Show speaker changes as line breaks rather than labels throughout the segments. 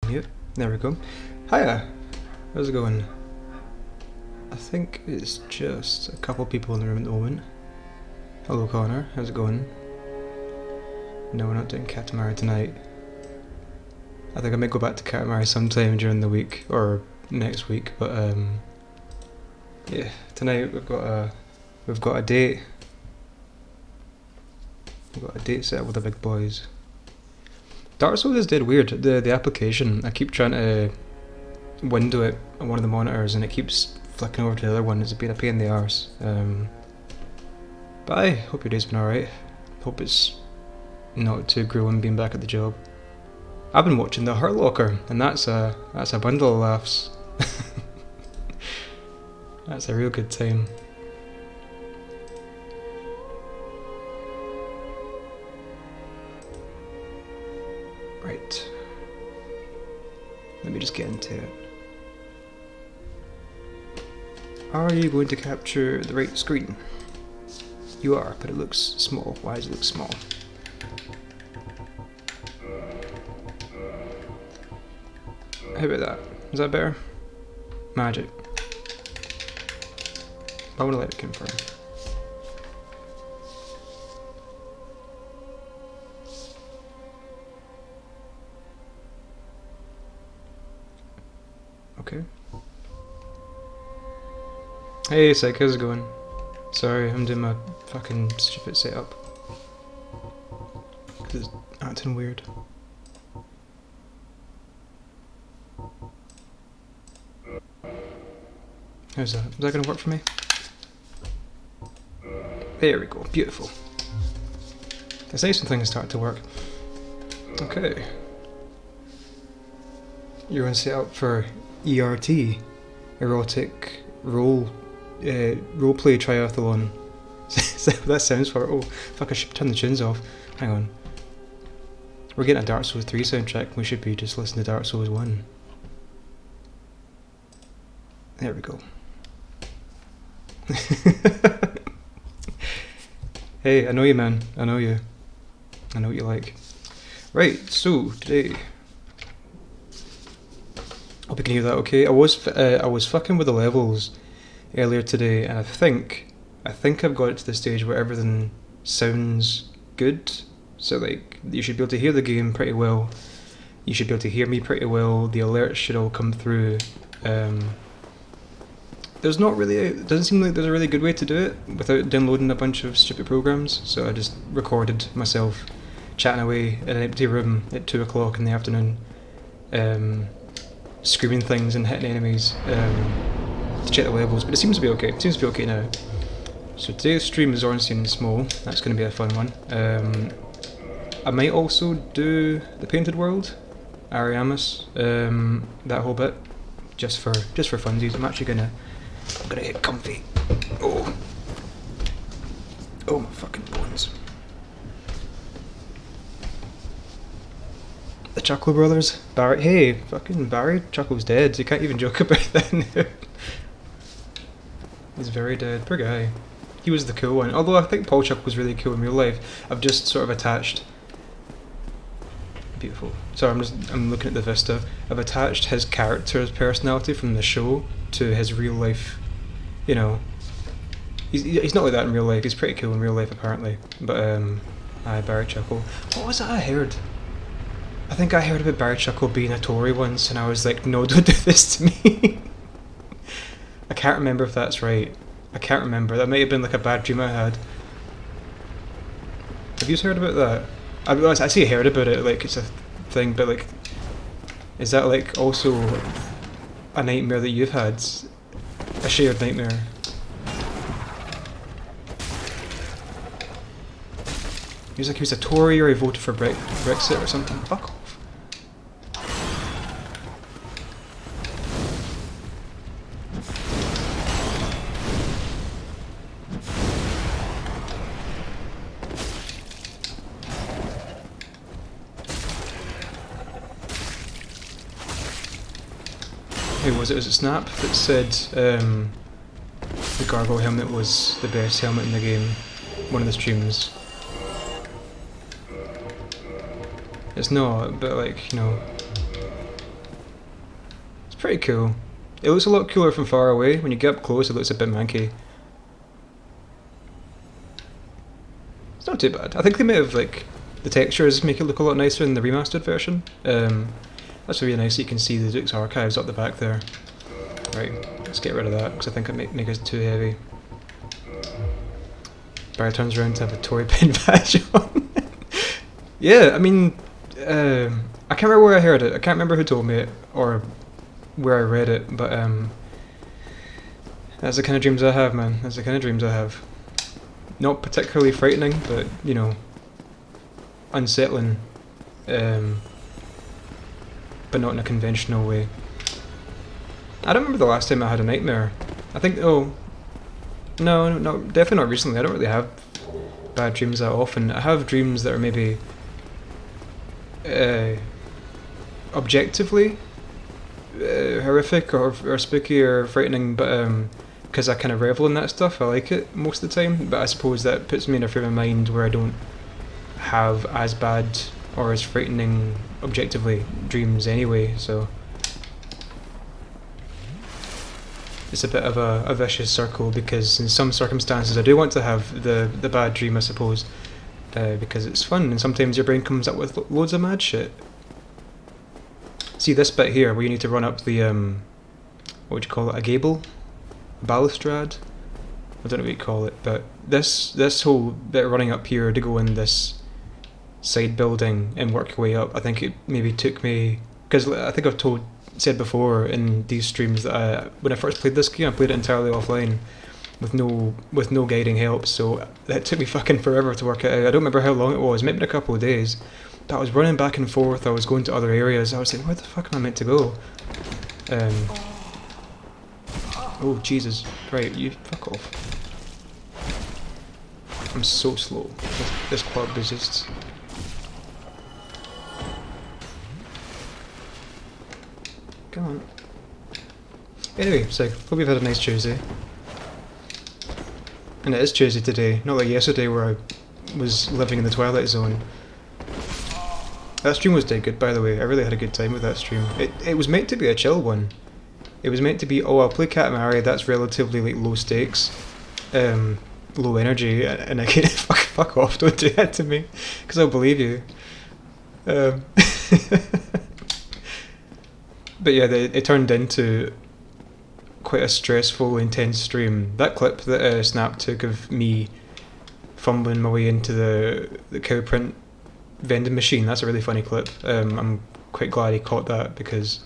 Yep, there we go. Hiya! How's it going? I think it's just a couple people in the room at the moment. Hello Connor, how's it going? No, we're not doing Katamari tonight. I think I might go back to Katamari sometime during the week, or next week, but yeah, tonight we've got a date. We've got a date set with the big boys. Dark Souls is dead weird. The application, I keep trying to window it on one of the monitors and it keeps flicking over to the other one. It's been a pain in the arse. But I hope your day's been alright. Hope it's not too grueling being back at the job. I've been watching The Hurt Locker, and that's a bundle of laughs. That's a real good time. Right. Let me just get into it. Are you going to capture the right screen? You are, but it looks small. Why does it look small? How about that? Is that better? Magic. I want to let it confirm. Okay. Hey, Psych, how's it going? Sorry, I'm doing my fucking stupid setup. Cause it's acting weird. How's that? Is that gonna work for me? There we go, beautiful. It's nice when things start to work. Okay. You're gonna set up for ERT, erotic roleplay triathlon. That sounds for oh fuck! I should turn the tunes off. Hang on. We're getting a Dark Souls 3 soundtrack. We should be just listening to Dark Souls 1. There we go. Hey, I know you, man. I know you. I know what you like. Right. So today. Hope you can hear that okay. I was fucking with the levels earlier today, and I think I've got it to the stage where everything sounds good. So like you should be able to hear the game pretty well. You should be able to hear me pretty well. The alerts should all come through. It doesn't seem like there's a really good way to do it without downloading a bunch of stupid programs. So I just recorded myself chatting away in an empty room at 2 o'clock in the afternoon. Screaming things and hitting enemies to check the levels, but it seems to be okay. It seems to be okay now. So today's stream is Ornstein and Smough. That's going to be a fun one. I might also do the Painted World, Ariamis, that whole bit, just for funsies. I'm gonna get comfy. Oh my fucking bones. The Chuckle Brothers. Barry. Hey, fucking Barry Chuckle's dead. You can't even joke about that now. He's very dead. Poor guy. He was the cool one. Although I think Paul Chuckle was really cool in real life. I've just sort of attached. Beautiful. Sorry, I'm looking at the vista. I've attached his character's personality from the show to his real life. You know, he's not like that in real life. He's pretty cool in real life apparently. But Barry Chuckle. What was that I heard? I think I heard about Barry Chuckle being a Tory once, and I was like, no, don't do this to me. I can't remember if that's right. I can't remember. That might have been like a bad dream I had. Have you heard about that? I say heard about it, like it's a thing, but like, is that like also a nightmare that you've had? A shared nightmare? He was like he was a Tory or he voted for Brexit or something. Fuck off. Who was it? Was it Snap that said the Gargoyle helmet was the best helmet in the game? One of the streams. It's not, but like, you know, pretty cool. It looks a lot cooler from far away. When you get up close, it looks a bit manky. It's not too bad. I think they may have, like, the textures make it look a lot nicer in the remastered version. That's really nice. You can see the Duke's archives up the back there. Right, let's get rid of that because I think it might make it too heavy. Barry turns around to have a Tory pin badge on. Yeah, I mean, I can't remember where I heard it. I can't remember who told me it or where I read it, but that's the kind of dreams I have, man. That's the kind of dreams I have. Not particularly frightening, but, you know, unsettling, but not in a conventional way. I don't remember the last time I had a nightmare. I think, no, definitely not recently. I don't really have bad dreams that often. I have dreams that are maybe objectively horrific or spooky or frightening, but because I kind of revel in that stuff, I like it most of the time. But I suppose that puts me in a frame of mind where I don't have as bad or as frightening objectively dreams anyway, so it's a bit of a vicious circle, because in some circumstances I do want to have the bad dream, I suppose, because it's fun, and sometimes your brain comes up with loads of mad shit. See this bit here where you need to run up the what would you call it, a gable? A balustrade? I don't know what you call it, but this whole bit running up here to go in this side building and work your way up, I think it maybe took me, because I think I've said before in these streams that when I first played this game, I played it entirely offline with no guiding help, so it took me fucking forever to work it out. I don't remember how long it was, maybe a couple of days, but I was running back and forth, I was going to other areas, I was like, where the fuck am I meant to go? Oh Jesus, right, you fuck off. I'm so slow. This club is just... Come on. Anyway, so hope you've had a nice Tuesday. And it is Tuesday today, not like yesterday where I was living in the Twilight Zone. That stream was dead good, by the way. I really had a good time with that stream. It was meant to be a chill one. It was meant to be, oh, I'll play Katamari, that's relatively like low stakes, low energy, and I can fuck off, don't do that to me, because I'll believe you. But yeah, it turned into quite a stressful, intense stream. That clip that Snap took of me fumbling my way into the cow print vending machine, that's a really funny clip. I'm quite glad he caught that, because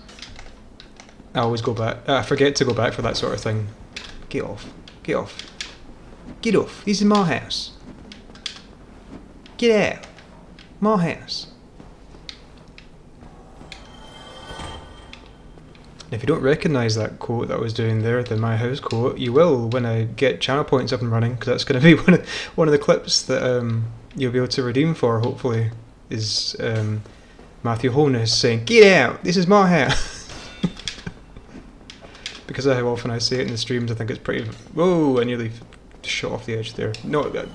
I always go back. I forget to go back for that sort of thing. Get off. Get off. Get off. This is my house. Get out. My house. If you don't recognise that quote that I was doing there, the My House quote, you will when I get channel points up and running, because that's going to be one of the clips that you'll be able to redeem for, hopefully, is Matthew Holness saying, "Get out! This is my house!" Because of how often I say it in the streams, I think it's pretty... Whoa, I nearly shot off the edge there. No, you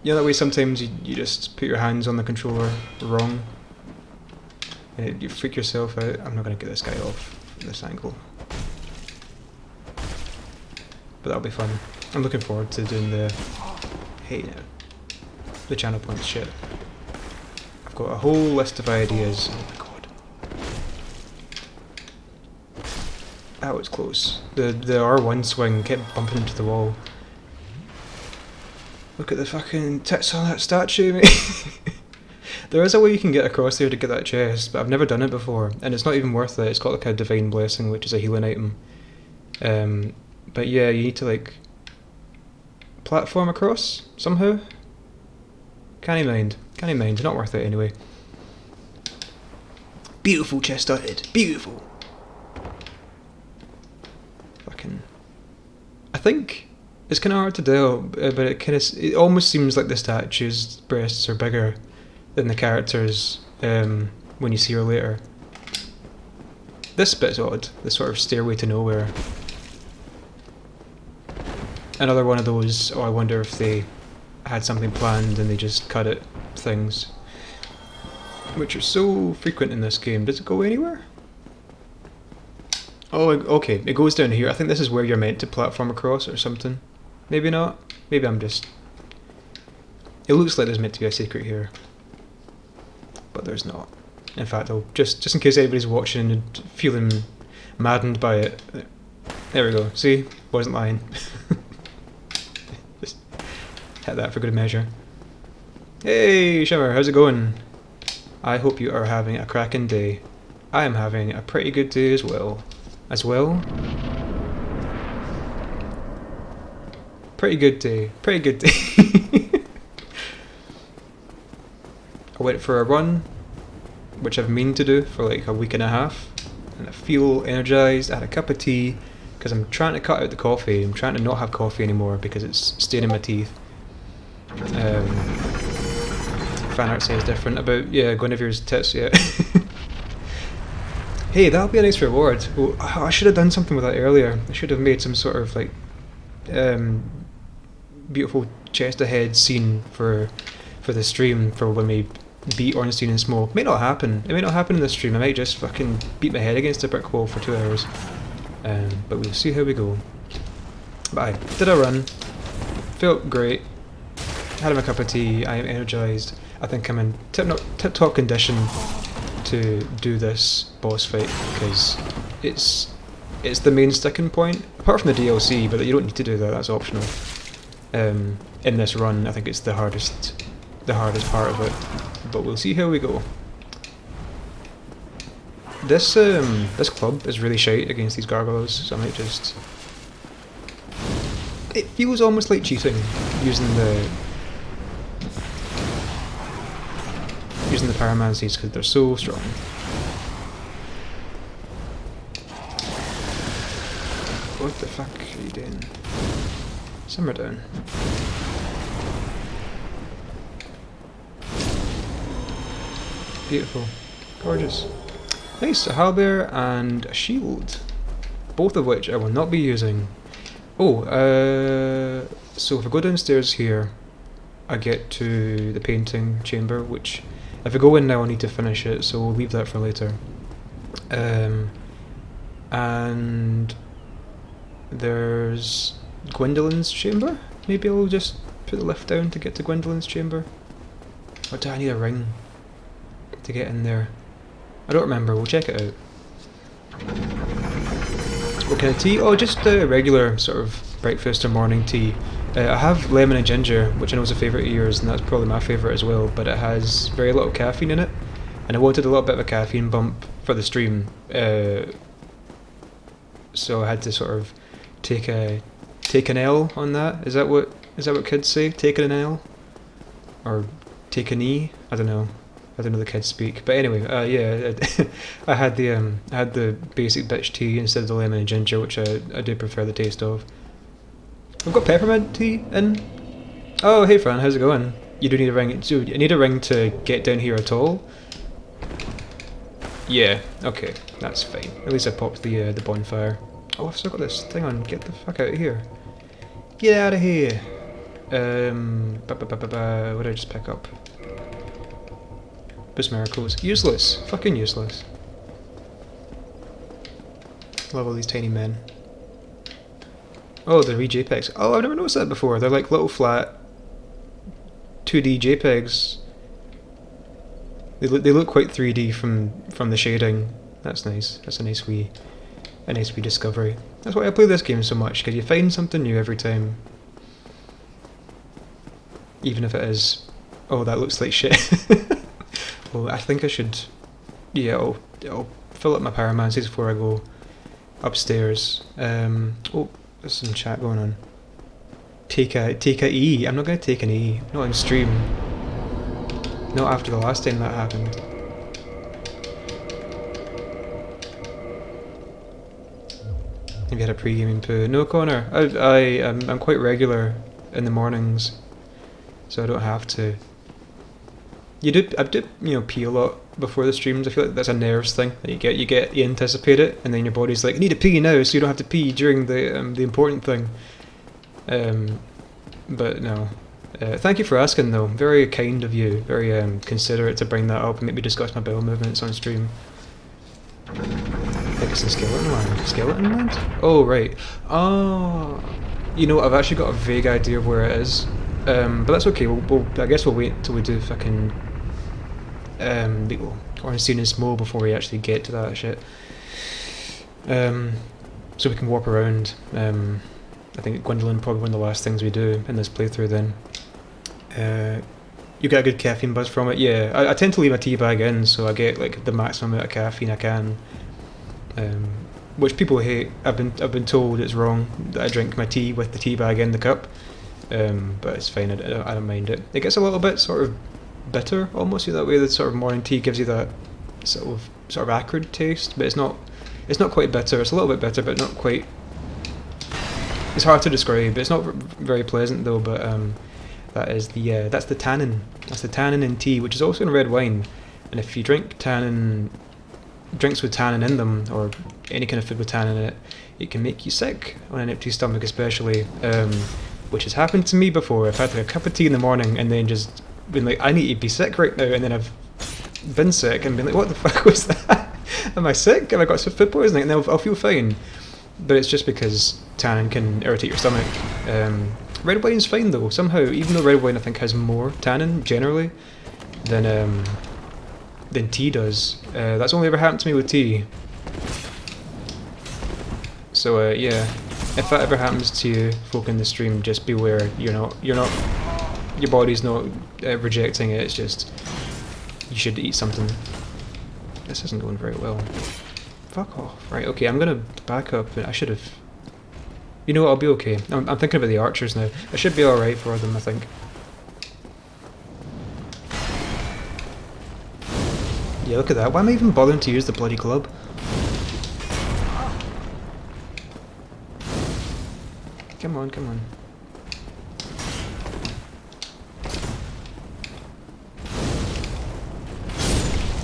know that way sometimes you just put your hands on the controller wrong, and you freak yourself out. I'm not going to get this guy off this angle, but that'll be fun. I'm looking forward to doing the... Hey now. The channel points shit. I've got a whole list of ideas. Oh my god. That was close. The R1 swing kept bumping into the wall. Look at the fucking tits on that statue, mate. There is a way you can get across there to get that chest, but I've never done it before, and it's not even worth it. It's got like a divine blessing, which is a healing item. But yeah, you need to like platform across somehow. Can't mind. Not worth it anyway. Beautiful chest I had. Beautiful. Fucking. I think it's kind of hard to tell, but it almost seems like the statue's breasts are bigger than the characters when you see her later. This bit's odd. The sort of stairway to nowhere. Another one of those, oh, I wonder if they had something planned and they just cut it things, which are so frequent in this game. Does it go anywhere? Oh, okay, it goes down here. I think this is where you're meant to platform across or something. Maybe not. Maybe I'm just... It looks like there's meant to be a secret here. But there's not. In fact, I'll just in case anybody's watching and feeling maddened by it. There we go. See? Wasn't lying. Just hit that for good measure. Hey, Shimmer, how's it going? I hope you are having a cracking day. I am having a pretty good day as well. Pretty good day. Pretty good day. I went for a run, which I've meant to do for like a week and a half, and I feel energized. I had a cup of tea because I'm trying to cut out the coffee. I'm trying to not have coffee anymore because it's staining my teeth. Fan art says different about Guinevere's tits. Yeah. Hey, that'll be a nice reward. Oh, I should have done something with that earlier. I should have made some sort of like beautiful chest ahead scene for the stream for when we beat Ornstein and Smough. It may not happen. It may not happen in this stream. I might just fucking beat my head against a brick wall for 2 hours. But we'll see how we go. But I did a run. Felt great. Had a cup of tea. I am energized. I think I'm in tip-top condition to do this boss fight because it's the main sticking point. Apart from the DLC, but you don't need to do that. That's optional. In this run, I think it's the hardest part of it. But we'll see how we go. This club is really shite against these gargoyles, so I might just... It feels almost like cheating using the pyromancies because they're so strong. What the fuck are you doing? Simmer down. Beautiful. Gorgeous. Nice, a halberd and a shield. Both of which I will not be using. Oh, so if I go downstairs here, I get to the painting chamber, which if I go in now I need to finish it, so we'll leave that for later. And there's Gwendolyn's chamber? Maybe I'll just put the lift down to get to Gwendolyn's chamber? Or do I need a ring to get in there? I don't remember, we'll check it out. What kind of tea? Oh, just a regular sort of breakfast or morning tea. I have lemon and ginger, which I know is a favourite of yours, and that's probably my favourite as well, but it has very little caffeine in it, and I wanted a little bit of a caffeine bump for the stream, so I had to sort of take an L on that. Is that what kids say? Take an L? Or take an E? I don't know. I don't know the kids speak, but anyway, yeah, I had the basic bitch tea instead of the lemon and ginger, which I do prefer the taste of. I've got peppermint tea in. Oh, hey Fran, how's it going? You do need a ring. So you need a ring to get down here at all? Yeah, okay, that's fine. At least I popped the bonfire. Oh, I've still got this thing on. Get the fuck out of here. Get out of here. What did I just pick up? Boost miracles. Useless. Fucking useless. Love all these tiny men. Oh, they're JPEGs. Oh, I've never noticed that before. They're like little flat 2D JPEGs. They look quite 3D from the shading. That's nice. That's a nice wee discovery. That's why I play this game so much, because you find something new every time. Even if it is, oh, that looks like shit. Well, I think I should, yeah, I'll fill up my pyromancies before I go upstairs. Oh, there's some chat going on. Take a E. I'm not going to take an E. Not on stream. Not after the last time that happened. Have you had a pre-gaming poo? No, Connor. I'm quite regular in the mornings, so I don't have to. I do pee a lot before the streams. I feel like that's a nerves thing that you anticipate it, and then your body's like, I need to pee now, so you don't have to pee during the important thing. But no. Thank you for asking though. Very kind of you. Very considerate to bring that up and make me discuss my bowel movements on stream. Like It's in Skeleton Land. Skeleton Land? Oh, right. Oh, you know, I've actually got a vague idea of where it is. But that's okay. I guess we'll wait till we do fucking Ornstein and Smough before we actually get to that shit. So we can warp around. I think Gwendolyn probably one of the last things we do in this playthrough then. You get a good caffeine buzz from it, yeah. I tend to leave my tea bag in, so I get like the maximum amount of caffeine I can. Which people hate. I've been told it's wrong that I drink my tea with the tea bag in the cup. But it's fine, I don't mind it. It gets a little bit sort of bitter, almost, that way the sort of morning tea gives you that sort of acrid taste, but it's not quite bitter. It's a little bit bitter, but not quite. It's hard to describe. It's not very pleasant though, but that's the tannin. That's the tannin in tea, which is also in red wine. And if you drink drinks with tannin in them, or any kind of food with tannin in it, it can make you sick on an empty stomach, especially. Which has happened to me before. I've had like a cup of tea in the morning and then just been like, I need to be sick right now, and then I've been sick and been like, what the fuck was that? Am I sick? Have I got some food poisoning? And then I'll feel fine. But it's just because tannin can irritate your stomach. Red wine's fine though, somehow, even though red wine I think has more tannin generally than tea does. That's only ever happened to me with tea. So yeah, if that ever happens to you folk in the stream, just beware. Your body's not rejecting it, it's just you should eat something. This isn't going very well. Fuck off. Right, okay, I'm gonna back up. I should have... You know what, I'll be okay. I'm thinking about the archers now. I should be alright for them, I think. Yeah, look at that. Why am I even bothering to use the bloody club? Come on, come on.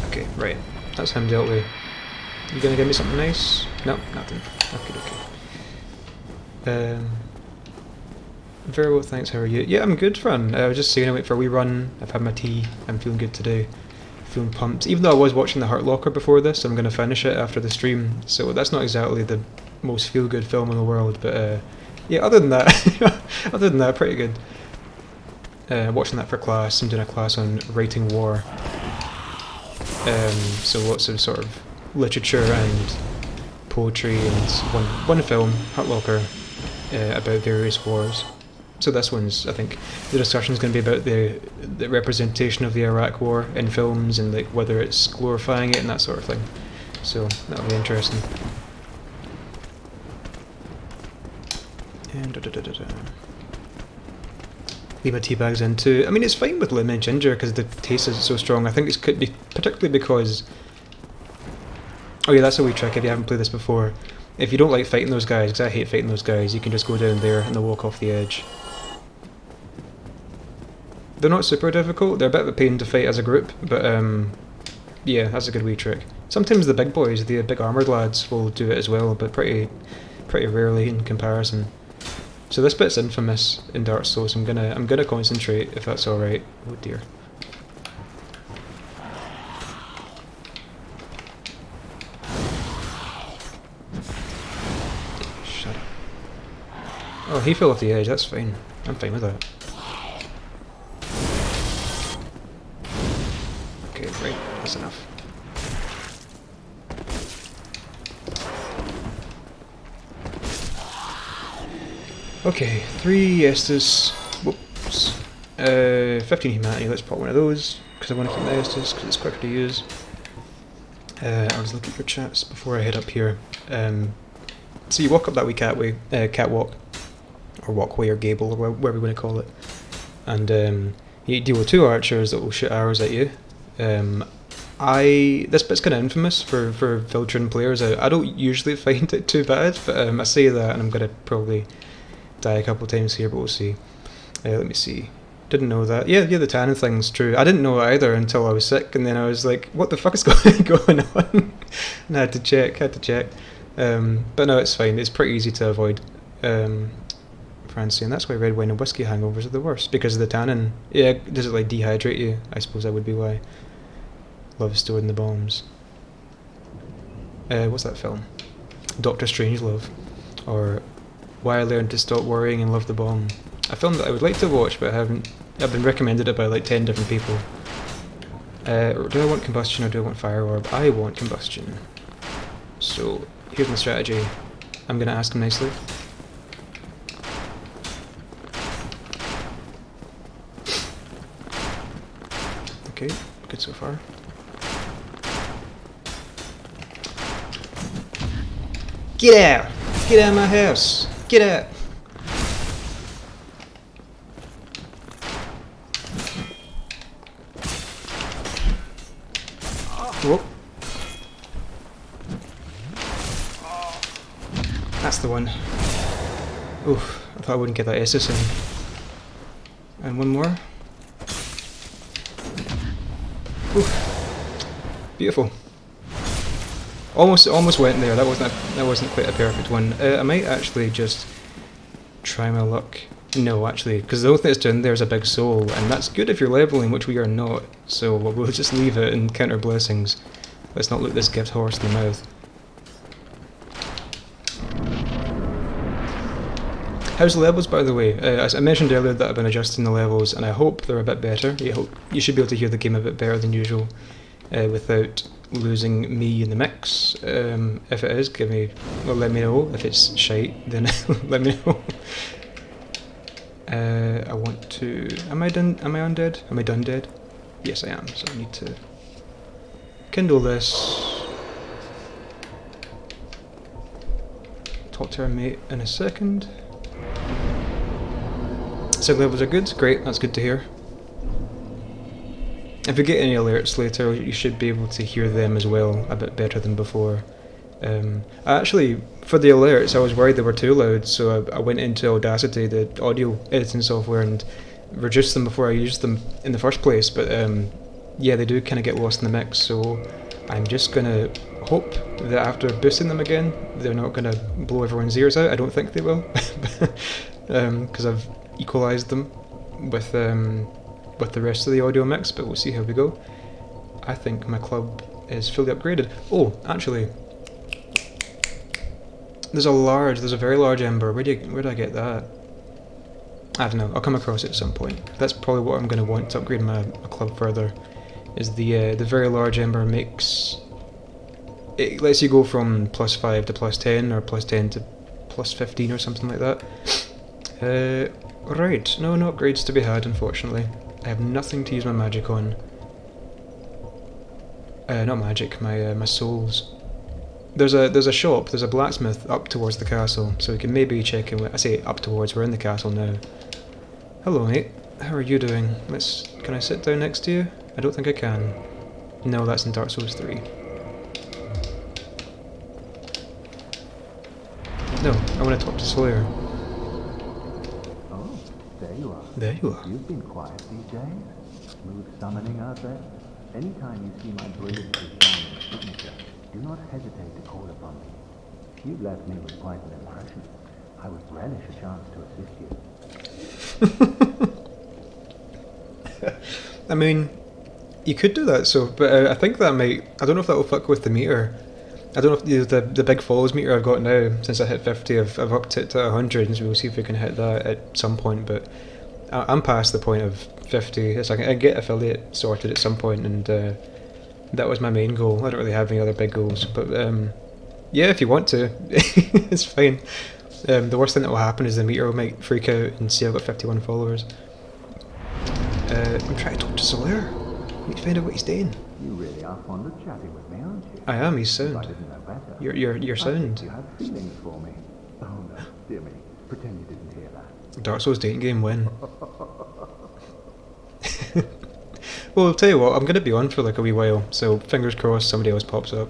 Okay, right. That's him dealt with. You gonna give me something nice? No, nothing. Okay, okay. Very well, thanks. How are you? Yeah, I'm good, Fran. I was just saying I went for a wee run. I've had my tea. I'm feeling good today. Feeling pumped. Even though I was watching The Hurt Locker before this, I'm gonna finish it after the stream. So that's not exactly the most feel-good film in the world, but yeah. Other than that, pretty good. Watching that for class. I'm doing a class on writing war. So lots of sort of literature and poetry and one film, Hurt Locker, about various wars. So this one's, I think, the discussion is going to be about the representation of the Iraq War in films and like whether it's glorifying it and that sort of thing. So that'll be interesting. And leave my tea bags in too. I mean, it's fine with lemon and ginger because the taste is so strong. I think it could be particularly because... Oh yeah, that's a wee trick if you haven't played this before. If you don't like fighting those guys, because I hate fighting those guys, you can just go down there and they'll walk off the edge. They're not super difficult, they're a bit of a pain to fight as a group, but yeah, that's a good wee trick. Sometimes the big boys, the big armoured lads, will do it as well, but pretty rarely in comparison. So this bit's infamous in Dark Souls. I'm gonna concentrate if that's alright. Oh dear. Shut up. Oh, he fell off the edge, that's fine. I'm fine with that. Okay, right, that's enough. Okay, 3 Estus, whoops, 15 Humanity, let's put one of those, because I want to keep my Estus, because it's quicker to use. I'll just look at your chats before I head up here. So you walk up that wee catwalk, or walkway, or gable, or whatever we want to call it, and you deal with 2 archers that will shoot arrows at you. This bit's kind of infamous for Viltrin players. I don't usually find it too bad, but I say that and I'm going to probably die a couple of times here, but we'll see. Let me see. Didn't know that. Yeah, the tannin thing's true. I didn't know it either until I was sick, and then I was like, what the fuck is going on? And I had to check. But no, it's fine. It's pretty easy to avoid. Francine, that's why red wine and whiskey hangovers are the worst, because of the tannin. Yeah, does it like dehydrate you? I suppose that would be why. Love stored in the bombs. What's that film? Doctor Strangelove, or Why I Learned to Stop Worrying and Love the Bomb. A film that I would like to watch, but I haven't. I've been recommended it by like 10 different people. Do I want combustion or do I want fire orb? I want combustion. So here's my strategy. I'm gonna ask him nicely. Okay, good so far. Get out! Get out of my house! Get out! Whoa. That's the one. Oof, I thought I wouldn't get that SS in. And one more. Oof. Beautiful. Almost went there. That wasn't quite a perfect one. I might actually just try my luck. No, actually, because the only thing it's doing there is a big soul, and that's good if you're leveling, which we are not. So we'll just leave it and count our blessings. Let's not look this gift horse in the mouth. How's the levels, by the way? As I mentioned earlier that I've been adjusting the levels, and I hope they're a bit better. You should be able to hear the game a bit better than usual, without losing me in the mix. If it is, let me know. If it's shite, then let me know. I want to. Am I undead? Am I done dead? Yes, I am. So I need to kindle this. Talk to our mate in a second. Sig levels are good. Great. That's good to hear. If you get any alerts later, you should be able to hear them as well a bit better than before. Actually, for the alerts, I was worried they were too loud, so I went into Audacity, the audio editing software, and reduced them before I used them in the first place. But yeah, they do kind of get lost in the mix, so I'm just going to hope that after boosting them again, they're not going to blow everyone's ears out. I don't think they will, because I've equalised them with the rest of the audio mix, but we'll see how we go. I think my club is fully upgraded. Oh, actually, there's a very large ember. Where did I get that? I don't know. I'll come across it at some point. That's probably what I'm going to want to upgrade my club further. Is the very large ember it lets you go from +5 to +10 or +10 to +15 or something like that. Right. No upgrades to be had, unfortunately. I have nothing to use my magic on. Not magic. My souls. There's a shop, there's a blacksmith up towards the castle, so we can maybe check in. I say up towards, we're in the castle now. Hello mate, how are you doing? Can I sit down next to you? I don't think I can. No, that's in Dark Souls 3. No, I want to talk to Slayer.
Oh, there you are.
There you are.
You've been quiet these days. Smooth summoning out there. Anytime you see my brilliant design and signature, do not hesitate to call upon me. You left me with quite an impression. I would relish a chance to assist you.
I mean, you could do that, but I think that might. I don't know if that will fuck with the meter. I don't know if the big follows meter I've got now, since I hit 50, I've upped it to 100, and so we'll see if we can hit that at some point, but I'm past the point of 50. I can get affiliate sorted at some point, and that was my main goal. I don't really have any other big goals, but yeah, if you want to, it's fine. The worst thing that will happen is the meter might freak out and see I've got 51 followers. I'm trying to talk to Solaire. I need to find out what he's doing.
You really are fond of chatting with me, aren't you?
I am, he's
If I
sound.
didn't know better.
Your
I
sound.
think you have feelings for me. Oh no, dear me. Pretend you didn't hear that.
Dark Souls dating game win. Well, I'll tell you what, I'm going to be on for like a wee while, so fingers crossed somebody else pops up.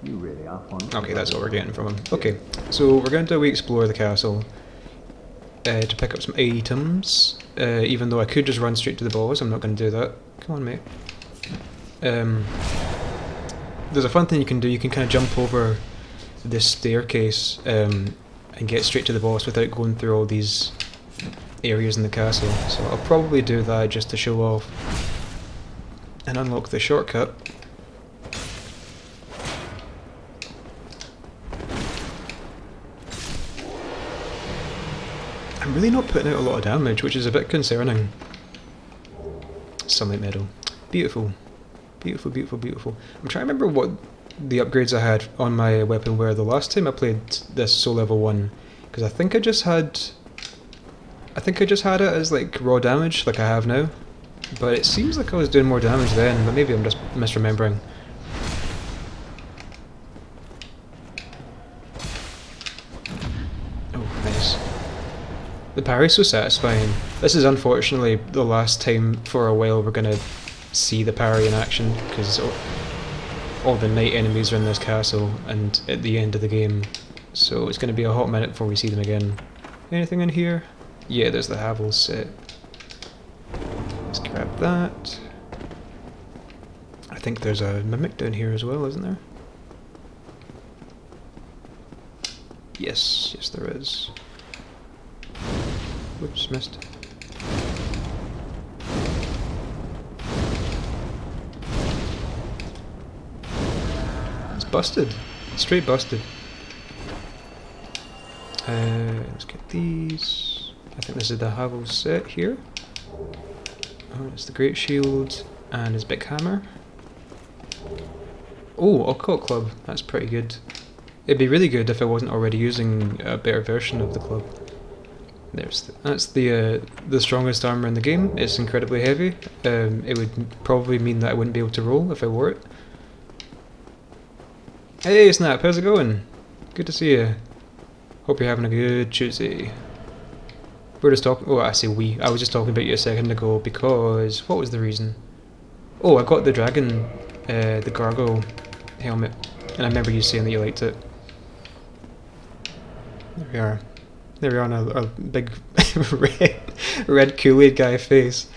You really are fond of
Okay, that's what we're getting from him. Okay, so we're going to explore the castle to pick up some items, even though I could just run straight to the boss. I'm not going to do that. Come on, mate. There's a fun thing you can do. You can kind of jump over this staircase and get straight to the boss without going through all these areas in the castle. So I'll probably do that just to show off and unlock the shortcut. I'm really not putting out a lot of damage, which is a bit concerning. Sunlight Meadow. Beautiful. Beautiful, beautiful, beautiful. I'm trying to remember what the upgrades I had on my weapon were the last time I played this Soul Level 1. Because I think I just had it as like raw damage, like I have now. But it seems like I was doing more damage then, but maybe I'm just misremembering. Oh, nice. The parry's so satisfying. This is unfortunately the last time for a while we're gonna see the parry in action, because all the night enemies are in this castle and at the end of the game. So it's gonna be a hot minute before we see them again. Anything in here? Yeah, there's the Havel set. Let's grab that. I think there's a mimic down here as well, isn't there? Yes, yes there is. Whoops, missed. It's busted. Straight busted. Let's get these. I think this is the Havel set here. Oh, it's the Great Shield and his big hammer. Oh, Occult Club. That's pretty good. It'd be really good if I wasn't already using a better version of the club. That's the strongest armor in the game. It's incredibly heavy. It would probably mean that I wouldn't be able to roll if I wore it. Hey Snap, how's it going? Good to see you. Hope you're having a good Tuesday. We're just talking. Oh, I say we. I was just talking about you a second ago because what was the reason? Oh, I got the dragon, the gargoyle helmet, and I remember you saying that you liked it. There we are. There we are on a big red Kool-Aid guy face.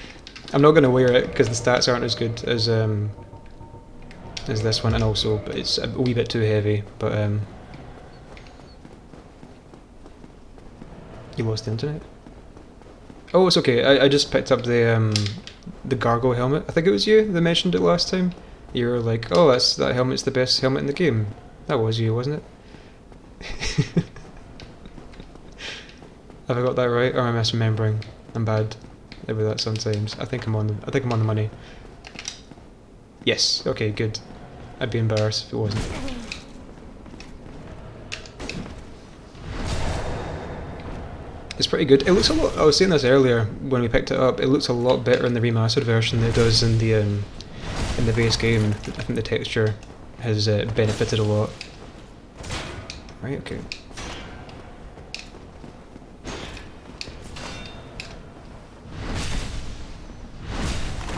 I'm not going to wear it because the stats aren't as good as this one, and also it's a wee bit too heavy. But you lost the internet. Oh, it's okay. I just picked up the gargoyle helmet. I think it was you that mentioned it last time. You were like, "Oh, that helmet's the best helmet in the game." That was you, wasn't it? Have I got that right, or am I misremembering? I'm bad with that sometimes. I think I'm on the money. Yes. Okay. Good. I'd be embarrassed if it wasn't. It's pretty good. It looks a lot. I was saying this earlier when we picked it up. It looks a lot better in the remastered version than it does in the base game. I think the texture has benefited a lot. Right. Okay.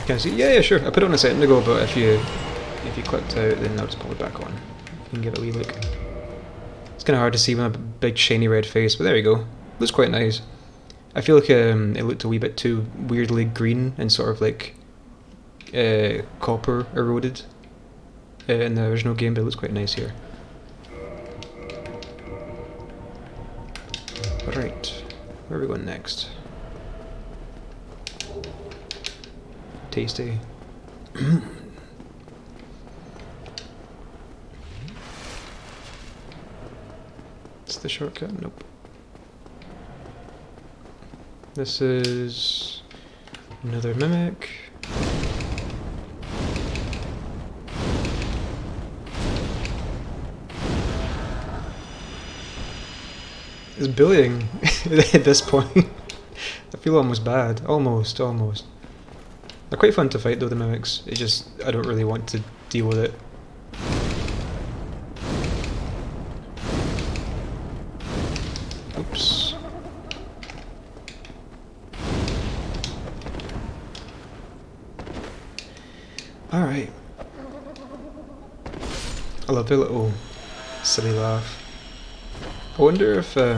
Can I see? Yeah, sure. I put it on a second ago, but if you clicked out, then I'll just pop it back on. You can give it a wee look. It's kind of hard to see with a big shiny red face, but there you go. Looks quite nice. I feel like it looked a wee bit too weirdly green and sort of like copper eroded in the original game, but it looks quite nice here. Right, where are we going next? Tasty. It's the shortcut? Nope. This is another mimic. It's bullying at this point. I feel almost bad. Almost. They're quite fun to fight though, the mimics. It's just, I don't really want to deal with it. Oops. Alright. I love their little silly laugh. I wonder if, I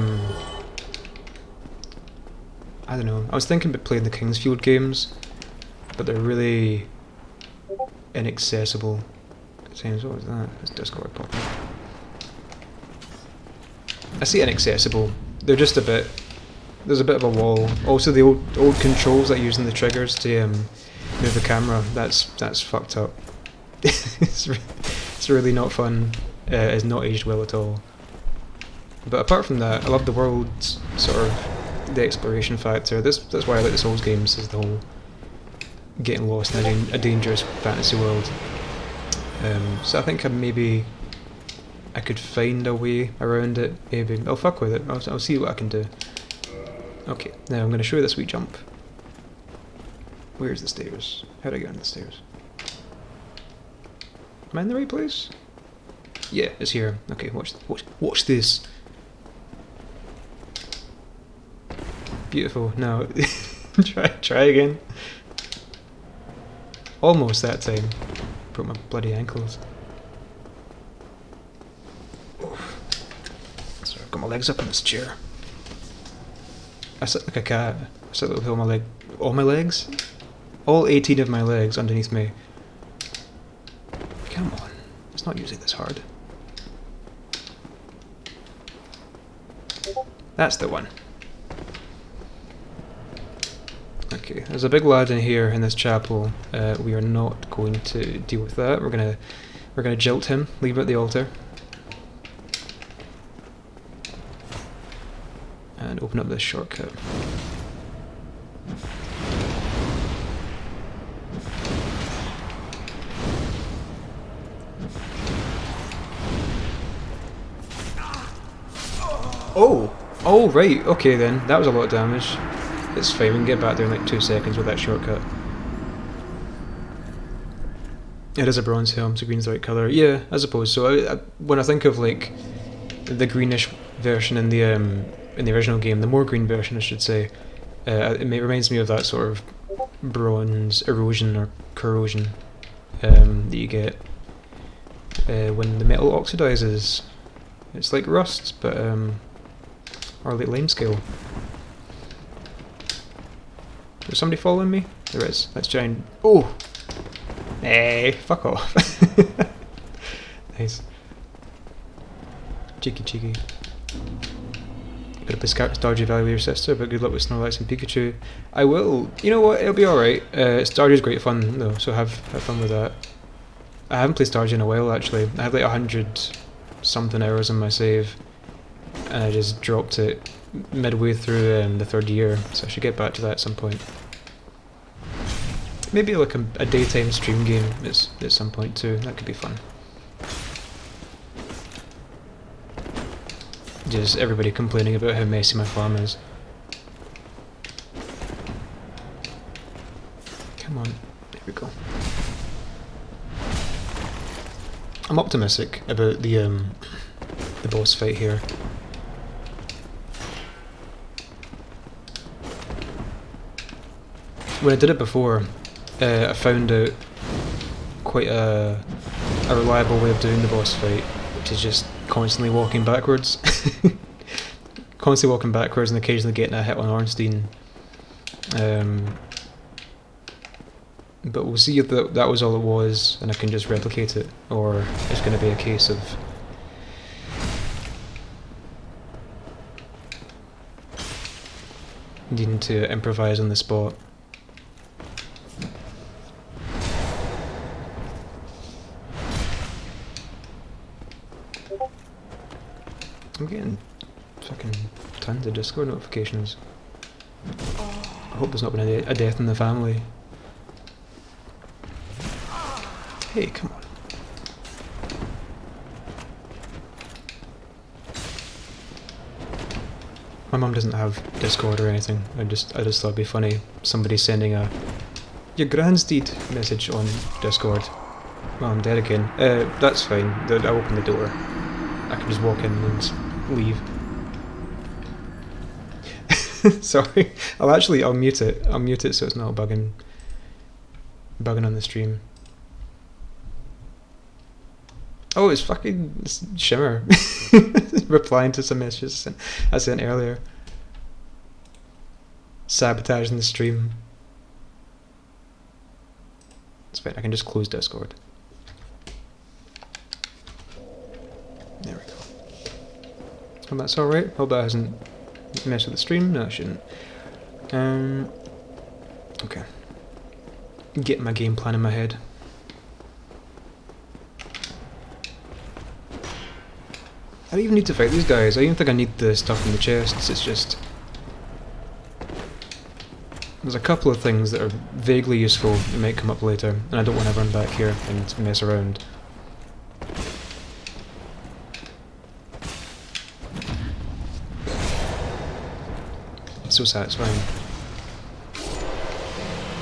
don't know, I was thinking about playing the Kingsfield games, but they're really inaccessible. What was that? It's Discord popping. I see inaccessible. They're just a bit. There's a bit of a wall. Also, the old controls that using the triggers to move the camera. That's fucked up. It's really not fun. It's not aged well at all. But apart from that, I love the world's sort of the exploration factor. That's why I like the Souls games, is the whole getting lost in a dangerous fantasy world. So I think maybe I could find a way around it. Maybe I'll fuck with it. I'll see what I can do. Okay, now I'm going to show you the sweet jump. Where's the stairs? How do I get on the stairs? Am I in the right place? Yeah, it's here. Okay, watch this. Beautiful. Now, try again. Almost that time. Broke my bloody ankles. Oof. So I've got my legs up in this chair. I sit like a cat. I sit with all my legs? All 18 of my legs underneath me. Come on. It's not usually this hard. That's the one. Okay, there's a big lad in here in this chapel. We are not going to deal with that. We're gonna jilt him, leave him at the altar. And open up this shortcut. Oh! Oh, right, okay then. That was a lot of damage. It's fine, we can get back there in like 2 seconds with that shortcut. It is a bronze helm, so green's the right colour. Yeah, I suppose so. When I think of like the greenish version in the original game, the more green version I should say, it reminds me of that sort of bronze erosion or corrosion that you get when the metal oxidizes. It's like rust, but or like limescale. Is somebody following me? There is. Let's try and... Oh! Hey, fuck off. Nice. Cheeky. Gotta play Stardew Valley with your sister, but good luck with Snorlax and Pikachu. I will. You know what? It'll be alright. Stardew's great fun though, so have fun with that. I haven't played Stardew in a while actually. I had like 100 something hours on my save, and I just dropped it midway through the 3rd year, so I should get back to that at some point. Maybe like a daytime stream game at some point too. That could be fun. Just everybody complaining about how messy my farm is. Come on, there we go. I'm optimistic about the boss fight here. When I did it before, I found out quite a reliable way of doing the boss fight, which is just constantly walking backwards. Constantly walking backwards and occasionally getting a hit on Ornstein. But we'll see if that was all it was and I can just replicate it, or it's going to be a case of needing to improvise on the spot. I'm getting fucking tons of Discord notifications. I hope there's not been a death in the family. Hey, come on. My mum doesn't have Discord or anything. I just thought it'd be funny somebody sending a "your gran's deed" message on Discord. Well, I'm dead again. That's fine. I open the door. I can just walk in and leave. Sorry. I'll mute it. I'll mute it so it's not bugging on the stream. Oh, it's fucking Shimmer replying to some messages I sent earlier. Sabotaging the stream. It's fine, I can just close Discord. There we go. Hope that's alright. Hope that hasn't messed with the stream. No, it shouldn't. Okay. Get my game plan in my head. I don't even need to fight these guys. I don't even think I need the stuff in the chests. It's just There's a couple of things that are vaguely useful that might come up later, and I don't want to run back here and mess around. So satisfying.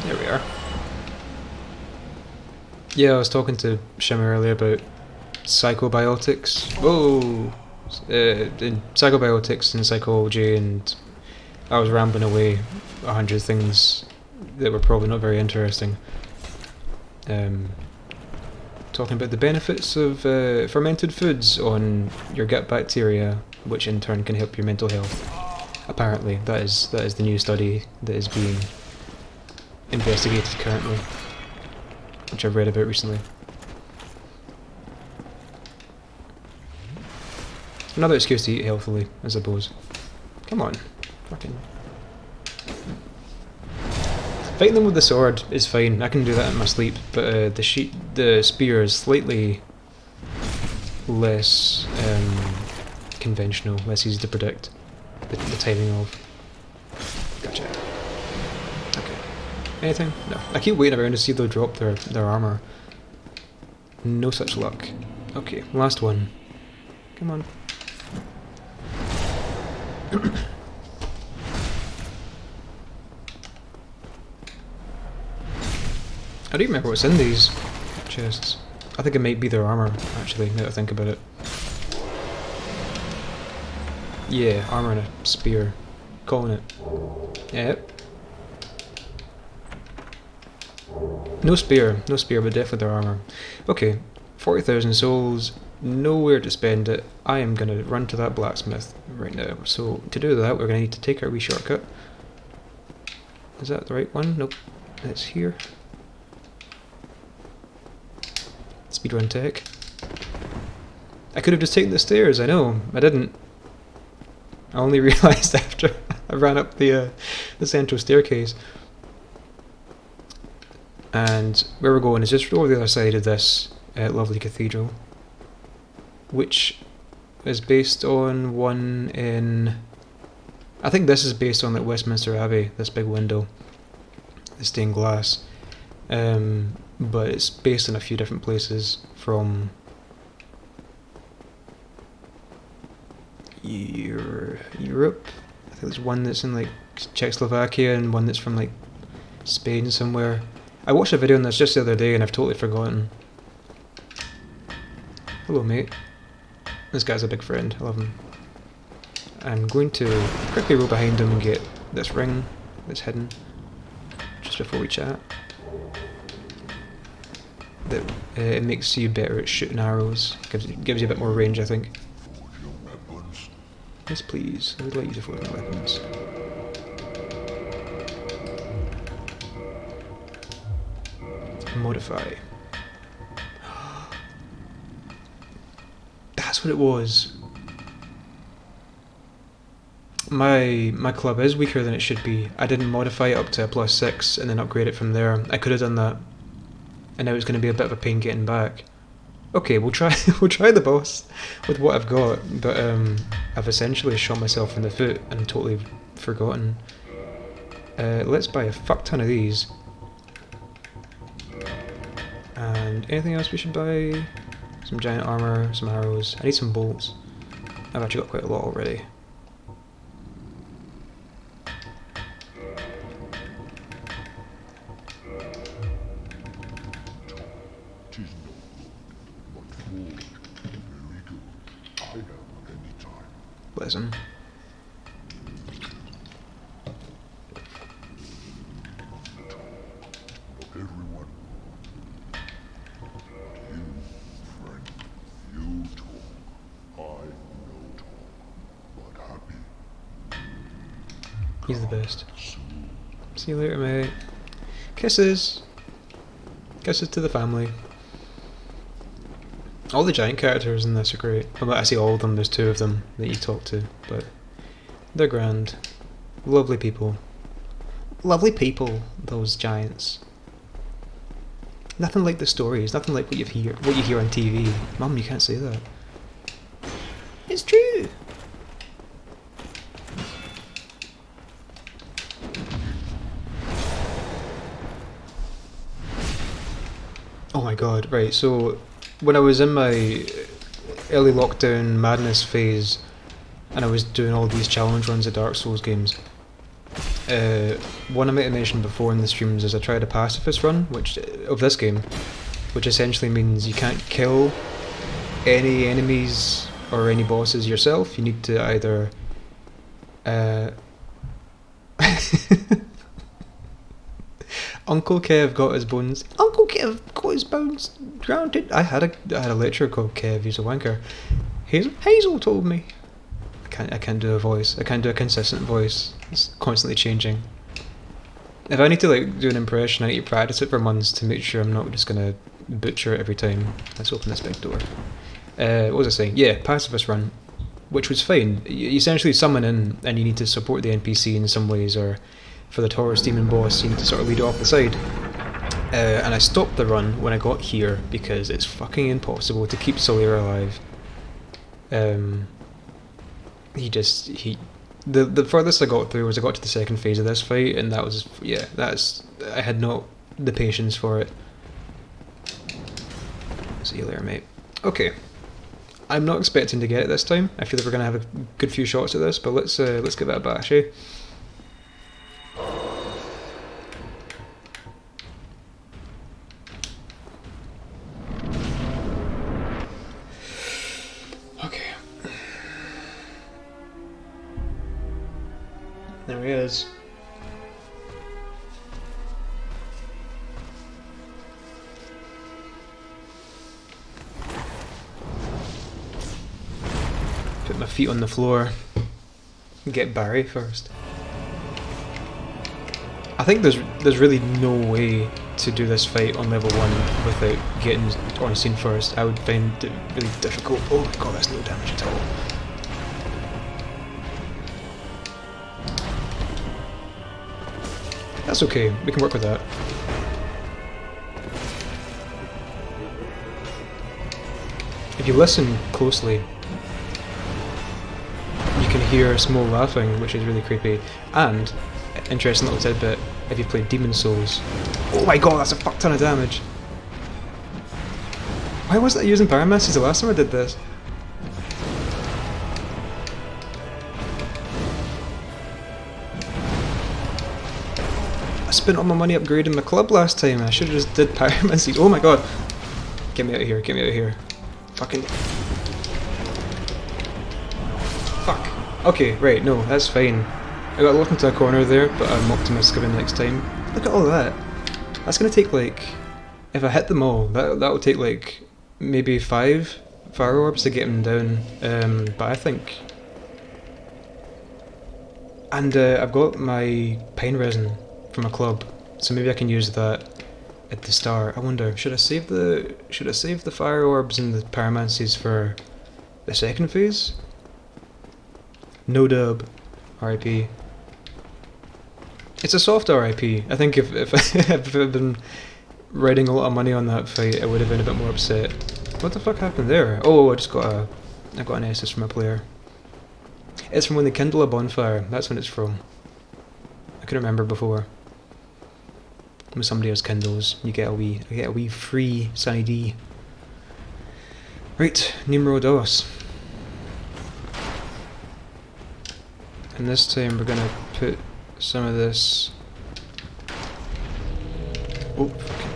There we are. Yeah, I was talking to Shimmer earlier about psychobiotics. Whoa! In psychobiotics and psychology, and I was rambling away 100 things that were probably not very interesting. Talking about the benefits of fermented foods on your gut bacteria, which in turn can help your mental health. Apparently, that is the new study that is being investigated currently, which I've read about recently. Another excuse to eat healthily, I suppose. Come on, fucking. Fighting them with the sword is fine. I can do that in my sleep, but the spear is slightly less conventional, less easy to predict the timing of. Gotcha. Okay. Anything? No. I keep waiting around to see if they'll drop their armor. No such luck. Okay, last one. Come on. I don't remember what's in these chests. I think it might be their armor, actually, now that I think about it. Yeah, armor and a spear. Calling it. Yep. No spear, but definitely their armor. Okay, 40,000 souls, nowhere to spend it. I am going to run to that blacksmith right now. So to do that, we're going to need to take our wee shortcut. Is that the right one? Nope. It's here. Speedrun tech. I could have just taken the stairs, I know. I didn't. I only realised after I ran up the central staircase. And where we're going is just over the other side of this lovely cathedral, which is based on one in... I think this is based on like Westminster Abbey, this big window, the stained glass. But it's based in a few different places from Europe. I think there's one that's in like Czechoslovakia and one that's from like Spain somewhere. I watched a video on this just the other day and I've totally forgotten. Hello mate. This guy's a big friend, I love him. I'm going to quickly roll behind him and get this ring that's hidden just before we chat. That it makes you better at shooting arrows. Gives you a bit more range, I think. Yes, please. I would like you to forge my weapons. Modify. That's what it was. My club is weaker than it should be. I didn't modify it up to a +6 and then upgrade it from there. I could have done that. And now it's going to be a bit of a pain getting back. Okay, we'll try the boss with what I've got, but I've essentially shot myself in the foot and totally forgotten. Let's buy a fuck ton of these. And anything else we should buy? Some giant armor, some arrows. I need some bolts. I've actually got quite a lot already. Bless him.
Everyone, you, friend, you talk. I no talk, but happy.
He's the best. See you later, mate. Kisses. Kisses to the family. All the giant characters in this are great. Well, I say all of them, there's 2 of them that you talk to, but they're grand. Lovely people. Lovely people, those giants. Nothing like the stories, nothing like what you hear on TV. Mum, you can't say that. It's true! Oh my god, right, so when I was in my early lockdown madness phase and I was doing all these challenge runs of Dark Souls games, one I might have mentioned before in the streams is I tried a pacifist run of this game, which essentially means you can't kill any enemies or any bosses yourself. You need to either Uncle Kev got his bones. Uncle Kev got his bones grounded. I had a lecturer called Kev. He's a wanker. Hazel told me. I can't do a voice. I can't do a consistent voice. It's constantly changing. If I need to like do an impression, I need to practice it for months to make sure I'm not just gonna butcher it every time. Let's open this big door. What was I saying? Yeah, pacifist run, which was fine. You essentially summon in and you need to support the NPC in some ways, or for the Taurus demon boss you need to sort of lead off the side. And I stopped the run when I got here because it's fucking impossible to keep Solaire alive. The furthest I got through was I got to the second phase of this fight, and that was, yeah, I had not the patience for it. See you later, mate. Okay. I'm not expecting to get it this time. I feel like we're gonna have a good few shots at this, but let's give it a bash, eh? Okay. There he is. Put my feet on the floor. Get Barry first. I think there's really no way to do this fight on level 1 without getting Ornstein first. I would find it really difficult. Oh my god, that's no damage at all. That's okay, we can work with that. If you listen closely, you can hear Smough laughing, which is really creepy. And, interesting little tidbit, if you've played Demon Souls. Oh my god, that's a fuck ton of damage! Why wasn't I using Pyromancy the last time I did this? I spent all my money upgrading my club last time. I should have just did Pyromancy. Oh my god! Get me out of here, get me out of here. Fucking... Fuck. Okay, right, no, that's fine. I got locked into a corner there, but I'm optimistic of it next time. Look at all that. That's gonna take like... If I hit them all, that will take like maybe 5 fire orbs to get him down. But I think... And I've got my pine resin from a club, so maybe I can use that at the start. I wonder, should I save the fire orbs and the pyromancies for the second phase? No dub. RIP. It's a soft RIP. I think if I'd been writing a lot of money on that fight, I would have been a bit more upset. What the fuck happened there? Oh, I got an SS from a player. It's from when they kindle a bonfire. That's when it's from. I couldn't remember before. When somebody else kindles, I get a wee free Sunny D. Right, numero dos. And this time we're gonna put some of this... Oh, fucking...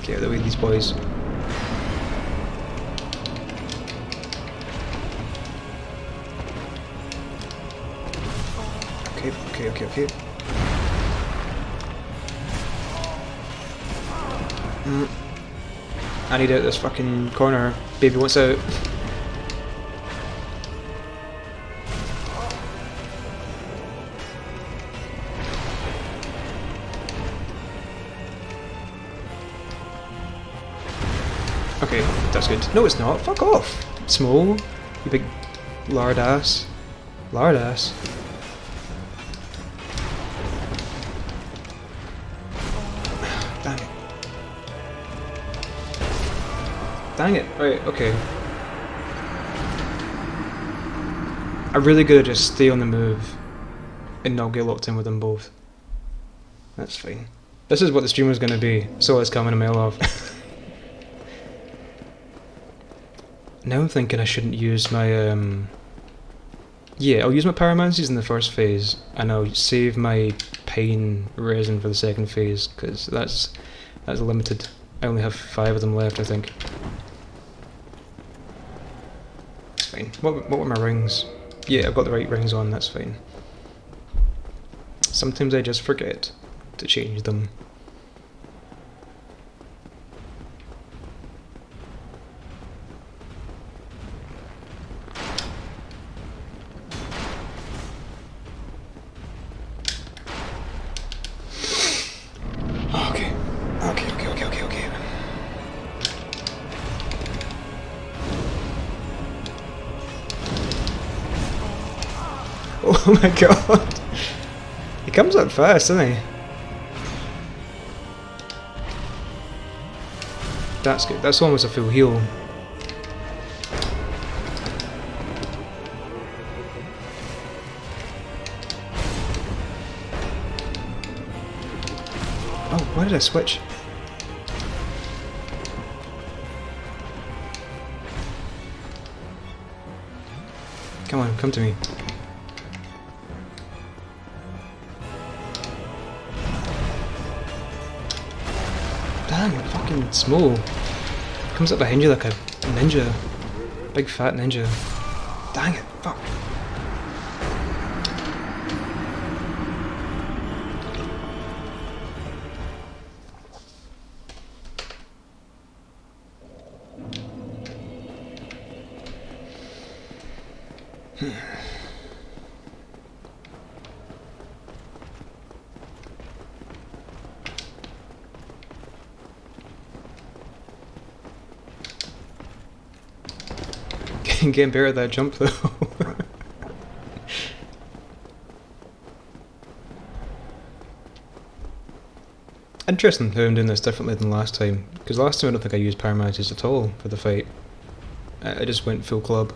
Get out of the way of these boys. Okay. I need out this fucking corner. Baby wants out. Okay, that's good. No, it's not. Fuck off, Smough. You big lard ass. Lard ass. Dang it. Dang it. Right, okay. I really gotta just stay on the move and not get locked in with them both. That's fine. This is what the stream was going to be, so it's coming a mile off. Now I'm thinking I shouldn't use my, yeah, I'll use my pyromancies in the first phase, and I'll save my pine resin for the second phase, because that's limited. I only have 5 of them left, I think. It's fine. What were my rings? Yeah, I've got the right rings on, that's fine. Sometimes I just forget to change them. Okay. Oh my god! He comes up fast, doesn't he? That's good. That's almost a full heal. Oh, why did I switch? Come on, come to me. Damn, fucking Smough. Comes up behind you like a ninja. Big fat ninja. Dang it, fuck. Getting better at that jump though. Interesting how I'm doing this differently than last time, because last time I don't think I used pyromancies at all for the fight. I just went full club.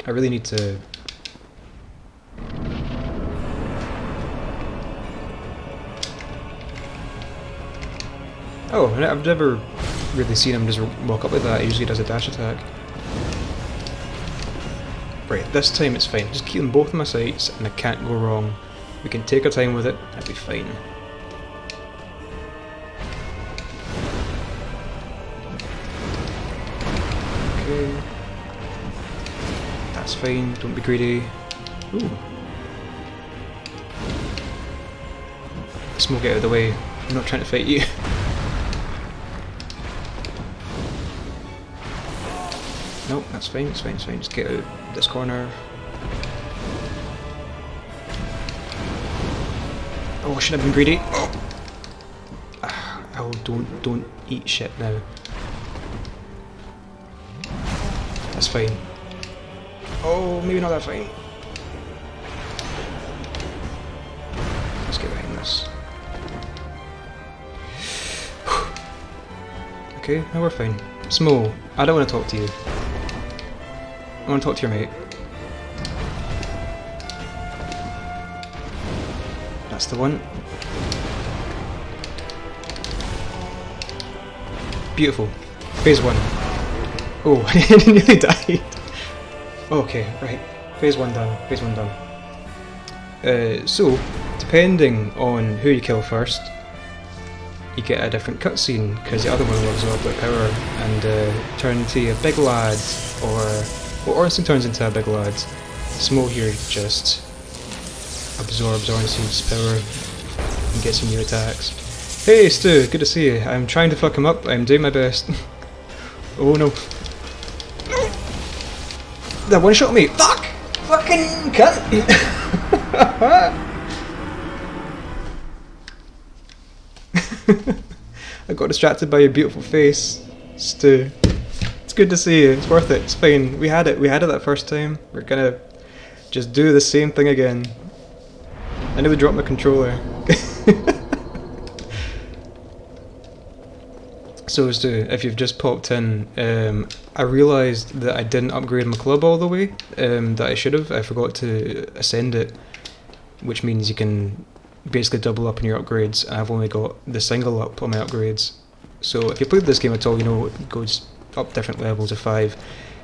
I really need to... Oh, I've never really seen him just walk up like that. He usually does a dash attack. Right, this time it's fine. Just keep them both in my sights and I can't go wrong. We can take our time with it, that'll be fine. Okay. That's fine, don't be greedy. Ooh. Smough, get out of the way. I'm not trying to fight you. Nope, that's fine, it's fine, it's fine. Just get out this corner. Oh, I should have been greedy. Oh, oh don't eat shit now. That's fine. Oh, maybe not that fine. Let's get behind this. Okay, now we're fine. Smough, I don't want to talk to you. I want to talk to your mate. That's the one. Beautiful. Phase 1. Oh, I nearly died. Okay, right. Phase 1 done. Phase 1 done. So, depending on who you kill first, you get a different cutscene, because the other one will absorb their power and turn into a big lad, or... Well, Ornstein turns into a big lad. Smough here just absorbs Ornstein's power and gets some new attacks. Hey Stu, good to see you. I'm trying to fuck him up, I'm doing my best. Oh no. That one shot me! Fuck! Fucking cunt! I got distracted by your beautiful face, Stu. It's good to see you, it's worth it, it's fine. We had it that first time. We're gonna just do the same thing again. I nearly dropped my So as to, if you've just popped in, I realised that I didn't upgrade my club all the way, that I should have. I forgot to ascend it, which means you can basically double up on your upgrades. I've only got the single up on my upgrades. So if you played this game at all, you know it goes up different levels of 5.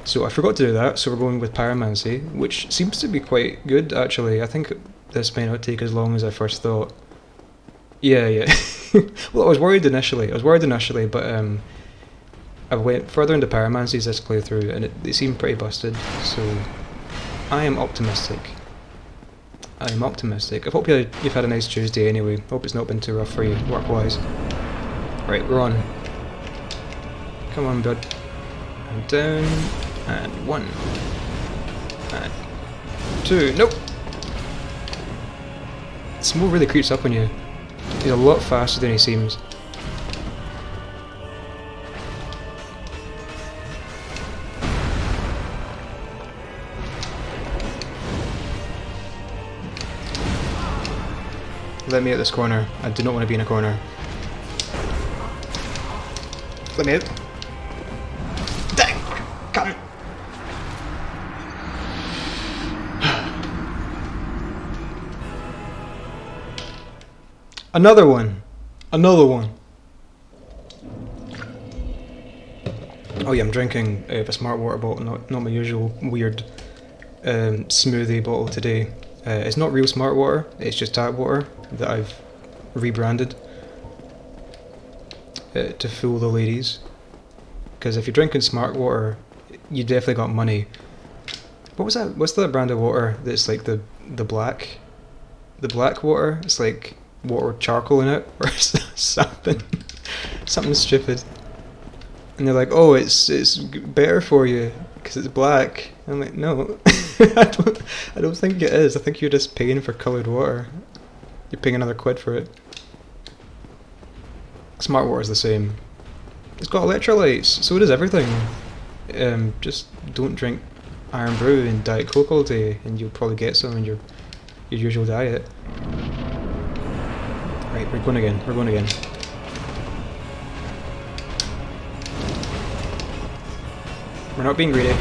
So I forgot to do that, so we're going with Pyromancy, which seems to be quite good actually. I think this may not take as long as I first thought. Yeah. Well, I was worried initially, but I went further into Pyromancies this playthrough, and they seem pretty busted, so I am optimistic. I hope you've had a nice Tuesday anyway. Hope it's not been too rough for you, work-wise. Right, we're on. Come on, bud. And down, and 1. And 2, nope! Smough really creeps up on you. He's a lot faster than he seems. Let me out this corner. I do not want to be in a corner. Let me out. Dang! Come! Another one! Another one! Oh yeah, I'm drinking a smart water bottle, not my usual weird smoothie bottle today. It's not real smart water, it's just tap water that I've rebranded to fool the ladies. Because if you're drinking smart water, you definitely got money. What was that? What's that brand of water that's like the black water? It's like water with charcoal in it or something stupid. And they're like, oh, it's better for you because it's black. I'm like, no, I don't think it is. I think you're just paying for coloured water. You're paying another £1 for it. Smart water is the same. It's got electrolytes, so does everything. Just don't drink Iron Brew and Diet Coke all day, and you'll probably get some in your usual diet. Right, we're going again. We're not being greedy.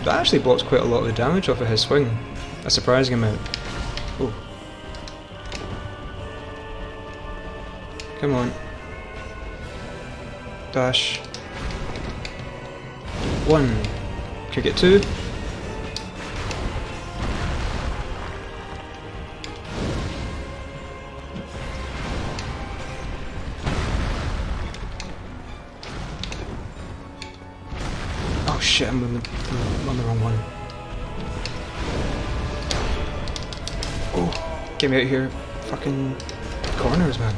That actually blocks quite a lot of the damage off of his swing. A surprising amount. Oh. Come on. Dash. 1. Can I get 2? Oh shit, I'm on the wrong one. Oh, get me out of here. Fucking corners, man.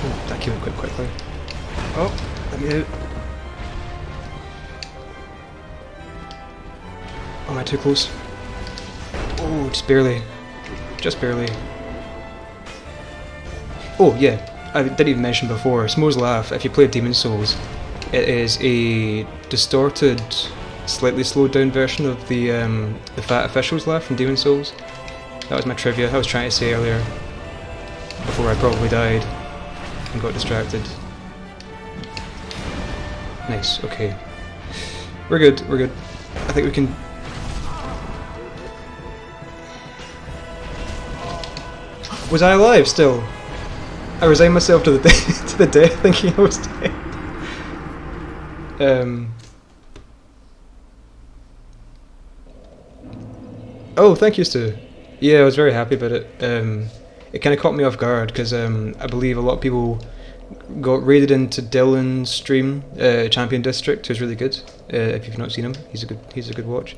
Oh, that came out quite quickly. Oh, let me out. Oh, am I too close? Oh, just barely. Just barely. Oh, yeah. I didn't even mention before, Smough's Laugh, if you play Demon Souls, it is a distorted, slightly slowed down version of the Fat Official's Laugh from Demon Souls. That was my trivia I was trying to say earlier, before I probably died and got distracted. Nice, okay. We're good. I think we can... Was I alive still? I resigned myself to the death thinking I was dead. Oh, thank you, Stu. Yeah, I was very happy about it. It kind of caught me off guard because I believe a lot of people got raided into Dylan's stream, Champion District, who's really good. If you've not seen him, he's a good watch.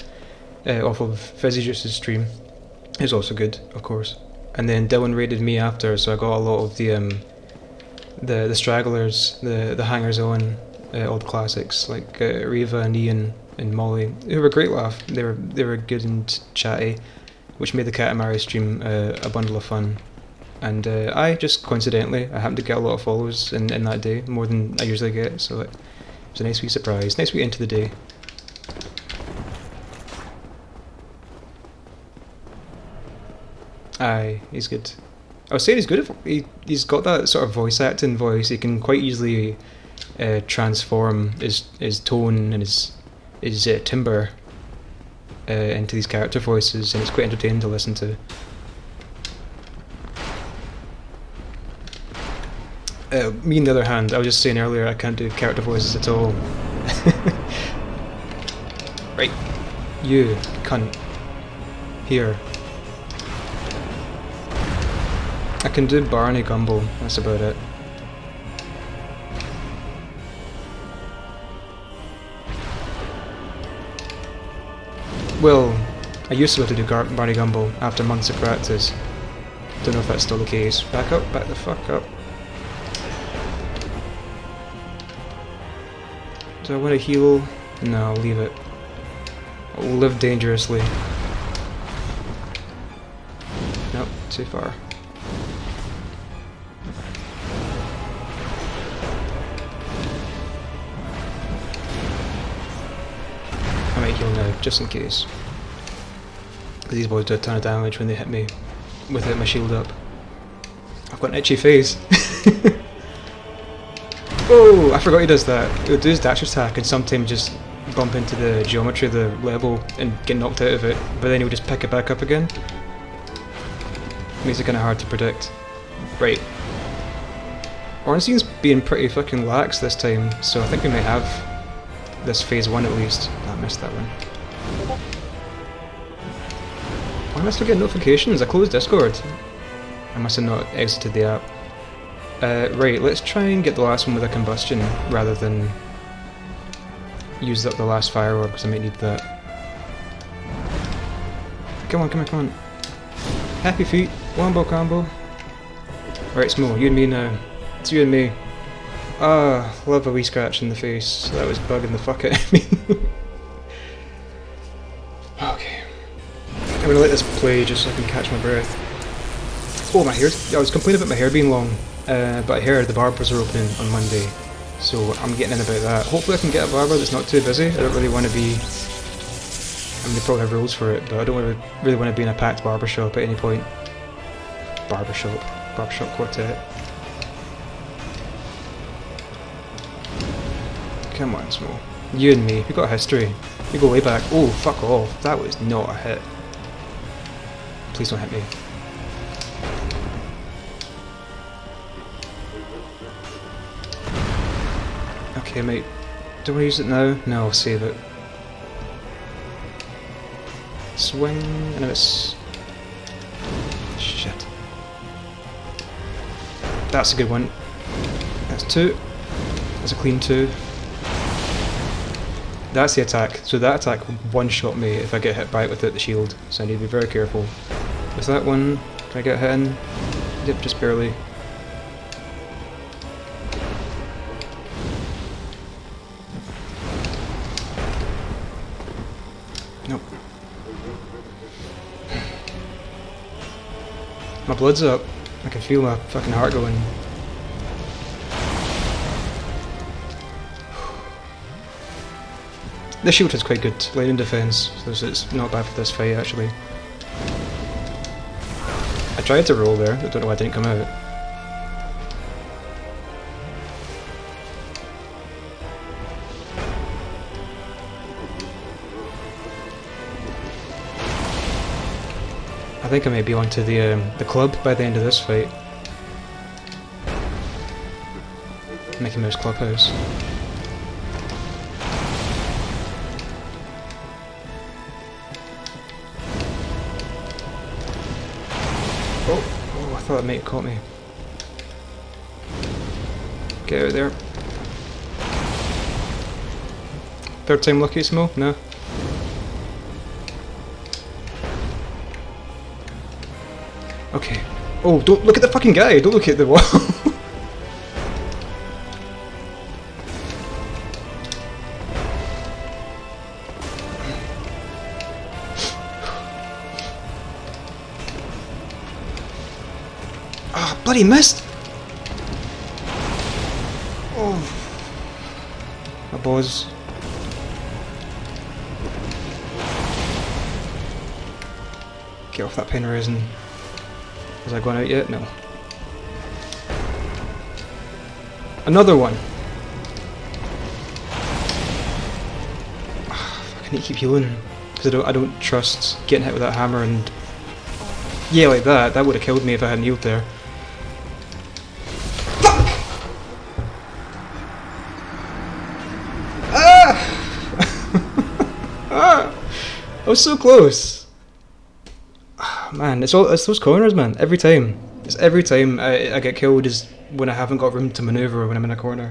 Off of Fizzy Juice's stream, he's also good, of course. And then Dylan raided me after, so I got a lot of the stragglers, the hangers-on, all the classics like Reva and Ian and Molly, who were a great laugh. They were good and chatty, which made the Katamari stream a bundle of fun. And I just coincidentally, I happened to get a lot of follows in that day, more than I usually get, so it was a nice wee surprise, nice wee end to the day. Aye, he's good. I was saying he's good. He's got that sort of voice acting voice. He can quite easily transform his tone and his timbre into these character voices, and it's quite entertaining to listen to. Me on the other hand, I was just saying earlier, I can't do character voices at all. Right, you cunt. Here. I can do Barney Gumble, that's about it. Well, I used to be able to do Barney Gumble after months of practice. Don't know if that's still the case. Back up, back the fuck up. Do I want to heal? No, I'll leave it. I'll live dangerously. Nope, too far. I might heal now, just in case. Because these boys do a ton of damage when they hit me without my shield up. I've got an itchy face. Oh, I forgot he does that. He'll do his dash attack and sometimes just bump into the geometry of the level and get knocked out of it, but then he'll just pick it back up again. Makes it kind of hard to predict. Right. Ornstein's being pretty fucking lax this time, so I think we might have this phase 1 at least. Oh, I missed that one. Why am I still getting notifications? I closed Discord. I must have not exited the app. Right, let's try and get the last one with a combustion rather than use up the last firework, because I might need that. Come on, come on, come on. Happy feet, wombo combo. Right, Smough, you and me now. It's you and me. Ah, love a wee scratch in the face. That was bugging the fuck out of me. Okay. I'm gonna let this play just so I can catch my breath. Oh, my hair. I was complaining about my hair being long. But I heard the barbers are opening on Monday, so I'm getting in about that. Hopefully I can get a barber that's not too busy. I don't really want to be... I mean, they probably have rules for it, but I don't really want to be in a packed barbershop at any point. Barbershop quartet. Come on, Smough. You and me, we got a history. We go way back. Oh, fuck off. That was not a hit. Please don't hit me. Okay, mate. Do I use it now? No, I'll save it. Swing, and it's... Shit. That's a good one. That's 2. That's a clean 2. That's the attack. So that attack will one-shot me if I get hit by it without the shield. So I need to be very careful. With that one, can I get hit in? Yep, just barely. Nope. My blood's up. I can feel my fucking heart going. This shield is quite good, lightning defense, so it's not bad for this fight actually. I tried to roll there, I don't know why it didn't come out. I think I may be onto the club by the end of this fight. Mickey Mouse Clubhouse. Oh, I thought it might have caught me. Get out of there. Third time lucky, Smough? No? Okay. Oh, don't look at the fucking guy! Don't look at the wall! Ah, bloody missed! Oh. My balls. Get off that pen resin. Has that gone out yet? No. Another one! I need to keep healing. Because I don't trust getting hit with that hammer and... Yeah, like that. That would have killed me if I hadn't healed there. Fuck! Ah! I was so close! Man, it's those corners, man. Every time. It's every time I get killed is when I haven't got room to maneuver when I'm in a corner.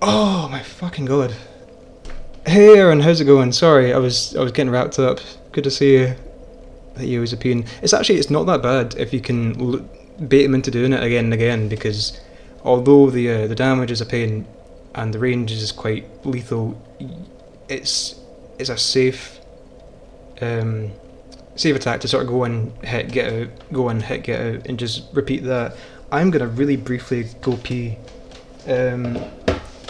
Oh my fucking god. Hey Aaron, how's it going? Sorry, I was getting wrapped up. Good to see you. That you always a pain. It's not that bad if you can bait him into doing it again and again, because although the damage is a pain and the range is quite lethal, it's a safe attack to sort of go in, hit, get out, go in, hit, get out, and just repeat that. I'm gonna really briefly go pee, and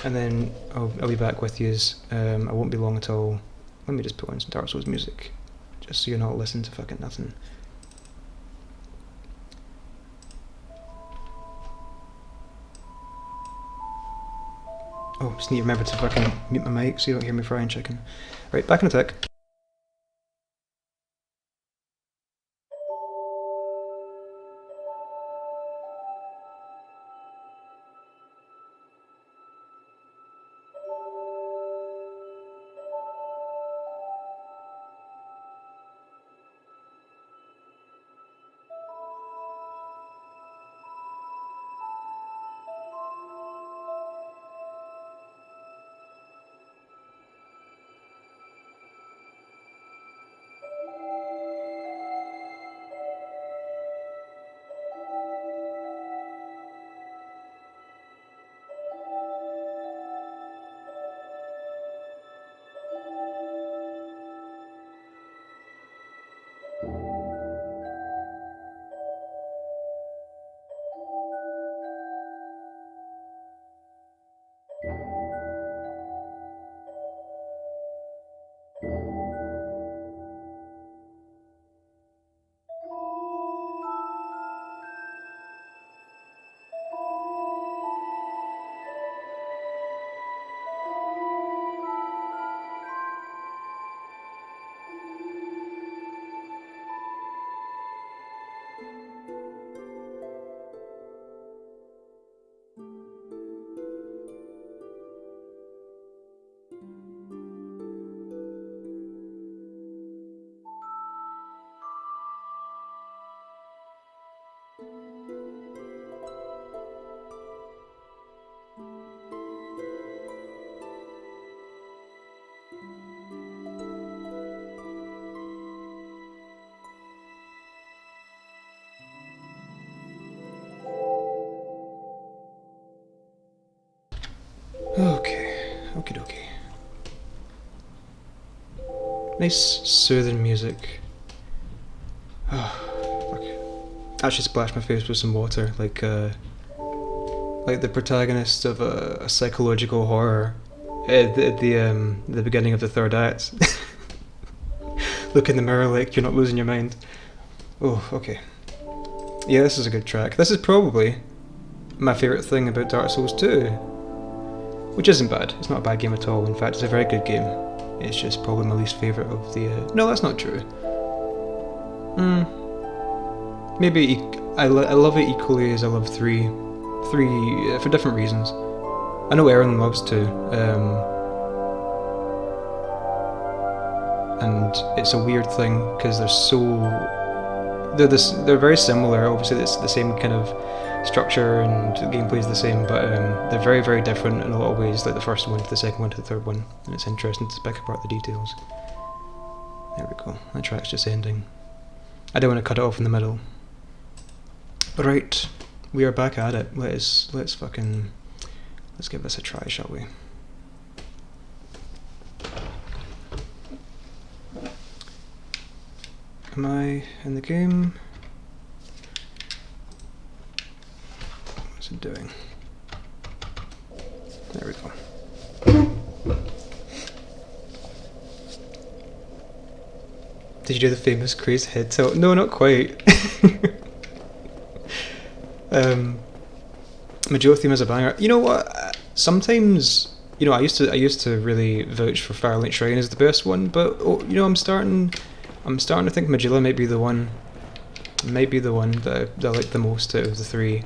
then I'll be back with yous. I won't be long at all. Let me just put on some Dark Souls music, just so you're not listening to fucking nothing. Oh, just need to remember to fucking mute my mic so you don't hear me frying chicken. Right, back in a tick. Okay, okie dokie. Nice soothing music. Oh, fuck. Actually splashed my face with some water, like the protagonist of a psychological horror at the beginning of the third act. Look in the mirror like you're not losing your mind. Oh, okay. Yeah, this is a good track. This is probably my favourite thing about Dark Souls 2. Which isn't bad. It's not a bad game at all. In fact, it's a very good game. It's just probably my least favourite of the... No, that's not true. Maybe I love it equally as I love 3. 3 for different reasons. I know Aaron loves 2. And it's a weird thing because they're very similar. Obviously, it's the same kind of structure and the gameplay is the same, but they're very, very different in a lot of ways, like the first one to the second one to the third one, and it's interesting to pick apart the details. There we go, that track's just ending. I don't want to cut it off in the middle. Right, we are back at it. Let's give this a try, shall we? Am I in the game? What's it doing? There we go. Did you do the famous crazy head tilt? No, not quite. Majula theme is a banger. You know what? Sometimes, you know, I used to really vouch for Firelight Shrine as the best one, but you know, I'm starting to think Majula might be the one. Might be the one that I like the most out of the three.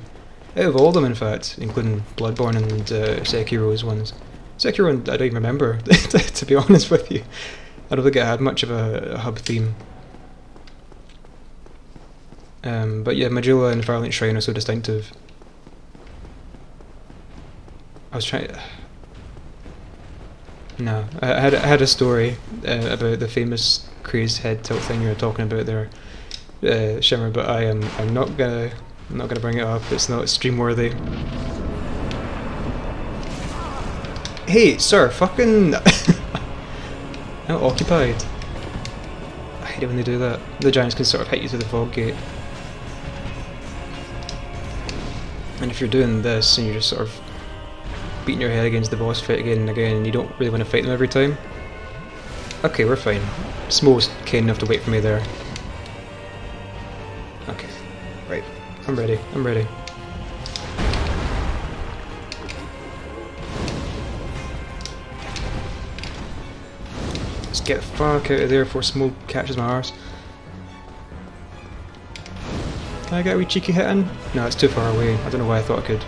Out of all of them, in fact, including Bloodborne and Sekiro's ones. Sekiro, I don't even remember, to be honest with you. I don't think it had much of a hub theme. But yeah, Majula and Firelight Shrine are so distinctive. I was trying. No, I had a story about the famous crazed head tilt thing you were talking about there, Shimmer. But I'm not gonna bring it up. It's not stream worthy. Hey, sir, fucking. I'm occupied. I hate it when they do that. The giants can sort of hit you through the fog gate. And if you're doing this and you're just sort of beating your head against the boss fight again and again and you don't really want to fight them every time. Okay, we're fine. Smough's kind enough to wait for me there. Okay, right. I'm ready. Let's get the fuck out of there before Smough catches my arse. Can I get a wee cheeky hit in? No, it's too far away. I don't know why I thought I could.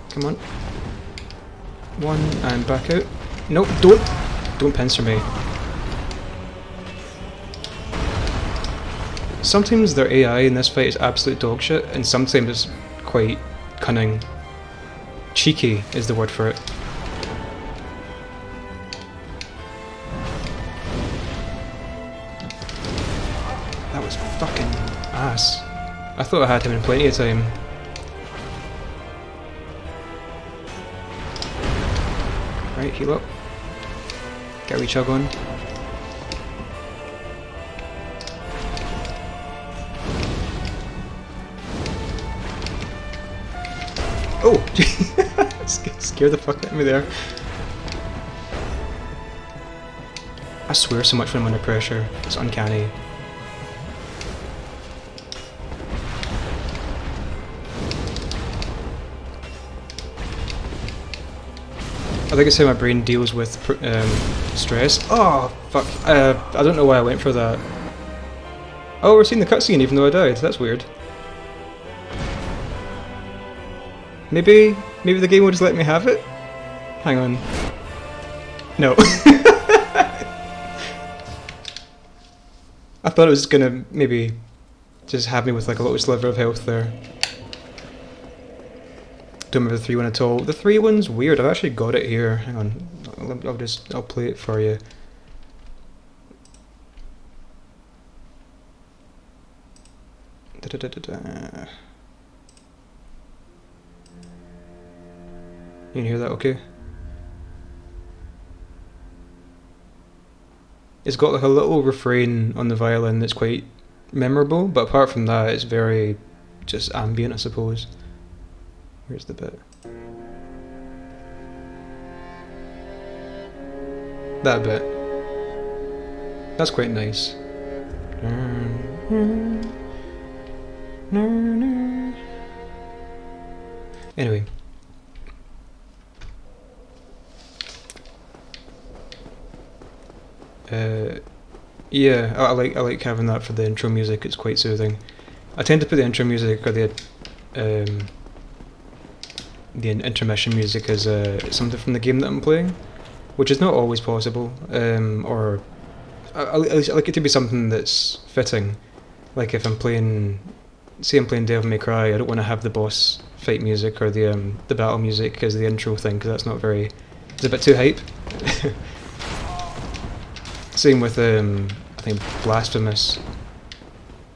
Come on. One, and back out. Nope, don't pincer me. Sometimes their AI in this fight is absolute dogshit, and sometimes it's quite cunning. Cheeky is the word for it. That was fucking ass. I thought I had him in plenty of time. Right, heal up. Get a wee chug on. Oh! Scared the fuck out of me there. I swear so much when I'm under pressure. It's uncanny. I think it's how my brain deals with stress. Oh, fuck. I don't know why I went for that. Oh, we're seeing the cutscene even though I died. That's weird. Maybe the game will just let me have it? Hang on. No. I thought it was gonna maybe just have me with like a little sliver of health there. Don't remember the 3 one at all. The 3 one's weird. I've actually got it here. Hang on. I'll play it for you. Da-da-da-da-da. You can hear that okay? It's got like a little refrain on the violin that's quite memorable, but apart from that it's very just ambient, I suppose. Where's the bit? That bit. That's quite nice. Anyway. Yeah, I like having that for the intro music. It's quite soothing. I tend to put the intro music or the intermission music as something from the game that I'm playing, which is not always possible. Or I like it to be something that's fitting. Like if I'm playing, say I'm playing Devil May Cry, I don't want to have the boss fight music or the battle music as the intro thing, because that's not very. It's a bit too hype. Same with I think Blasphemous.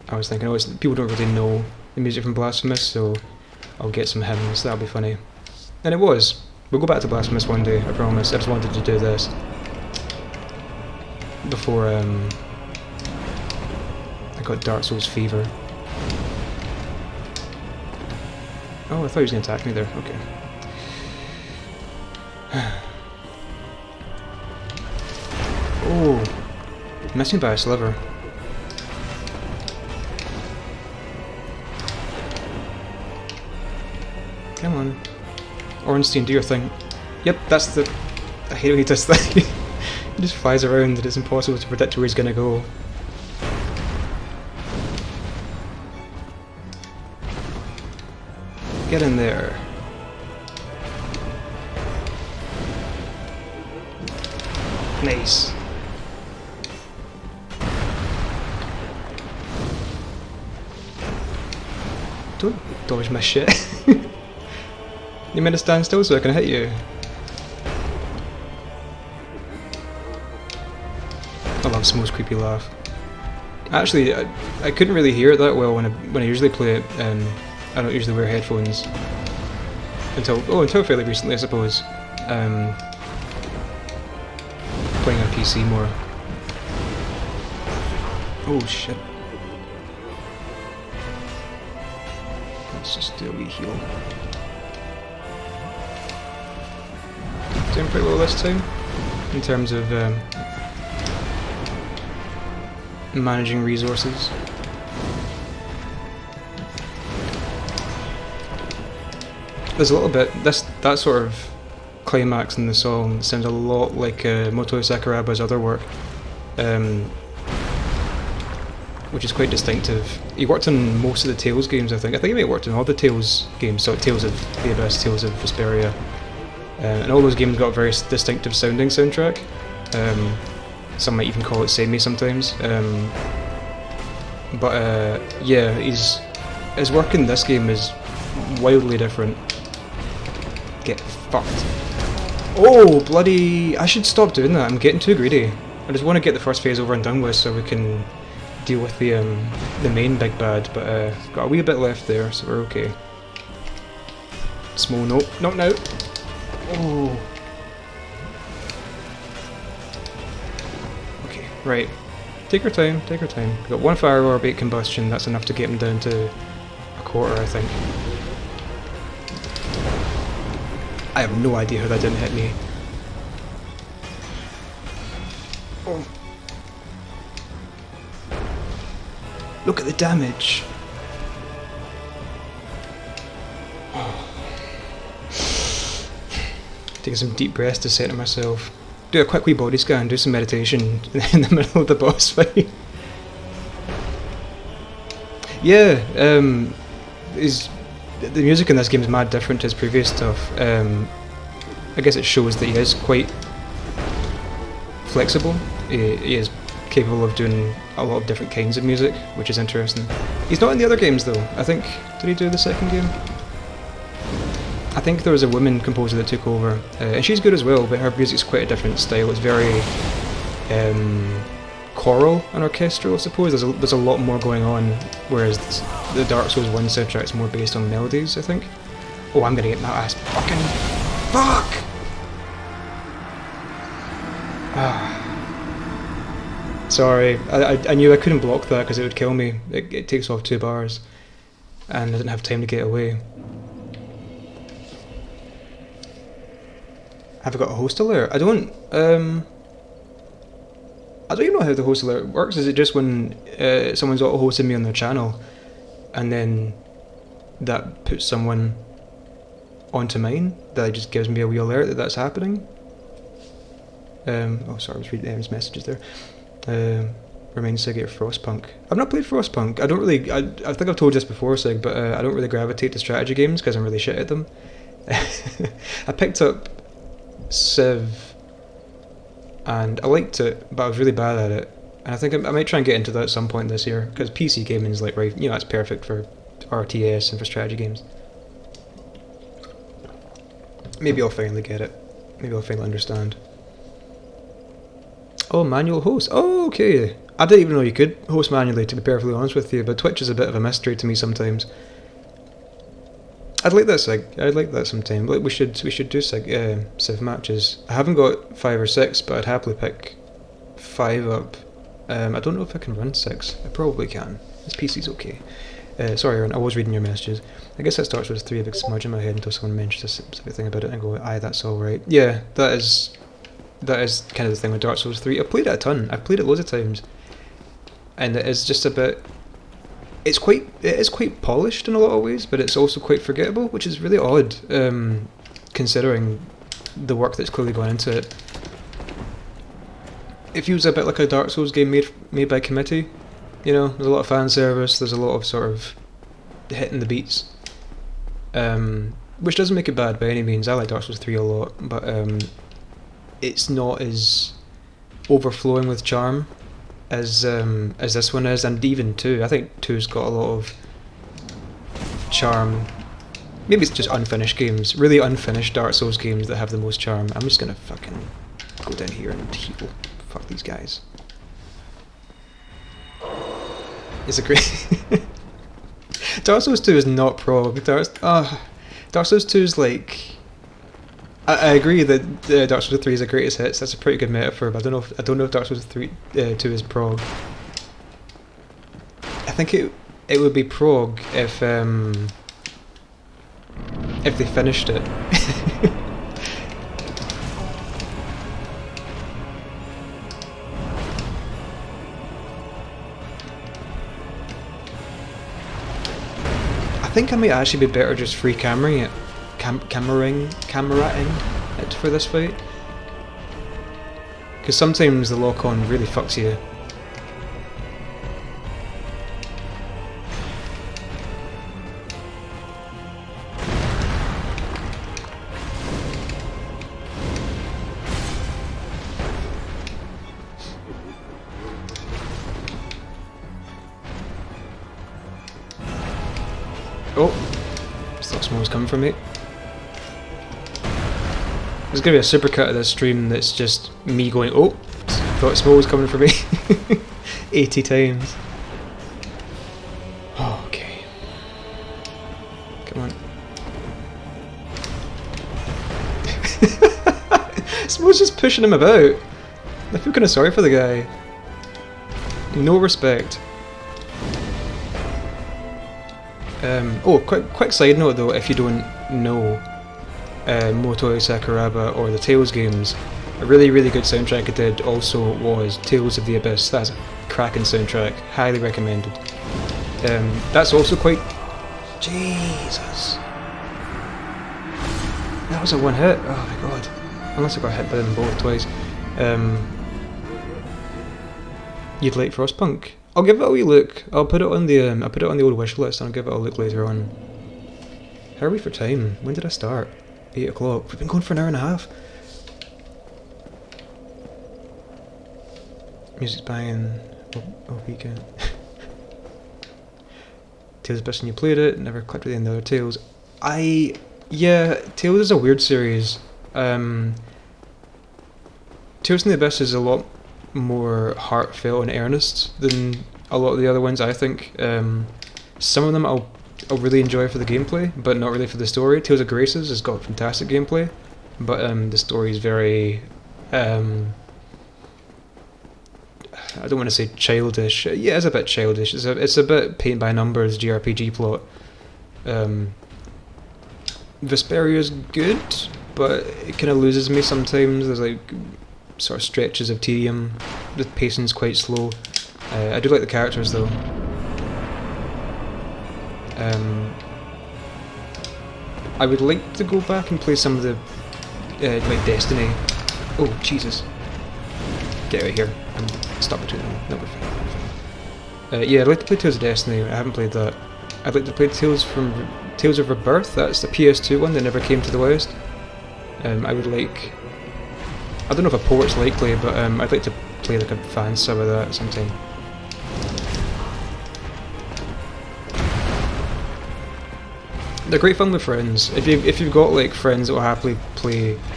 I was thinking, people don't really know the music from Blasphemous, so I'll get some hymns. That'll be funny. And it was. We'll go back to Blasphemous one day. I promise. I just wanted to do this before I got Dark Souls fever. Oh, I thought he was going to attack me there. Okay. Oh. Missing by a sliver. Come on. Ornstein, do your thing. Yep, that's the... I hate when he does that. He just flies around and it's impossible to predict where he's gonna go. Get in there. Nice. Don't dodge my shit. You meant to stand still so I can hit you. I love Smough's creepy laugh. Actually, I couldn't really hear it that well when I usually play it. I don't usually wear headphones until fairly recently, I suppose. Playing on PC more. Oh shit. Let's just do a wee heal. Doing pretty well this time in terms of managing resources. There's a little bit that sort of climax in the song sounds a lot like Moto Sakuraba's other work, which is quite distinctive. He worked on most of the Tales games, I think. I think he may have worked on all the Tales games, so Tales of the Abyss, Tales of Vesperia, and all those games got a very distinctive sounding soundtrack. Some might even call it samey sometimes. Yeah, his work in this game is wildly different. Get fucked. Oh, bloody... I should stop doing that, I'm getting too greedy. I just want to get the first phase over and done with so we can deal with the main big bad, but got a wee bit left there, so we're okay. Smough, nope, not now. Oh. Okay, right. Take your time, take your time. We've got one fire orb, 8 combustion, that's enough to get him down to a quarter, I think. I have no idea how that didn't hit me. Oh. Look at the damage. Oh. Taking some deep breaths to center myself. Do a quick wee body scan, do some meditation in the middle of the boss fight. Yeah, the music in this game is mad different to his previous stuff. I guess it shows that he is quite flexible. He is capable of doing a lot of different kinds of music, which is interesting. He's not in the other games though. I think, did he do the second game? I think there was a woman composer that took over, and she's good as well, but her music's quite a different style. It's very choral and orchestral, I suppose. There's a lot more going on, whereas the Dark Souls 1 soundtrack is more based on melodies, I think. Oh, I'm gonna get that ass fucking... Fuck! Sorry, I knew I couldn't block that because it would kill me. It takes off 2 bars, and I didn't have time to get away. Have I got a host alert? I don't even know how the host alert works. Is it just when someone's auto-hosting me on their channel, and then that puts someone onto mine? That just gives me a wee alert that that's happening? Oh, sorry, I was reading his messages there. Remain Sig at Frostpunk. I've not played Frostpunk. I don't really... I think I've told you this before, Sig, but I don't really gravitate to strategy games because I'm really shit at them. I picked up Civ, and I liked it, but I was really bad at it. And I think I might try and get into that at some point this year, because PC gaming is like, right, you know, it's perfect for RTS and for strategy games. Maybe I'll finally get it. Maybe I'll finally understand. Oh, manual host. Oh, okay. I didn't even know you could host manually, to be perfectly honest with you, but Twitch is a bit of a mystery to me sometimes. I'd like that, Sig. I'd like that sometime. Like we should do Civ matches. I haven't got 5 or 6, but I'd happily pick 5 up. I don't know if I can run 6. I probably can. This PC's okay. Sorry, Aaron, I was reading your messages. I guess that starts with 3 a big smudge in my head until someone mentions a specific thing about it and I go, aye, that's alright. Yeah, that is that is kind of the thing with Dark Souls 3. I've played it a ton. I've played it loads of times, and it is just a bit. It is quite polished in a lot of ways, but it's also quite forgettable, which is really odd, considering the work that's clearly gone into it. It feels a bit like a Dark Souls game made by committee. You know, there's a lot of fan service. There's a lot of sort of hitting the beats, which doesn't make it bad by any means. I like Dark Souls 3 a lot, but it's not as overflowing with charm as this one is, and even 2. I think 2's got a lot of charm. Maybe it's just unfinished games, really unfinished Dark Souls games that have the most charm. I'm just gonna fucking go down here and heal. Fuck these guys. It's a great... Dark Souls 2 is not prog. Dark Souls 2 is like... I agree that Dark Souls 3 is a greatest hits. That's a pretty good metaphor, but I don't know if Dark Souls 2 is prog. I think it would be prog if they finished it. I think I might actually be better just free cameraing it. Cameraing it for this fight, because sometimes the lock-on really fucks you. Oh, just thought someone was coming for me. There's going to be a supercut of this stream that's just me going, oh, thought Smough was coming for me 80 times. Oh, okay. Come on. Smough's just pushing him about. I feel kind of sorry for the guy. No respect. Oh, quick side note though, if you don't know Motoi Sakuraba or the Tales games, a really good soundtrack it did also was Tales of the Abyss. That's a cracking soundtrack, highly recommended. That's also quite... Jesus! That was a one hit, oh my god. Unless I got hit by them both twice. You'd like Frostpunk? I'll give it a wee look. I'll put it on the old wish list and I'll give it a look later on. How are we for time? When did I start? 8 o'clock. We've been going for an hour and a half. Music's banging. Oh, weekend. Tales of Abyss, and you played it. Never clicked with any other Tales. Yeah, Tales is a weird series. Tales from the Abyss is a lot more heartfelt and earnest than a lot of the other ones, I think. Some of them I'll really enjoy for the gameplay, but not really for the story. Tales of Graces has got fantastic gameplay, but the story is very... I don't want to say childish. Yeah, it's a bit childish. It's a bit paint by numbers JRPG plot. Vesperia's good, but it kind of loses me sometimes. There's like sort of stretches of tedium. The pacing's quite slow. I do like the characters though. I would like to go back and play some of the like Destiny. Oh Jesus! Get out of here and stop between them. No, we're fine. We're fine. Yeah, I'd like to play Tales of Destiny. I haven't played that. I'd like to play Tales of Rebirth. That's the PS2 one that never came to the West. I would like... I don't know if a port's likely, but I'd like to play like a fan sub of that sometime. They're great fun with friends. If you've got like friends that will happily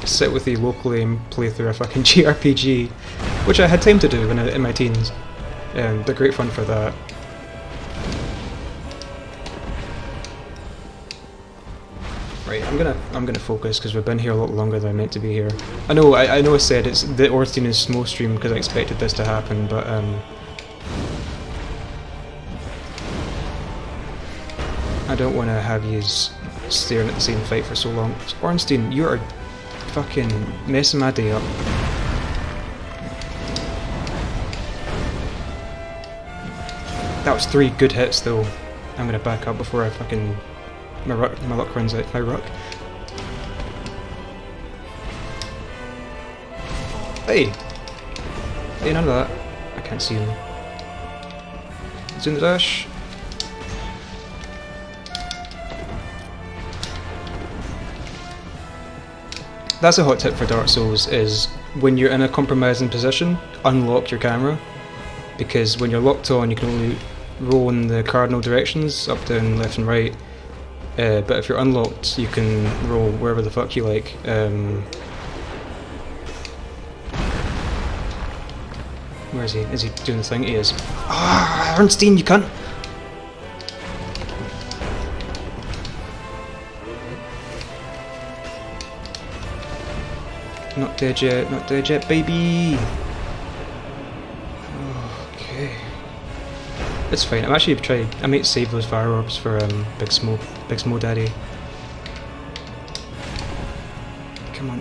sit with you locally and play through a fucking JRPG, which I had time to do in my teens, they're great fun for that. Right, I'm gonna focus because we've been here a lot longer than I meant to be here. I know I said it's the Ornstein and Smough stream because I expected this to happen, but I don't want to have you staring at the same fight for so long. Ornstein, you are fucking messing my day up. That was 3 good hits though. I'm gonna back up before I fucking... my luck runs out. My ruck. Hey! Hey, none of that. I can't see him. He's in the dash. That's a hot tip for Dark Souls, is when you're in a compromising position, unlock your camera. Because when you're locked on, you can only roll in the cardinal directions, up, down, left and right. But if you're unlocked, you can roll wherever the fuck you like. Where is he? Is he doing the thing? He is. Ah, Ornstein, you cunt! Not dead yet, baby! Okay. It's fine, I'm actually trying. I might save those fire orbs for Big Smough Daddy. Come on.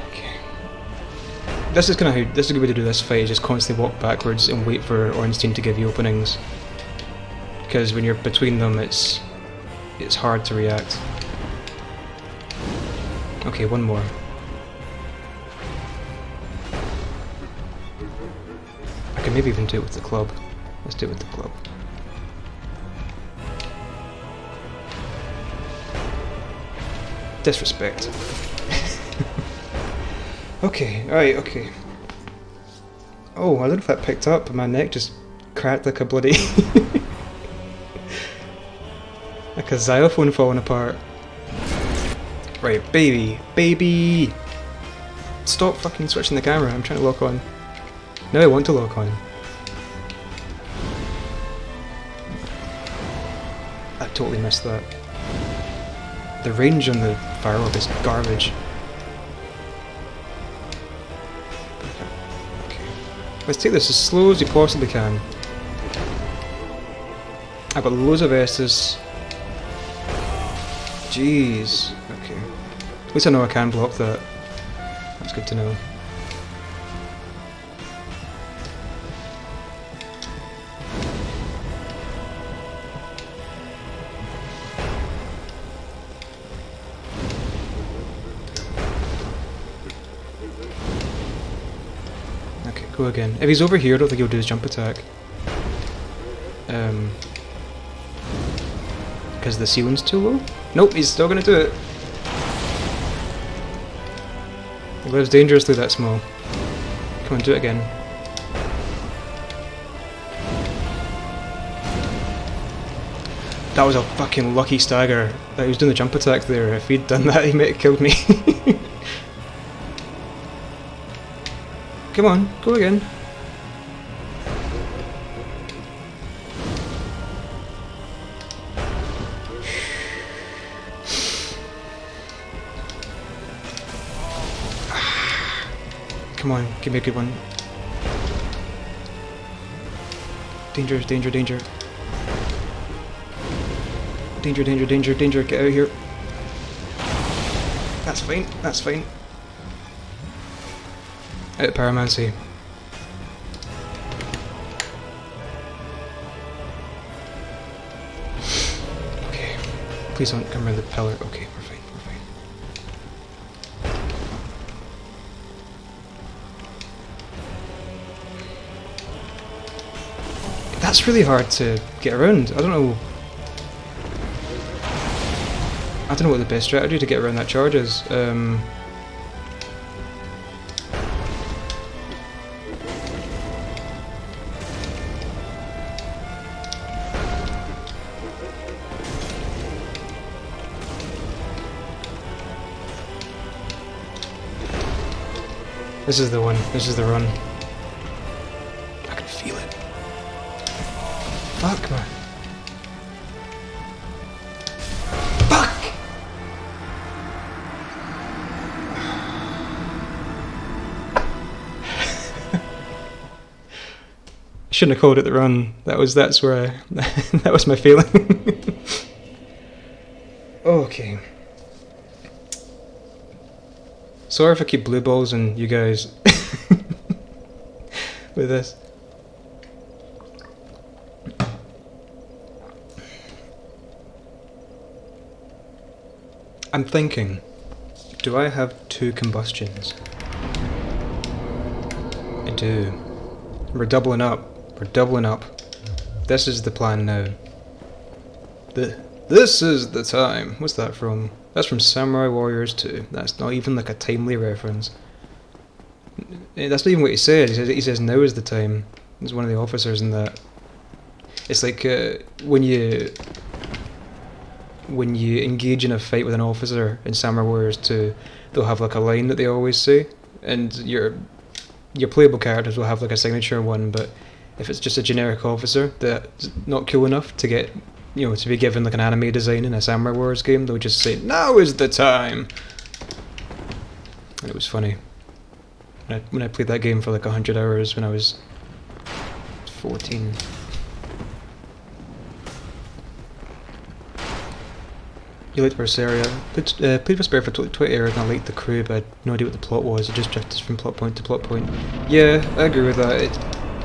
Okay. This is a good way to do this fight, is just constantly walk backwards and wait for Ornstein to give you openings. Because when you're between them, it's hard to react. Okay, one more. I can maybe even do it with the club. Let's do it with the club. Disrespect. Okay, alright, okay. Oh, I don't know if that picked up, but my neck just cracked like a bloody... like a xylophone falling apart. Right, baby! Stop fucking switching the camera, I'm trying to lock on. Now I want to lock on. I totally missed that. The range on the fire orb is garbage. Okay. Let's take this as slow as we possibly can. I've got loads of Estus. Jeez. Okay. At least I know I can block that. That's good to know. Okay, go again. If he's over here, I don't think he'll do his jump attack. Because the ceiling's too low? Nope, he's still gonna do it. He lives dangerously, that Smough. Come on, do it again. That was a fucking lucky stagger. He was doing the jump attack there. If he'd done that, he might have killed me. Come on, go again. Come on, give me a good one. Danger, danger, danger. Danger, danger, danger, danger, get out of here. That's fine, that's fine. Out of Pyromancy. Okay. Please don't come around the pillar. Okay, we're fine, we're fine. That's really hard to get around. I don't know what the best strategy to get around that charge is. This is the one. This is the run. I can feel it. Fuck, man. Fuck! I shouldn't have called it the run. That's where I that was my feeling. Okay. Sorry if I keep blue balls and you guys. with this. I'm thinking, do I have 2 combustions? I do. We're doubling up. We're doubling up. This is the plan now. This is the time. What's that from? That's from Samurai Warriors 2. That's not even like a timely reference. That's not even what he said. He says now is the time. He's one of the officers in that. It's like when you engage in a fight with an officer in Samurai Warriors 2, they'll have like a line that they always say, and your playable characters will have like a signature one, but if it's just a generic officer that's not cool enough to get, to be given like an anime design in a Samurai Warriors game, they'll just say, now is the time! And it was funny. When I played that game for like 100 hours when I was 14. You liked Berseria. Played Vesperia for 20 hours and I liked the crew, but I had no idea what the plot was. It just drifted from plot point to plot point. Yeah, I agree with that.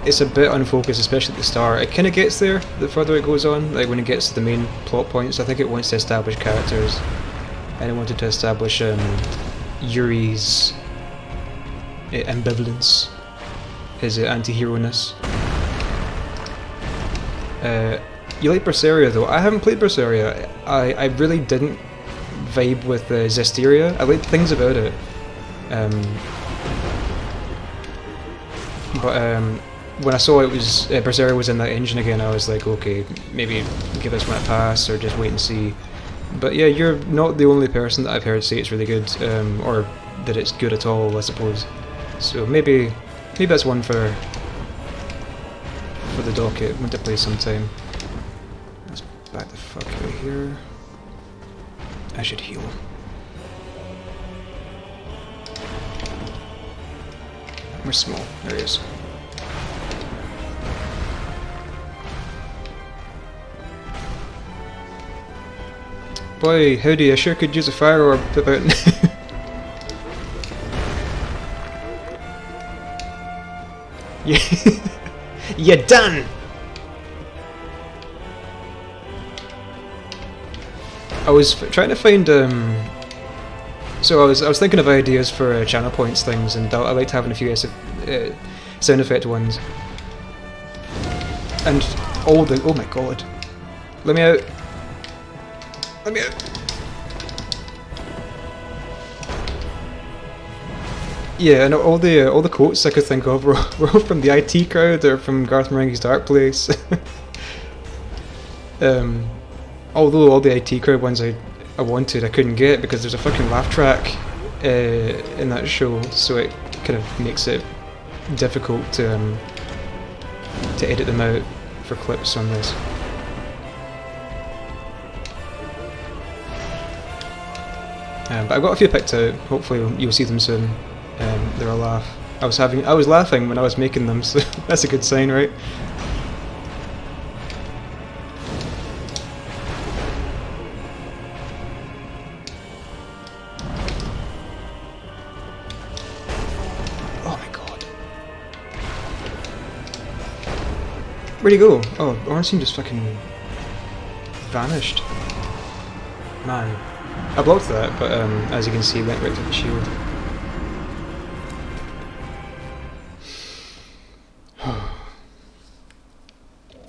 It's a bit unfocused, especially at the start. It kind of gets there the further it goes on, like when it gets to the main plot points. I think it wants to establish characters, and it wanted to establish Yuri's ambivalence, his anti-hero-ness. You like Berseria though. I haven't played Berseria. I really didn't vibe with Zestiria. I liked things about it. But when I saw it was Berseria was in that engine again, I was like, okay, maybe give this one a pass or just wait and see. But yeah, you're not the only person that I've heard say it's really good, or that it's good at all, I suppose. So maybe that's one for the docket. Want to play sometime. Let's back the fuck out of here. I should heal. Where's Smough? There he is. Boy, howdy, I sure could use a fire orb about. You're done! I was trying to find so I was thinking of ideas for channel points things, and I liked having a few sound effect ones. And all the, oh my god. Let me out. Let me out. Yeah, and all the quotes I could think of were all from the IT crowd or from Garth Marenghi's Dark Place. Although all the IT crowd ones I wanted, I couldn't get because there's a fucking laugh track in that show, so it kind of makes it difficult to edit them out for clips on this. But I've got a few picked out. Hopefully you'll see them soon. They're a laugh. I was laughing when I was making them, so that's a good sign, right? Oh my god. Where'd he go? Oh, Ornstein just fucking vanished. Man. I blocked that, but as you can see, went right through the shield.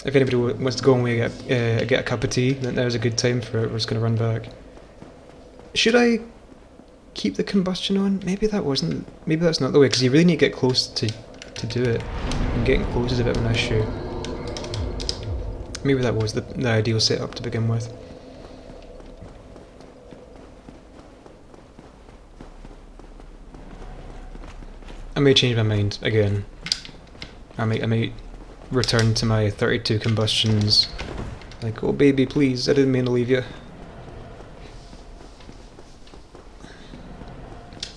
If anybody wants to go away and get a cup of tea, then now's a good time for it. We're just going to run back. Should I keep the combustion on? Maybe that wasn't. Maybe that's not the way, because you really need to get close to do it. And getting close is a bit of an issue. Maybe that was the ideal setup to begin with. I may change my mind again. I might return to my 32 combustions. Like, oh baby, please, I didn't mean to leave you.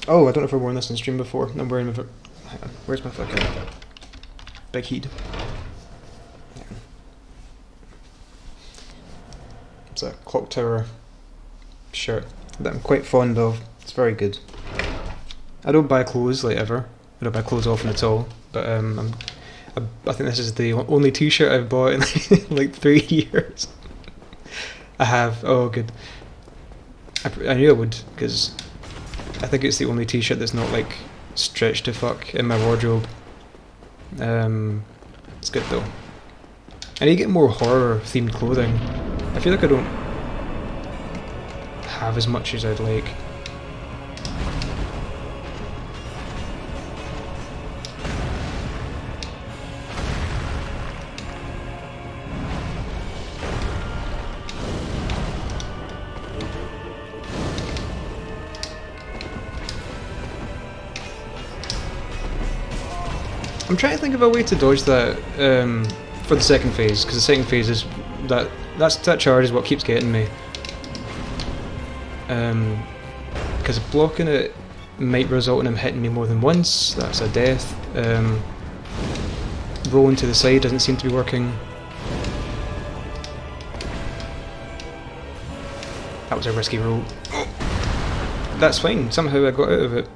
Oh, I don't know if I've worn this in stream before. I'm wearing my... Hang on, where's my fucking... big heat? It's a clock tower shirt that I'm quite fond of. It's very good. I don't buy clothes, like, ever. I don't buy clothes often at all, but I think this is the only T-shirt I've bought in like 3 years. I have. Oh, good. I knew I would, because I think it's the only T-shirt that's not like stretched to fuck in my wardrobe. It's good though. I need to get more horror themed clothing. I feel like I don't have as much as I'd like. I'm trying to think of a way to dodge that for the second phase, because the second phase is that charge is what keeps getting me. Because blocking it might result in him hitting me more than once. That's a death. Rolling to the side doesn't seem to be working. That was a risky roll. That's fine. Somehow I got out of it.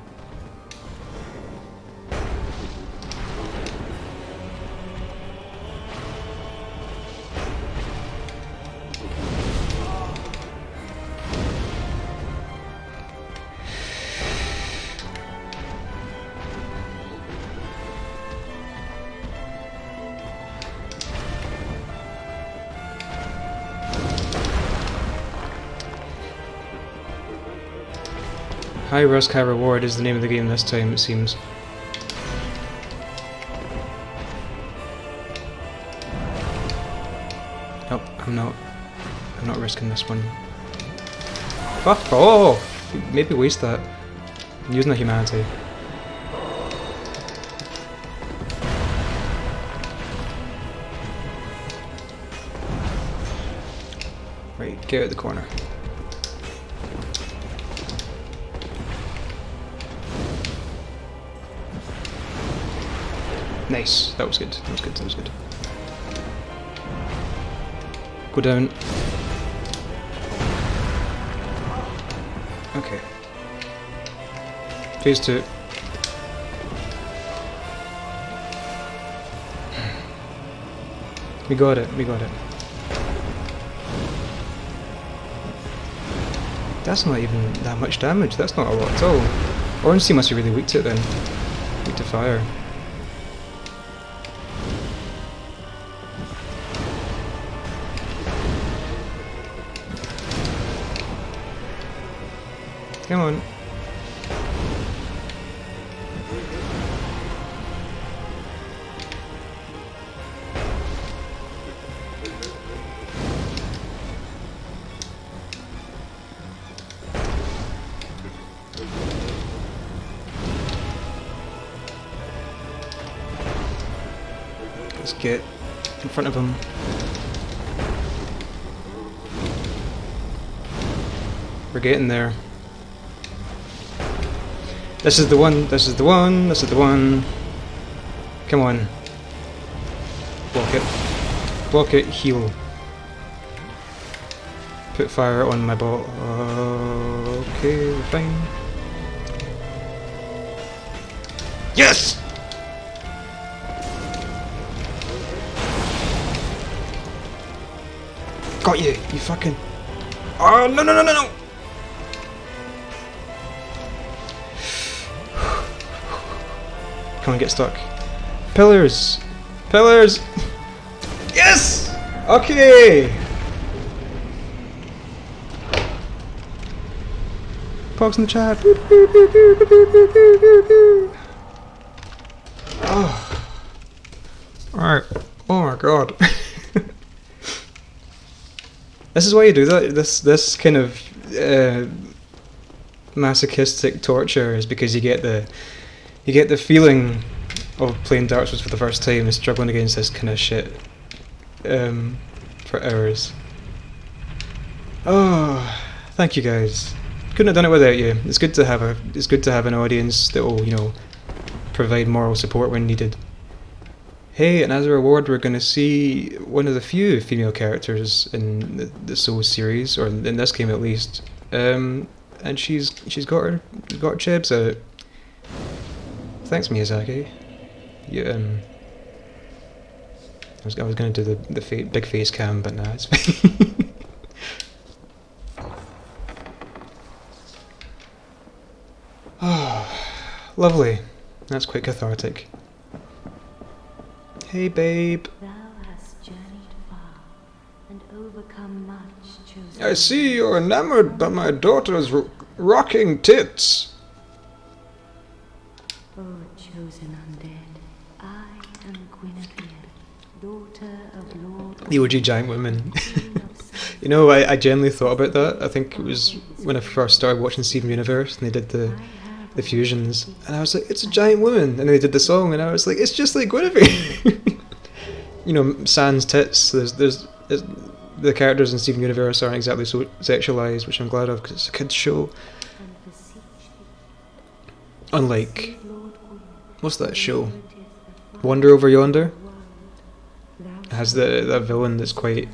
High risk, high reward is the name of the game this time, it seems. Nope, I'm not risking this one. Fuck! Oh! Maybe waste that. I'm using the humanity. Right, get out the corner. Nice, that was good, that was good, that was good. Go down. Okay. Phase 2. We got it, we got it. That's not even that much damage, that's not a lot at all. Ornstein must be really weak to it then. Weak to fire. Come on. Let's get in front of him. We're getting there. This is the one, this is the one, this is the one. Come on. Block it. Block it, heal. Put fire on my ball. Okay, we're fine. Yes! Got you, you fucking... Oh, no, no, no, no, no! Come on, get stuck. Pillars! Pillars! Yes! Okay! Pogs in the chat. Oh. Alright. Oh my god. This is why you do that. This kind of masochistic torture is because you get the feeling of playing Dark Souls for the first time and struggling against this kind of shit for hours. Oh, thank you guys. Couldn't have done it without you. It's good to have an audience that will, you know, provide moral support when needed. Hey, and as a reward, we're going to see one of the few female characters in the Souls series, or in this game at least. And she's got her chebs out. Thanks, Miyazaki. You, I was gonna do the big face cam, but nah, it's fine. Oh, lovely. That's quite cathartic. Hey, babe.
Thou hast journeyed far and overcome much, chosen.
I see you're enamored by my daughter's rocking tits.
O chosen undead, I am Guinevere, daughter of Lord.
The OG giant woman.
Queen of Sun.
You know, I genuinely thought about that. I think it was when I first started watching Steven Universe and they did the fusions, and I was like, it's a giant woman, and then they did the song, and I was like, it's just like Guinevere. You know, sans tits. There's the characters in Steven Universe aren't exactly so sexualized, which I'm glad of because it's a kids show.
And beseech thee,
Unlike
save Lord Gwyn,
what's that show?
who is the fire
Wander Over Yonder.
of the world. Thou
It has
shalt
that villain that's quite,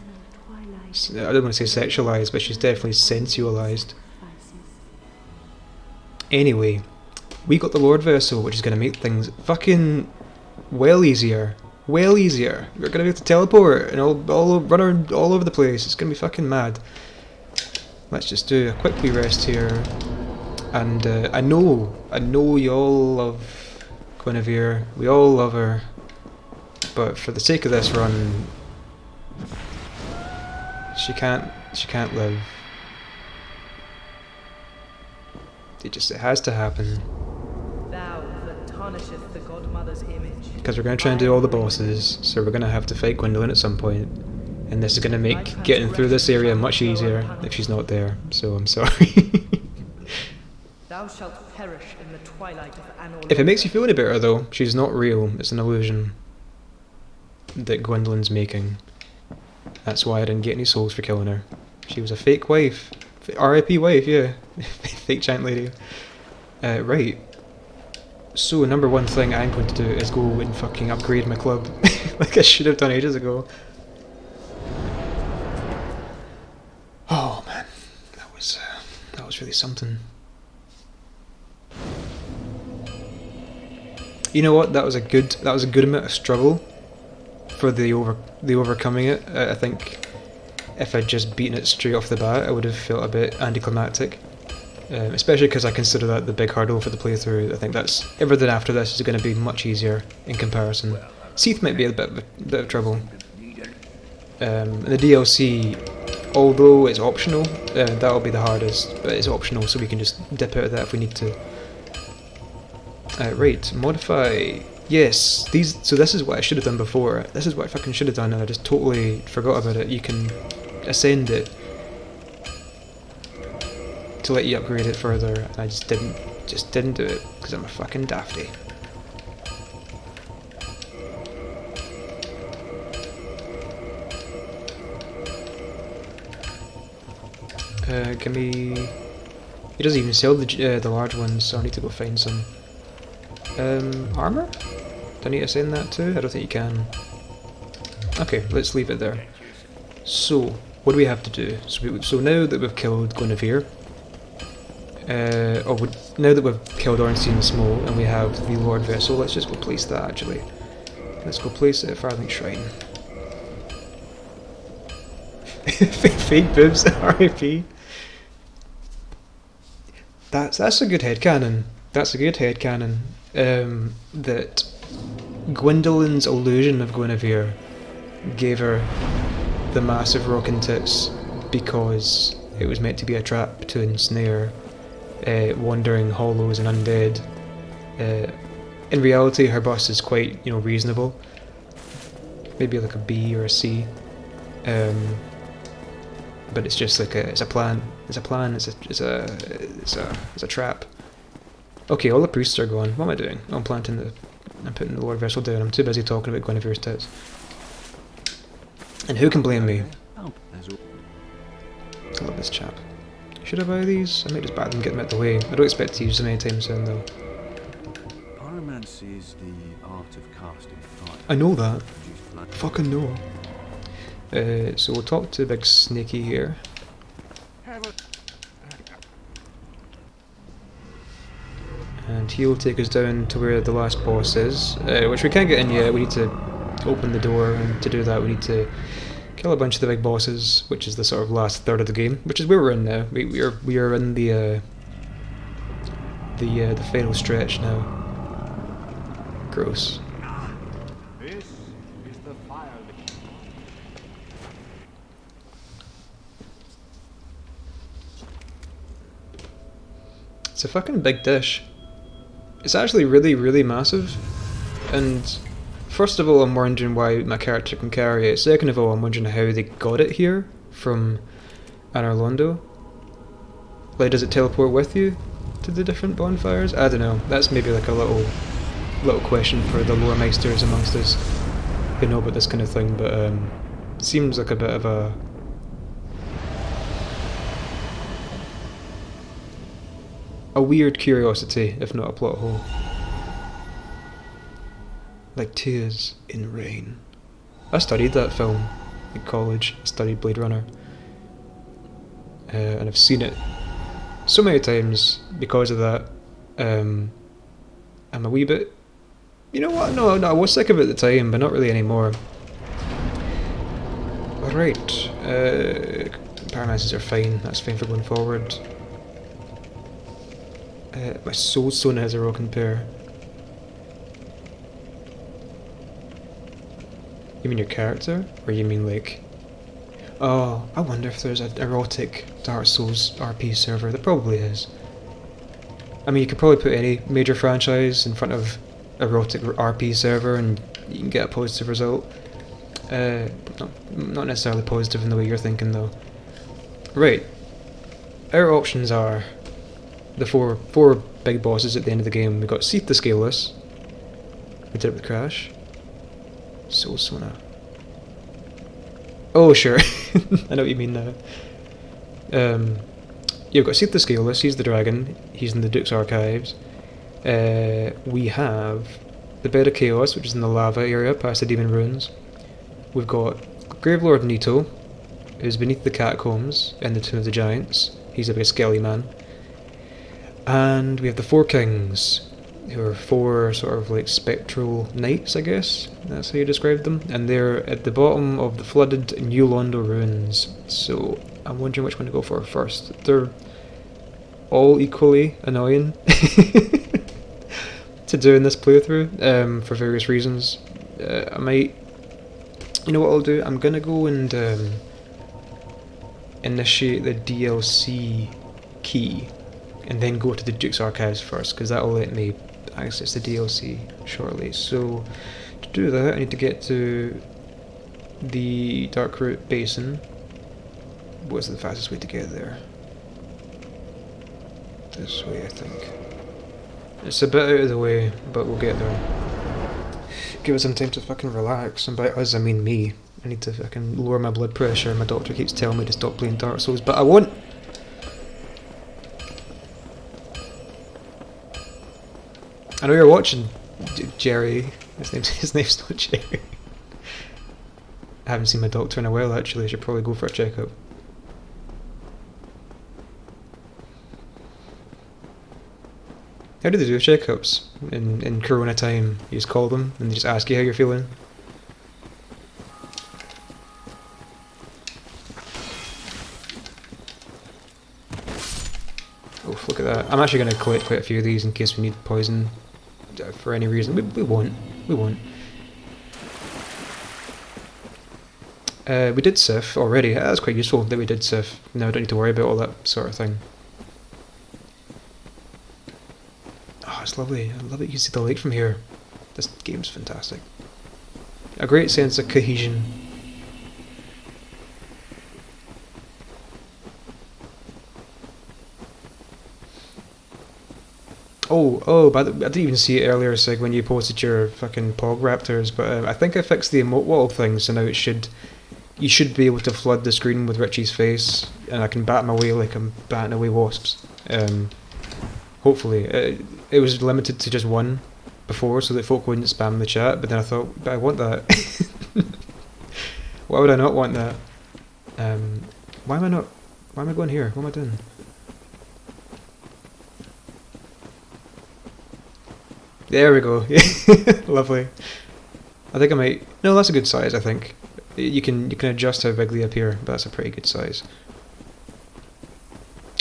twilight
I don't want to say sexualized, but she's definitely sensualized.
sacrifices.
Anyway, we got the Lord Vessel, which is going to make things fucking well easier. Well easier. We're going to be able to teleport and all run around all over the place. It's going to be fucking mad. Let's just do a quick wee rest here. And I know you all love Guinevere. We all love her. But for the sake of this run, she can't live. It has to happen.
Thou that tarnisheth the godmother's image.
Because we're going to try and do all the bosses, so we're going to have to fight Gwendolyn at some point. And this is going to make getting through this area much easier if she's not there, so I'm sorry.
Thou shalt perish in the twilight of Anor.
If it makes you feel any better though, she's not real, it's an illusion that Gwendolyn's making. That's why I didn't get any souls for killing her. She was a fake wife. R.I.P. wife, yeah. Fake giant lady. Right. So, number one thing I'm going to do is go and fucking upgrade my club. Like I should have done ages ago. Oh man, that was really something. You know what? That was a good amount of struggle for the overcoming it. I think if I'd just beaten it straight off the bat, I would have felt a bit anticlimactic. Especially because I consider that the big hurdle for the playthrough. I think that's everything after this is going to be much easier in comparison. Seath might be a bit of trouble. And the DLC, although it's optional, that'll be the hardest. But it's optional, so we can just dip out of that if we need to. Right, modify. Yes, so this is what I should have done before. This is what I fucking should have done, and I just totally forgot about it. You can ascend it to let you upgrade it further, and I just didn't do it because I'm a fucking dafty. Give me. He doesn't even sell the large ones, so I need to go find some. Armor? Do I need to send that too? I don't think you can. Okay, let's leave it there. So, what do we have to do? So now that we've killed Guinevere, now that we've killed Ornstein and Smough, and we have the Lord Vessel, let's just go place that actually. Let's go place it at Farthing Shrine. Fake boobs, R.I.P. That's a good headcanon. That's a good headcanon. That Gwendolyn's illusion of Guinevere gave her the massive rockin' tits because it was meant to be a trap to ensnare wandering hollows and undead. In reality, her bust is quite, reasonable. Maybe like a B or a C. But it's just like it's a plan. It's a trap. Okay, all the priests are gone. What am I doing? I'm putting the Lord Vessel down. I'm too busy talking about Guinevere's tits. And who can blame me? I love this chap. Should I buy these? I might just buy them and get them out the way. I don't expect to use them anytime soon though.
Pyromancy is the art of casting fire.
I know that. Fucking know. So we'll talk to Big Snaky here. And he'll take us down to where the last boss is, which we can't get in yet. We need to open the door, and to do that we need to kill a bunch of the big bosses, which is the sort of last third of the game, which is where we're in now. We are in the final stretch now. Gross.
This is the fire.
It's a fucking big dish. It's actually really, really massive. And first of all, I'm wondering why my character can carry it. Second of all, I'm wondering how they got it here from Anor Londo. Like, does it teleport with you to the different bonfires? I don't know. That's maybe like a little question for the lore meisters amongst us who know about this kind of thing, but seems like a bit of a weird curiosity, if not a plot hole. Like tears in rain. I studied that film in college. I studied Blade Runner. And I've seen it so many times because of that. I'm a wee bit... You know what? No, I was sick of it at the time, but not really anymore. Alright. Paramasses are fine. That's fine for going forward. My soul stone has a rocking pair. You mean your character? Or you mean like... Oh, I wonder if there's an erotic Dark Souls RP server. There probably is. I mean, you could probably put any major franchise in front of erotic RP server and you can get a positive result. Not necessarily positive in the way you're thinking though. Right. Our options are the four big bosses at the end of the game. We've got Seath the Scaleless. We did it with Crash. Soul Sona. Oh, sure. I know what you mean now. You've got Seath the Scaleless, he's the dragon. He's in the Duke's Archives. We have the Bed of Chaos, which is in the lava area past the Demon Ruins. We've got Gravelord Nito, who's beneath the catacombs in the Tomb of the Giants. He's a big skelly man. And we have the Four Kings, who are four sort of like spectral knights, I guess. That's how you describe them. And they're at the bottom of the flooded New Londo ruins. So I'm wondering which one to go for first. They're all equally annoying to do in this playthrough, for various reasons. I might... You know what I'll do? I'm gonna go and initiate the DLC key and then go to the Duke's Archives first, because that'll let me access the DLC shortly. So to do that, I need to get to the Darkroot Basin. What's the fastest way to get there? This way, I think. It's a bit out of the way, but we'll get there. Give us some time to fucking relax, and by us I mean me. I need to fucking lower my blood pressure. My doctor keeps telling me to stop playing Dark Souls, but I won't! I know you're watching, Jerry. His name's not Jerry. I haven't seen my doctor in a while, actually. I should probably go for a checkup. How do they do checkups in Corona time? You just call them and they just ask you how you're feeling? Oh, look at that. I'm actually going to collect quite a few of these in case we need poison for any reason. We won't. We won't. We did Sif already. That's quite useful that we did Sif. Now I don't need to worry about all that sort of thing. Oh, it's lovely. I love it. You can see the lake from here. This game's fantastic. A great sense of cohesion. But I didn't even see it earlier, Sig, when you posted your fucking Pog Raptors, but I think I fixed the emote wall thing, so now you should be able to flood the screen with Richie's face, and I can bat him away like I'm batting away wasps. Hopefully. It was limited to just one before, so that folk wouldn't spam the chat, but then I thought, but I want that. Why would I not want that? Why am I going here? What am I doing? There we go. Lovely. I think I might. No, that's a good size. I think you can adjust how big they appear, but that's a pretty good size.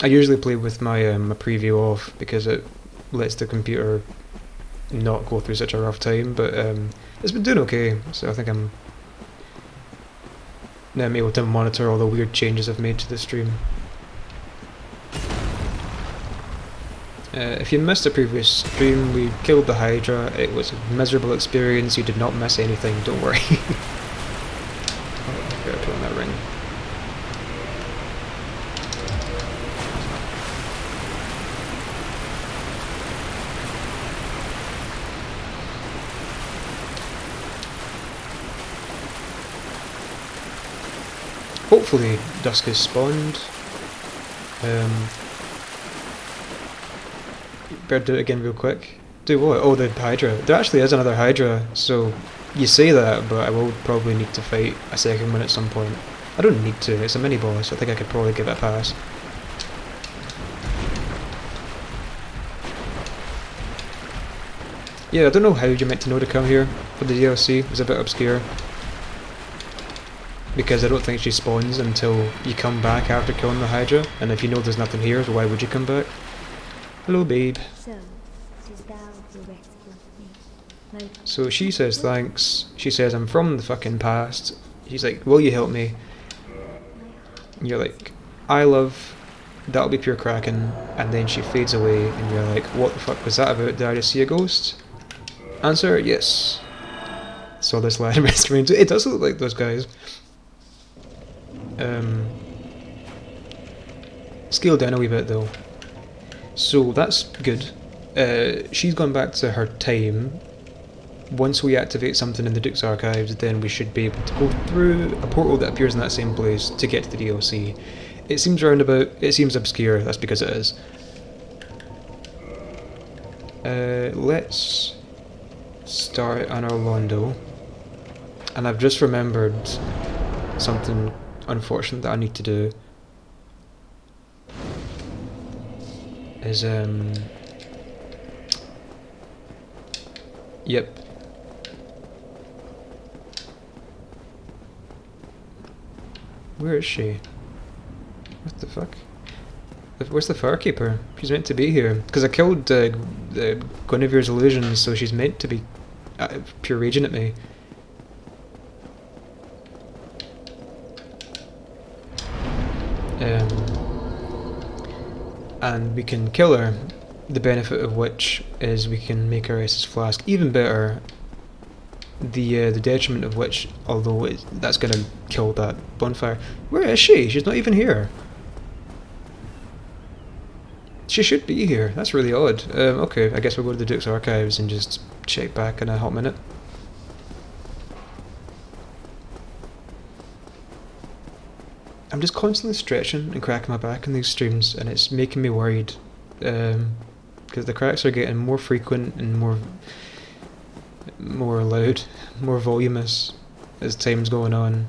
I usually play with my my preview off because it lets the computer not go through such a rough time. But it's been doing okay, so I think I'm now able to monitor all the weird changes I've made to the stream. If you missed the previous stream, we killed the Hydra. It was a miserable experience. You did not miss anything, don't worry. Oh, gotta put on that ring. Hopefully dusk has spawned. Better do it again real quick. Do what? Oh, the Hydra. There actually is another Hydra, so you say that, but I will probably need to fight a second one at some point. I don't need to, it's a mini boss, I think I could probably give it a pass. Yeah, I don't know how you're meant to know to come here for the DLC, it's a bit obscure. Because I don't think she spawns until you come back after killing the Hydra, and if you know there's nothing here, so why would you come back? Hello, babe.
So, it is thou who rescued me. My
So she says thanks. She says I'm from the fucking past. She's like, will you help me? And you're like, I love. That'll be pure cracking. And then she fades away, and you're like, what the fuck was that about? Did I just see a ghost? Answer, yes. Saw this lad rescuing. It does look like those guys. Scale down a wee bit though. So that's good. She's gone back to her time. Once we activate something in the Duke's archives, then we should be able to go through a portal that appears in that same place to get to the DLC. It seems roundabout, it seems obscure, that's because it is. Let's start on Orlando. And I've just remembered something unfortunate that I need to do. Is yep. Where is she? What the fuck? Where's the Firekeeper? She's meant to be here. Because I killed Guinevere's illusion, so she's meant to be pure raging at me. And we can kill her, the benefit of which is we can make our Estus Flask even better, the detriment of which, although that's going to kill that bonfire. Where is she? She's not even here. She should be here, that's really odd. Okay, I guess we'll go to the Duke's archives and just check back in a hot minute. I'm just constantly stretching and cracking my back in these streams, and it's making me worried, because the cracks are getting more frequent and more loud, more voluminous as time's going on.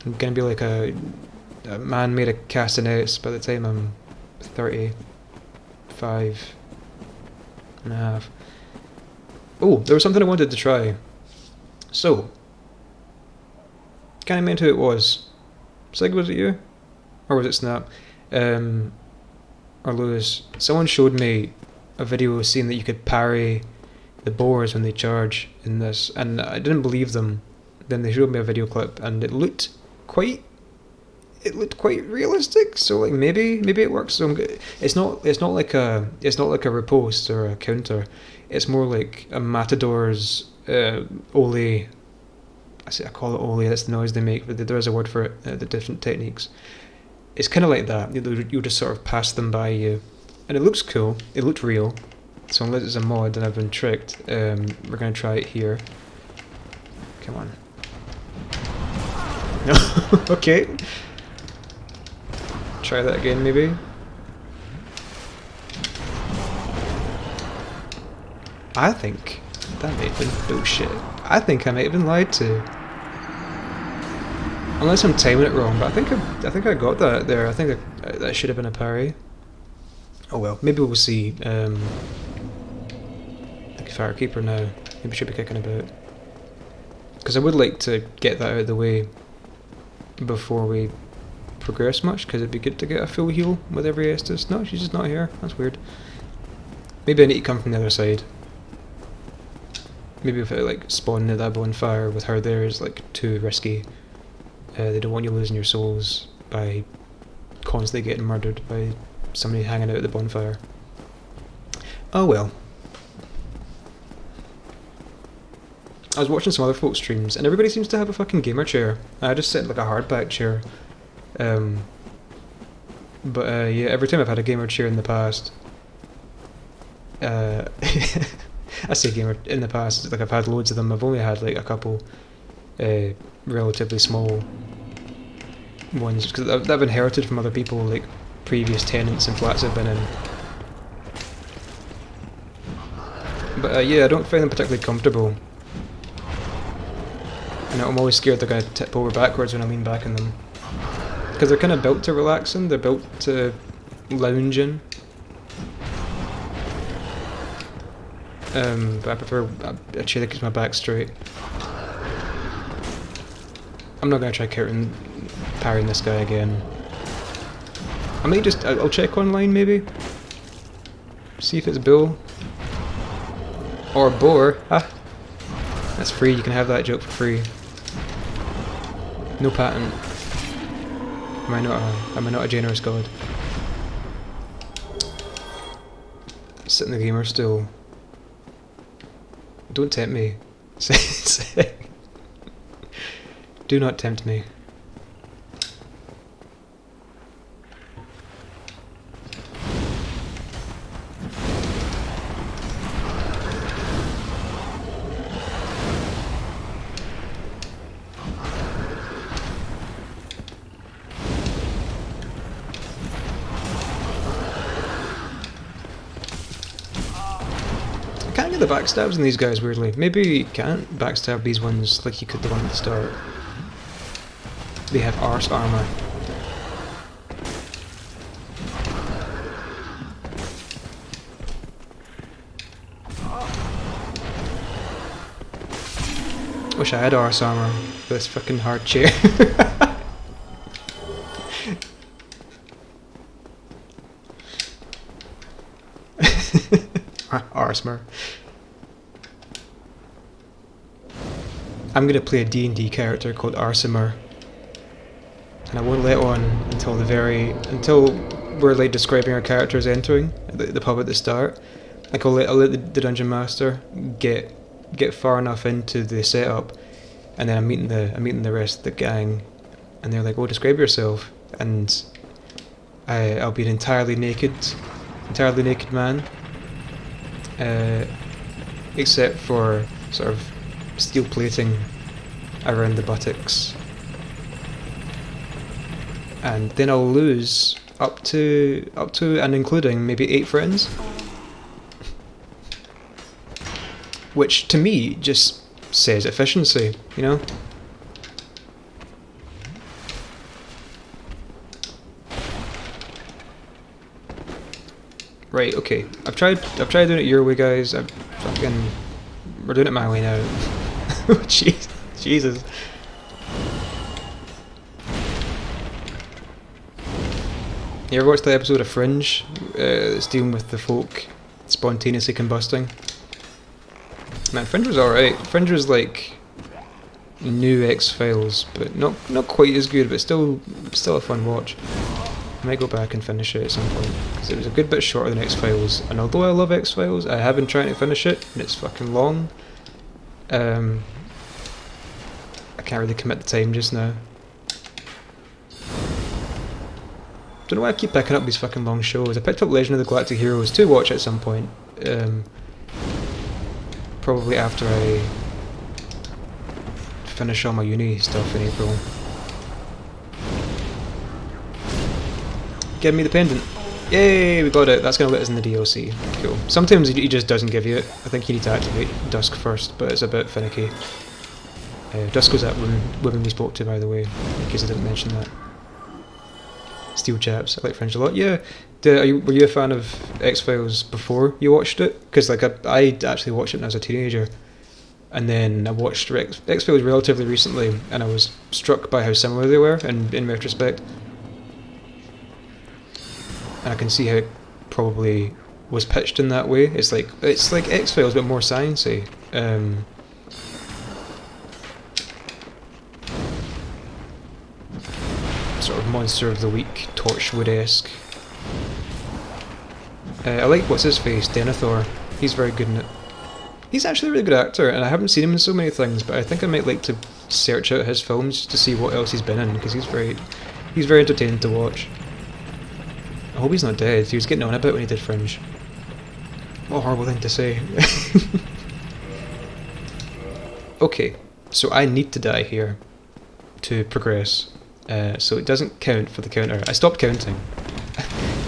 I'm gonna be like a man made of castanets by the time I'm 35 and a half. Oh, there was something I wanted to try. So, can't remember who it was. Sig, was it you? Or was it Snap? Or Lewis. Someone showed me a video saying that you could parry the boars when they charge in this, and I didn't believe them. Then they showed me a video clip, and it looked quite realistic. So like maybe it works. So it's not like a riposte or a counter. It's more like a matador's ole. I call it ole, that's the noise they make, but there is a word for it, the different techniques. It's kind of like that, you just sort of pass them by you. And it looks cool, it looked real, so unless it's a mod and I've been tricked, we're going to try it here. Come on. Okay. Try that again maybe. I think that may have been bullshit. I think I might have been lied to. Unless I'm timing it wrong, but I think I got that there. I think that should have been a parry. Oh well, maybe we'll see. Firekeeper now. Maybe should be kicking about. Because I would like to get that out of the way before we progress much, because it'd be good to get a full heal with every Estus. No, she's just not here. That's weird. Maybe I need to come from the other side. Maybe if I like spawn near that bonfire with her there is like too risky. They don't want you losing your souls by constantly getting murdered by somebody hanging out at the bonfire. Oh well. I was watching some other folks' streams and everybody seems to have a fucking gamer chair. I just sit in like a hardback chair. But yeah, every time I've had a gamer chair in the past, I say gamer in the past, like I've had loads of them. I've only had like a couple relatively small ones because I've inherited from other people, like previous tenants and flats I've been in. But yeah, I don't find them particularly comfortable. And I'm always scared they're going to tip over backwards when I lean back in them. Because they're kind of built to relax in, they're built to lounge in. But I prefer a chair that keeps my back straight. I'm not going to try parrying this guy again. I might just, I'll check online maybe. See if it's Bill. Or Boar. Ah! That's free, you can have that joke for free. No patent. Am I not a generous god? Sit in the gamer stool. Don't tempt me. Do not tempt me. I can't get the backstabs in these guys weirdly. Maybe you can't backstab these ones like you could the one at the start. They have arse armor. Wish I had arse armor for this fucking hard chair. Arsemer. I'm gonna play a D&D character called Arsemer. And I won't let on until we're like describing our characters entering the pub at the start. Like I'll let the dungeon master get far enough into the setup, and then I'm meeting the rest of the gang, and they're like, "Oh, describe yourself," and I'll be an entirely naked man, except for sort of steel plating around the buttocks. And then I'll lose up to and including maybe 8 friends, which to me just says efficiency, you know. Right, okay. I've tried doing it your way, guys. We're doing it my way now. Jeez, Jesus. You ever watched the episode of Fringe that's dealing with the folk spontaneously combusting? Man, Fringe was alright. Fringe was like new X-Files, but not quite as good, but still a fun watch. I might go back and finish it at some point, because it was a good bit shorter than X-Files, and although I love X-Files, I have been trying to finish it, and it's fucking long. I can't really commit the time just now. Don't know why I keep picking up these fucking long shows. I picked up Legend of the Galactic Heroes to watch at some point. Probably after I finish all my uni stuff in April. Give me the pendant. Yay, we got it. That's going to let us in the DLC. Cool. Sometimes he just doesn't give you it. I think you need to activate Dusk first, but it's a bit finicky. Dusk was that woman we spoke to, by the way, in case I didn't mention that. Steel Chaps. I like Fringe a lot. Yeah. Were you a fan of X-Files before you watched it? Because like I actually watched it when I was a teenager, and then I watched X-Files relatively recently, and I was struck by how similar they were in retrospect. And I can see how it probably was pitched in that way. It's like X-Files but more sciencey. Sort of Monster of the Week, Torchwood-esque. I like what's his face, Denethor. He's very good in it. He's actually a really good actor, and I haven't seen him in so many things, but I think I might like to search out his films to see what else he's been in, because he's very entertaining to watch. I hope he's not dead. He was getting on a bit when he did Fringe. What a horrible thing to say. Okay, so I need to die here to progress. So it doesn't count for the counter. I stopped counting.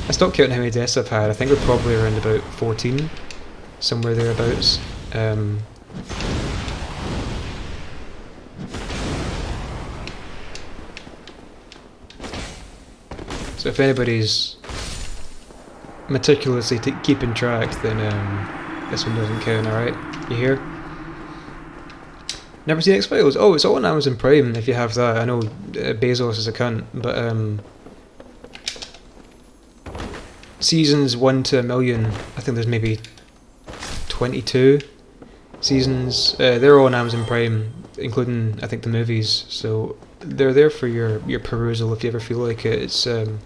I stopped counting how many deaths I've had. I think we're probably around about 14, somewhere thereabouts. So if anybody's meticulously keeping track, then this one doesn't count, alright? You hear? Never seen X-Files? Oh, it's all on Amazon Prime if you have that. I know Bezos is a cunt, but seasons 1 to 1,000,000, I think there's maybe 22 seasons. They're all on Amazon Prime, including I think the movies. So they're there for your perusal if you ever feel like it. It's a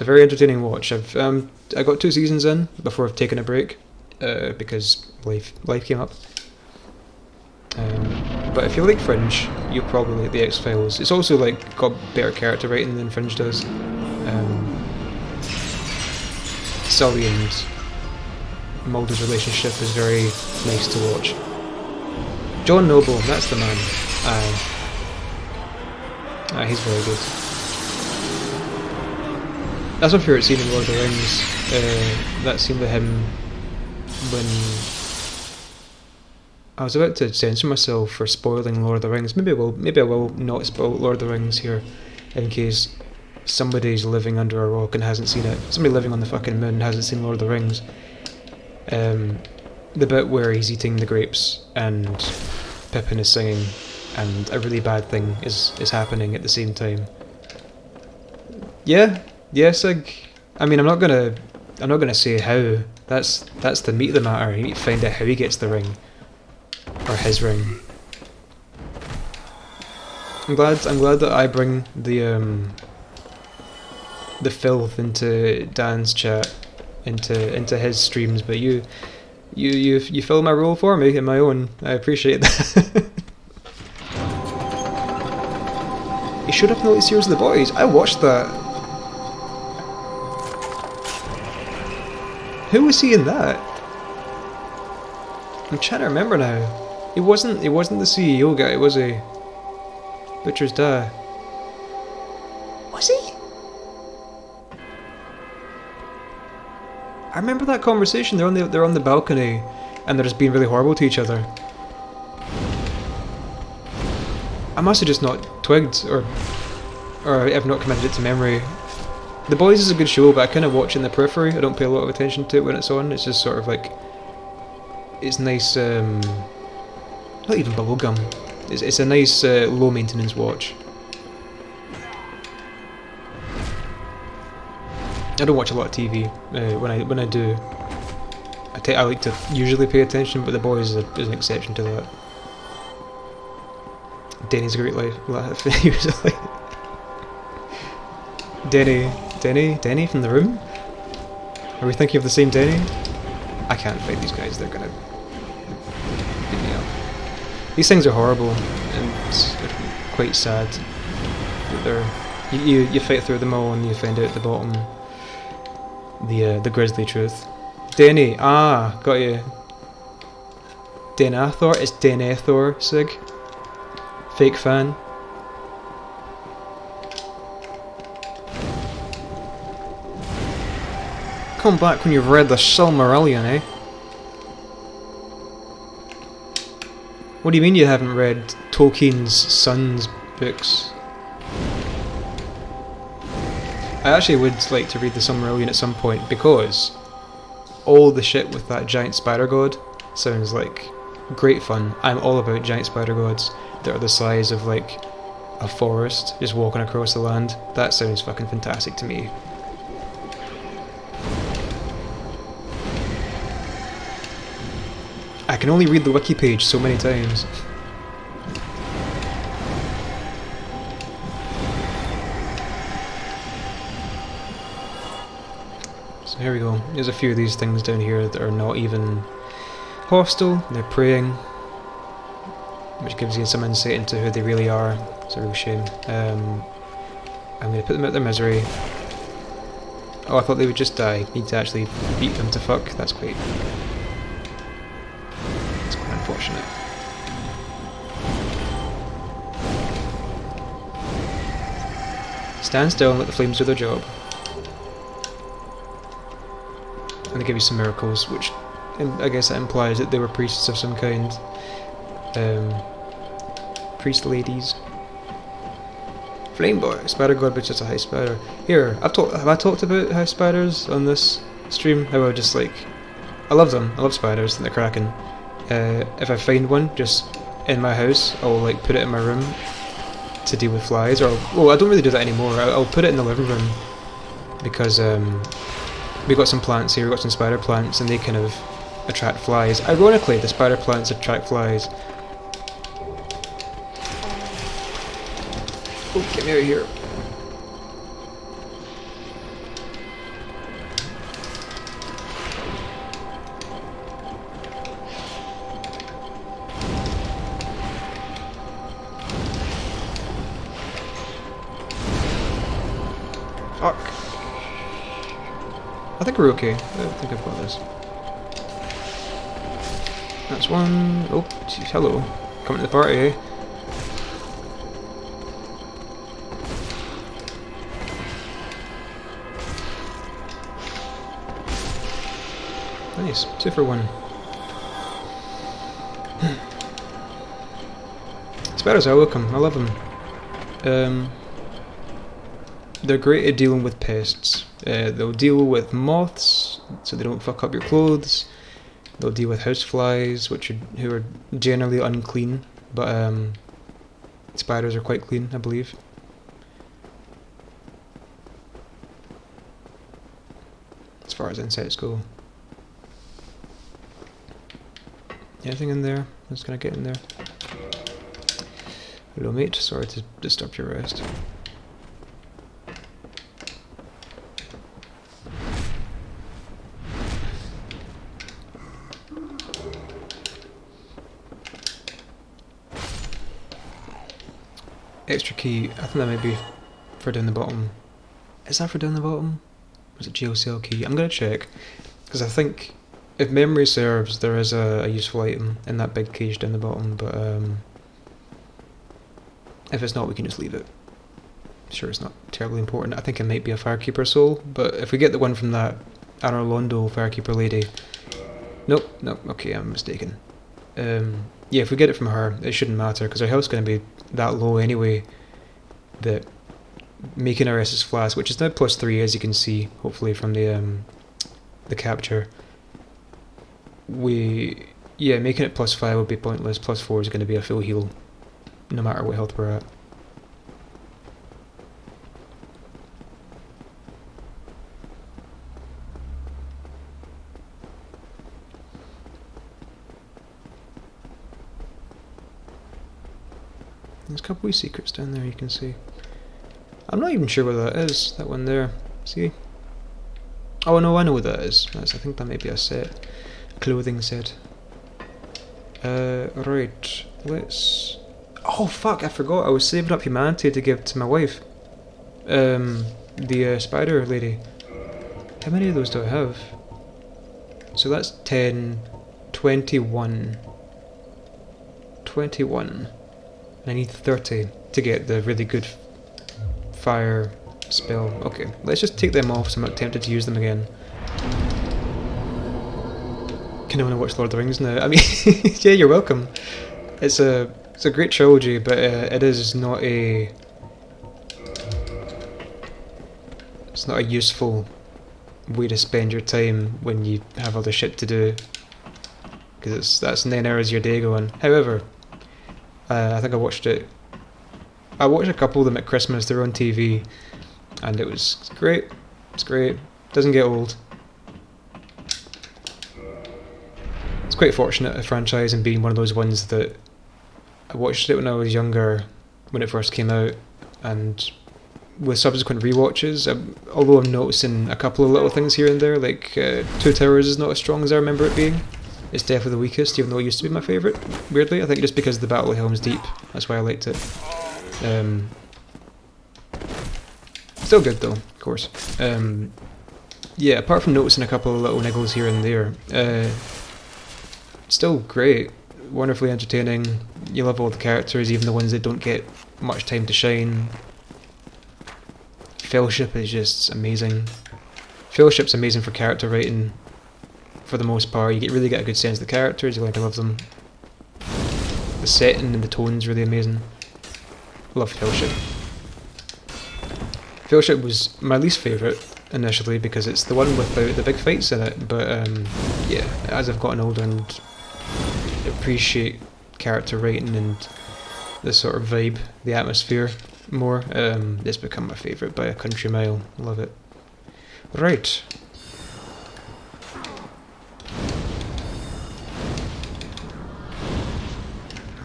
very entertaining watch. I got 2 seasons in before I've taken a break because life came up. But if you like Fringe, you'll probably like the X-Files. It's also like got better character writing than Fringe does. Sully and Mulder's relationship is very nice to watch. John Noble, that's the man. He's very good. That's my favourite scene in Lord of the Rings. That scene with him when I was about to censor myself for spoiling Lord of the Rings. Maybe I will not spoil Lord of the Rings here, in case somebody's living under a rock and hasn't seen it. Somebody living on the fucking moon hasn't seen Lord of the Rings. The bit where he's eating the grapes and Pippin is singing, and a really bad thing is happening at the same time. Yeah, Sig. I mean, I'm not gonna say how. That's the meat of the matter. You need to find out how he gets the ring. Or his ring. I'm glad that I bring the filth into Dan's chat, into his streams, but you fill my role for me in my own. I appreciate that. He showed up in the latest series of The Boys. I watched that. Who was he in that? I'm trying to remember now. He wasn't the CEO guy, was he? Butcher's dad. Was he? I remember that conversation. They're on the balcony, and they're just being really horrible to each other. I must have just not twigged, or I've not committed it to memory. The Boys is a good show, but I kind of watch it in the periphery. I don't pay a lot of attention to it when it's on. It's just sort of like, it's nice. Not even bubblegum. It's a nice low maintenance watch. I don't watch a lot of TV. When I do, I like to usually pay attention, but The Boys is an exception to that. Denny's a great laugh. Usually. Denny from The Room? Are we thinking of the same Denny? I can't fight these guys, they're gonna beat me up. These things are horrible, and it's quite sad that you fight through them all and you find out at the bottom the grisly truth. Denny, got you. Denethor, it's Denethor, Sig. Fake fan. Come back when you've read the Silmarillion, eh? What do you mean you haven't read Tolkien's Sons books? I actually would like to read the Silmarillion at some point, because all the shit with that giant spider god sounds like great fun. I'm all about giant spider gods that are the size of like a forest just walking across the land. That sounds fucking fantastic to me. I can only read the wiki page so many times. So here we go. There's a few of these things down here that are not even hostile. They're praying, which gives you some insight into who they really are. It's a real shame. I'm going to put them out of their misery. Oh, I thought they would just die. Need to actually beat them to fuck. That's quite unfortunate. Stand still and let the flames do their job. And they give you some miracles, which I guess that implies that they were priests of some kind. Priest ladies. Flame boy, spider god, but just a high spider. Here, have I talked about house spiders on this stream? How I just like, I love them. I love spiders, and they're cracking. If I find one just in my house, I'll like put it in my room to deal with flies. Or I don't really do that anymore. I'll put it in the living room because we got some plants here. We got some spider plants, and they kind of attract flies. Ironically, the spider plants attract flies. Oh, get me out of here. Fuck. I think we're okay. I think I've got this. That's one. Oh, geez, hello. Coming to the party, eh? Nice. 2 for 1. Spiders are welcome. I love them. They're great at dealing with pests. They'll deal with moths, so they don't fuck up your clothes. They'll deal with houseflies, who are generally unclean, but spiders are quite clean, I believe. As far as insects go. Anything in there? I'm just gonna get in there. Hello mate, sorry to disturb your rest. Extra key, I think that might be for down the bottom. Is that for down the bottom? Or is it jail cell key? I'm gonna check, because I think, if memory serves, there is a useful item in that big cage down the bottom, but if it's not, we can just leave it. Sure, it's not terribly important. I think it might be a Firekeeper soul, but if we get the one from that Anor Londo Firekeeper lady... Nope, okay, I'm mistaken. Yeah, if we get it from her, it shouldn't matter, because our health's going to be that low anyway, that making our Estus Flask, which is now +3 as you can see, hopefully from the capture, making it +5 would be pointless. +4 is going to be a full heal, no matter what health we're at. There's a couple wee secrets down there you can see. I'm not even sure what that is, that one there. See? Oh no, I know what that is. I think that might be a set. A clothing set. Right. Let's... Oh fuck, I forgot. I was saving up humanity to give to my wife. The spider lady. How many of those do I have? So that's 10, 21. 21. I need 30 to get the really good fire spell. Okay, let's just take them off so I'm not tempted to use them again. Can I want to watch Lord of the Rings now? I mean, yeah, you're welcome. It's a great trilogy, but it is not a It's not a useful way to spend your time when you have other shit to do, because that's 9 hours of your day gone. However, I think I watched a couple of them at Christmas. They're on TV, and it was great. It's great. Doesn't get old. It's quite fortunate, a franchise, and being one of those ones that I watched it when I was younger, when it first came out, and with subsequent rewatches, although I'm noticing a couple of little things here and there, like Two Towers is not as strong as I remember it being. It's definitely the weakest, even though it used to be my favourite, weirdly. I think just because the Battle of Helm's Deep, that's why I liked it. Still good though, of course. Yeah, apart from noticing a couple of little niggles here and there, still great, wonderfully entertaining. You love all the characters, even the ones that don't get much time to shine. Fellowship is just amazing. Fellowship's amazing for character writing, for the most part. You really get a good sense of the characters, you learn to love them. The setting and the tone's really amazing. Love Fellowship. Fellowship was my least favourite initially because it's the one without the big fights in it, but yeah, as I've gotten older and appreciate character writing and the sort of vibe, the atmosphere more, it's become my favourite by a country mile. Love it. Right.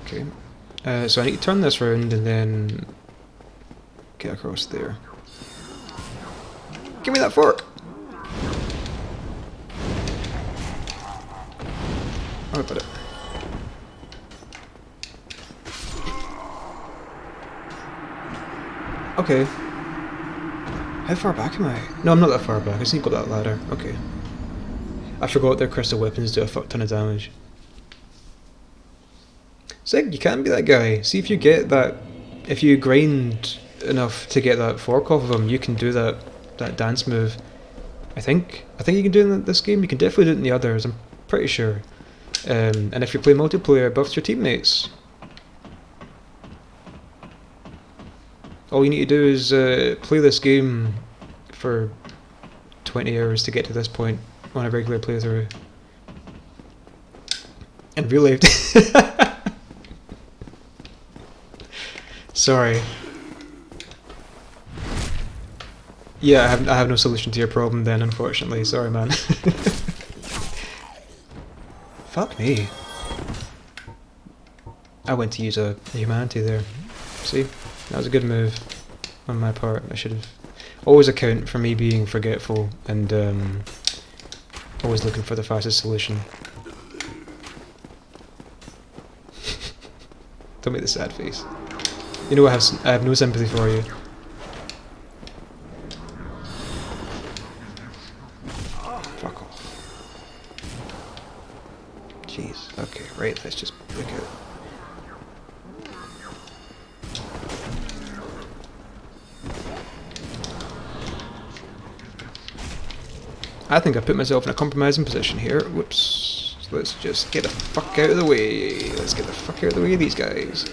Okay. So I need to turn this round and then get across there. Give me that fork! Oh, I put it. Okay. How far back am I? No, I'm not that far back. I just need to go up that ladder. Okay. I forgot their crystal weapons do a fuck ton of damage. Sig, you can be that guy. See if you get that. If you grind enough to get that fork off of him, you can do that dance move. I think you can do it in this game. You can definitely do it in the others. I'm pretty sure. And if you play multiplayer, it buffs your teammates. All you need to do is play this game for 20 hours to get to this point on a regular playthrough. In real life. Sorry. Yeah, I have no solution to your problem then, unfortunately. Sorry, man. Fuck me. I went to use a humanity there. See? That was a good move on my part. I should have always account for me being forgetful and always looking for the fastest solution. Don't make the sad face. You know I have no sympathy for you. Fuck off. Jeez. Okay, right, let's just look out. I think I put myself in a compromising position here. Whoops. So let's just get the fuck out of the way. Let's get the fuck out of the way of these guys.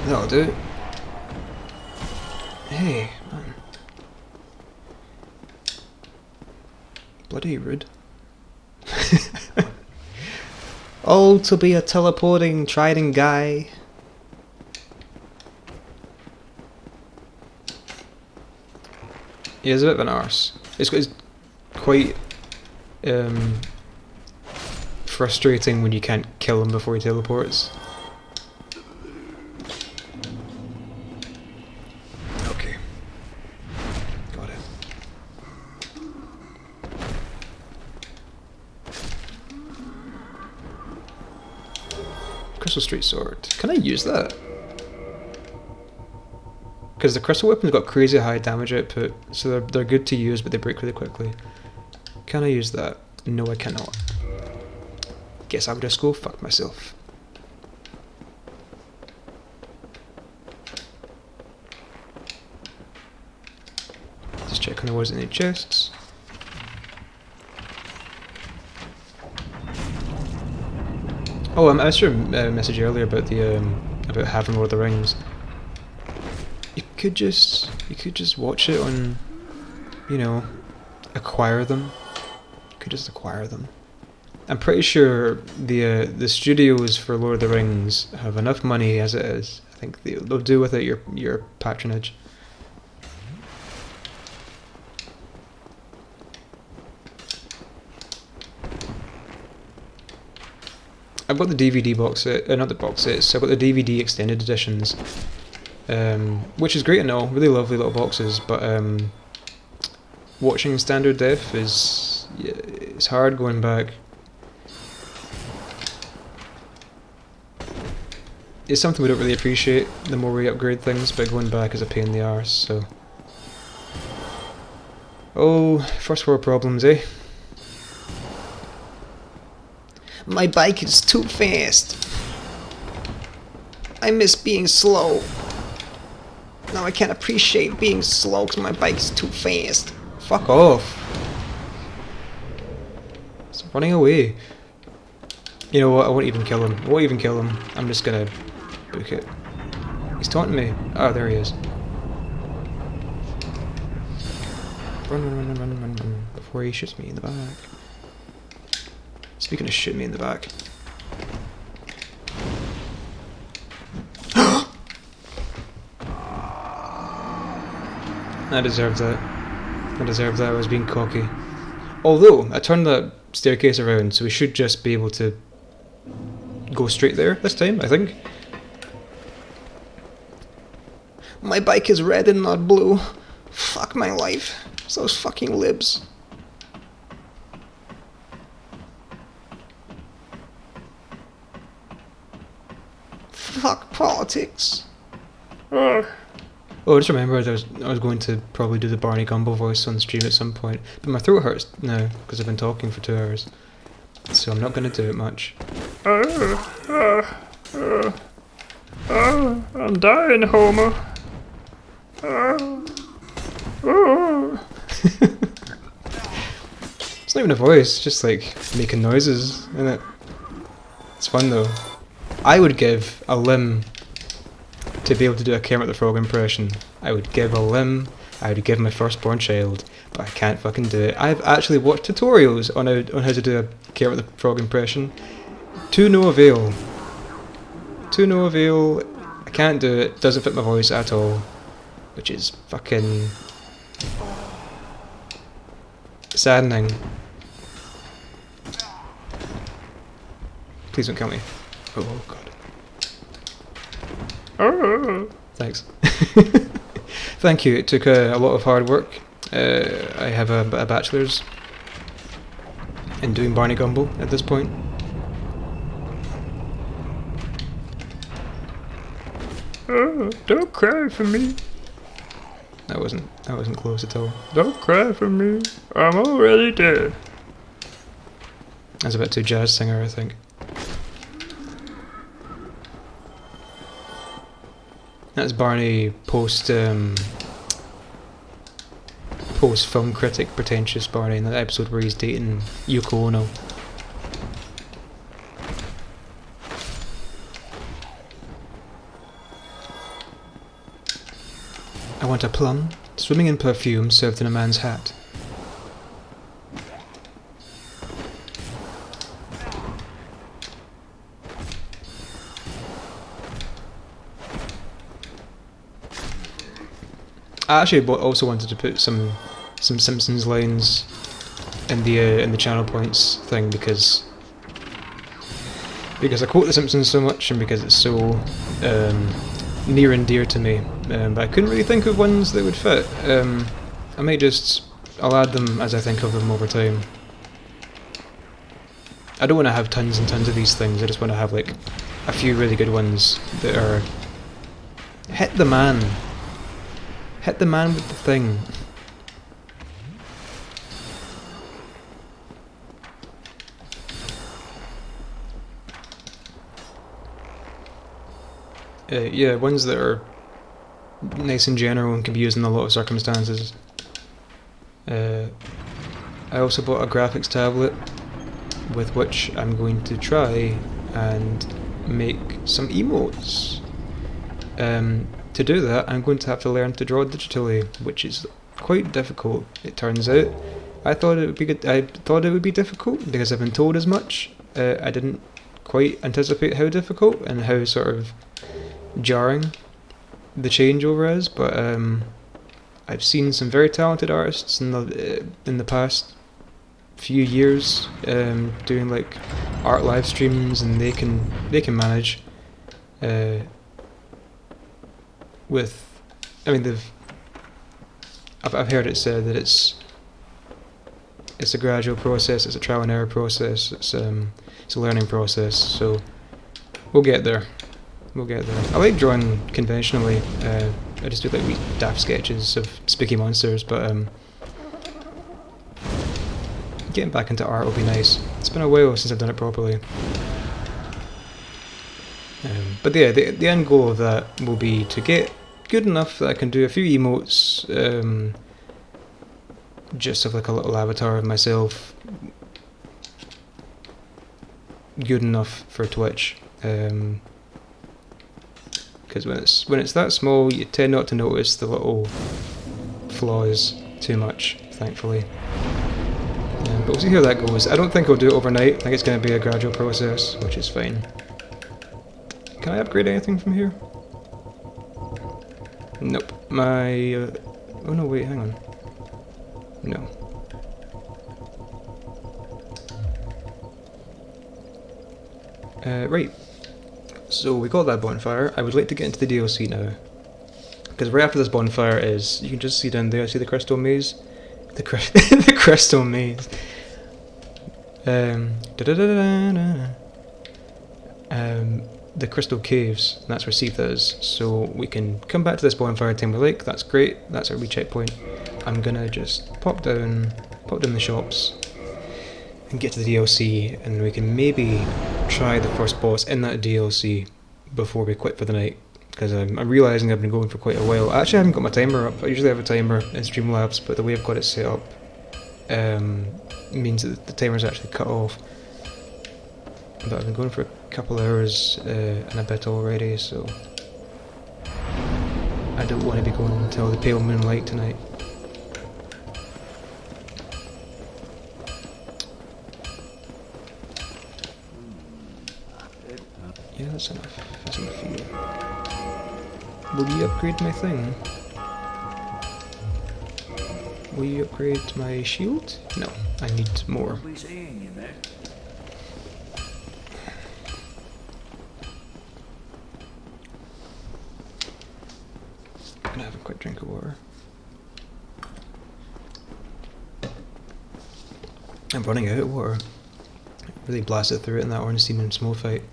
That'll do. Hey, man. Bloody rude. Oh, to be a teleporting trident guy. He is a bit of an arse. It's quite frustrating when you can't kill him before he teleports. Okay. Got it. Crystal Street Sword. Can I use that? Because the crystal weapon's got crazy high damage output, so they're good to use, but they break really quickly. Can I use that? No, I cannot. Guess I'll just go fuck myself. Just checking there wasn't any chests. Oh, I missed your message earlier about the about having Lord of the Rings. You could just watch it on, you know, acquire them. You could just acquire them. I'm pretty sure the studios for Lord of the Rings have enough money as it is. I think they'll do without your patronage. I've got the DVD box set, not the box sets, I've got the DVD extended editions, which is great and all, really lovely little boxes, but watching standard def is, yeah, it's hard going back. It's something we don't really appreciate the more we upgrade things, but going back is a pain in the arse, so... Oh, first world problems, eh? My bike is too fast. I miss being slow. Now I can't appreciate being slow because my bike's too fast. Fuck off. It's running away. You know what, I won't even kill him. I won't even kill him. I'm just gonna book it. He's taunting me. Oh, there he is. Run, before he shoots me in the back. Speaking of shoot me in the back. I deserved that. I deserved that, I was being cocky. Although, I turned that staircase around, so we should just be able to go straight there this time, I think. My bike is red and not blue. Fuck my life. It's those fucking libs. Fuck politics. Oh, I just remembered I was going to probably do the Barney Gumble voice on stream at some point, but my throat hurts now because I've been talking for 2 hours, so I'm not going to do it much. I'm dying, Homer. It's not even a voice, just like making noises, isn't it? It's fun though. I would give a limb to be able to do a Kermit the Frog impression. I would give a limb, I would give my firstborn child, but I can't fucking do it. I've actually watched tutorials on how to do a Kermit the Frog impression. To no avail. To no avail. I can't do it, doesn't fit my voice at all. Which is fucking saddening. Please don't kill me. Oh god. Thanks. Thank you, it took a lot of hard work. I have a bachelor's in doing Barney Gumble at this point. Don't cry for me. That wasn't close at all. Don't cry for me, I'm already dead. That's a bit too jazz singer, I think. That's Barney post film critic, pretentious Barney, in that episode where he's dating Yoko Ono. I want a plum, swimming in perfume, served in a man's hat. I actually also wanted to put some Simpsons lines in the channel points thing because I quote the Simpsons so much and because it's so near and dear to me. But I couldn't really think of ones that would fit. I'll add them as I think of them over time. I don't want to have tons and tons of these things. I just want to have like a few really good ones that are hit the man. Hit the man with the thing. Yeah, ones that are nice and general and can be used in a lot of circumstances. I also bought a graphics tablet with which I'm going to try and make some emotes. To do that, I'm going to have to learn to draw digitally, which is quite difficult, it turns out. I thought it would be good. I thought it would be difficult because I've been told as much. I didn't quite anticipate how difficult and how sort of jarring the changeover is, but I've seen some very talented artists in the past few years doing like art live streams, and they can manage with. I mean, I've heard it said that it's a gradual process, it's a trial and error process, it's a learning process. So we'll get there. We'll get there. I like drawing conventionally. I just do like wee daft sketches of spooky monsters, but getting back into art will be nice. It's been a while since I've done it properly. But yeah, the end goal of that will be to get good enough that I can do a few emotes, just of like a little avatar of myself, good enough for Twitch. Because when it's that small, you tend not to notice the little flaws too much, thankfully. But we'll see how that goes. I don't think I'll do it overnight. I think it's going to be a gradual process, which is fine. Can I upgrade anything from here? Nope. My... oh no, wait, hang on. No. Right. So we got that bonfire. I would like to get into the DLC now. Because right after this bonfire is... you can just see down there, see the crystal maze? The crystal maze. The crystal caves, and that's where Seetha is. So we can come back to this bonfire Timber Lake. That's great. That's our wee checkpoint. I'm gonna just pop down the shops and get to the DLC, and we can maybe try the first boss in that DLC before we quit for the night. Because I'm realising I've been going for quite a while. I actually haven't got my timer up. I usually have a timer in Streamlabs, but the way I've got it set up means that the timer's actually cut off. But I've been going for a couple of hours and a bit already, so I don't want to be going until the pale moonlight tonight. Yeah, that's enough. That's enough for you. Will you upgrade my thing? Will you upgrade my shield? No, I need more. I'm gonna have a quick drink of water. I'm running out of water. Really blasted through it in that Ornstein and Smough fight.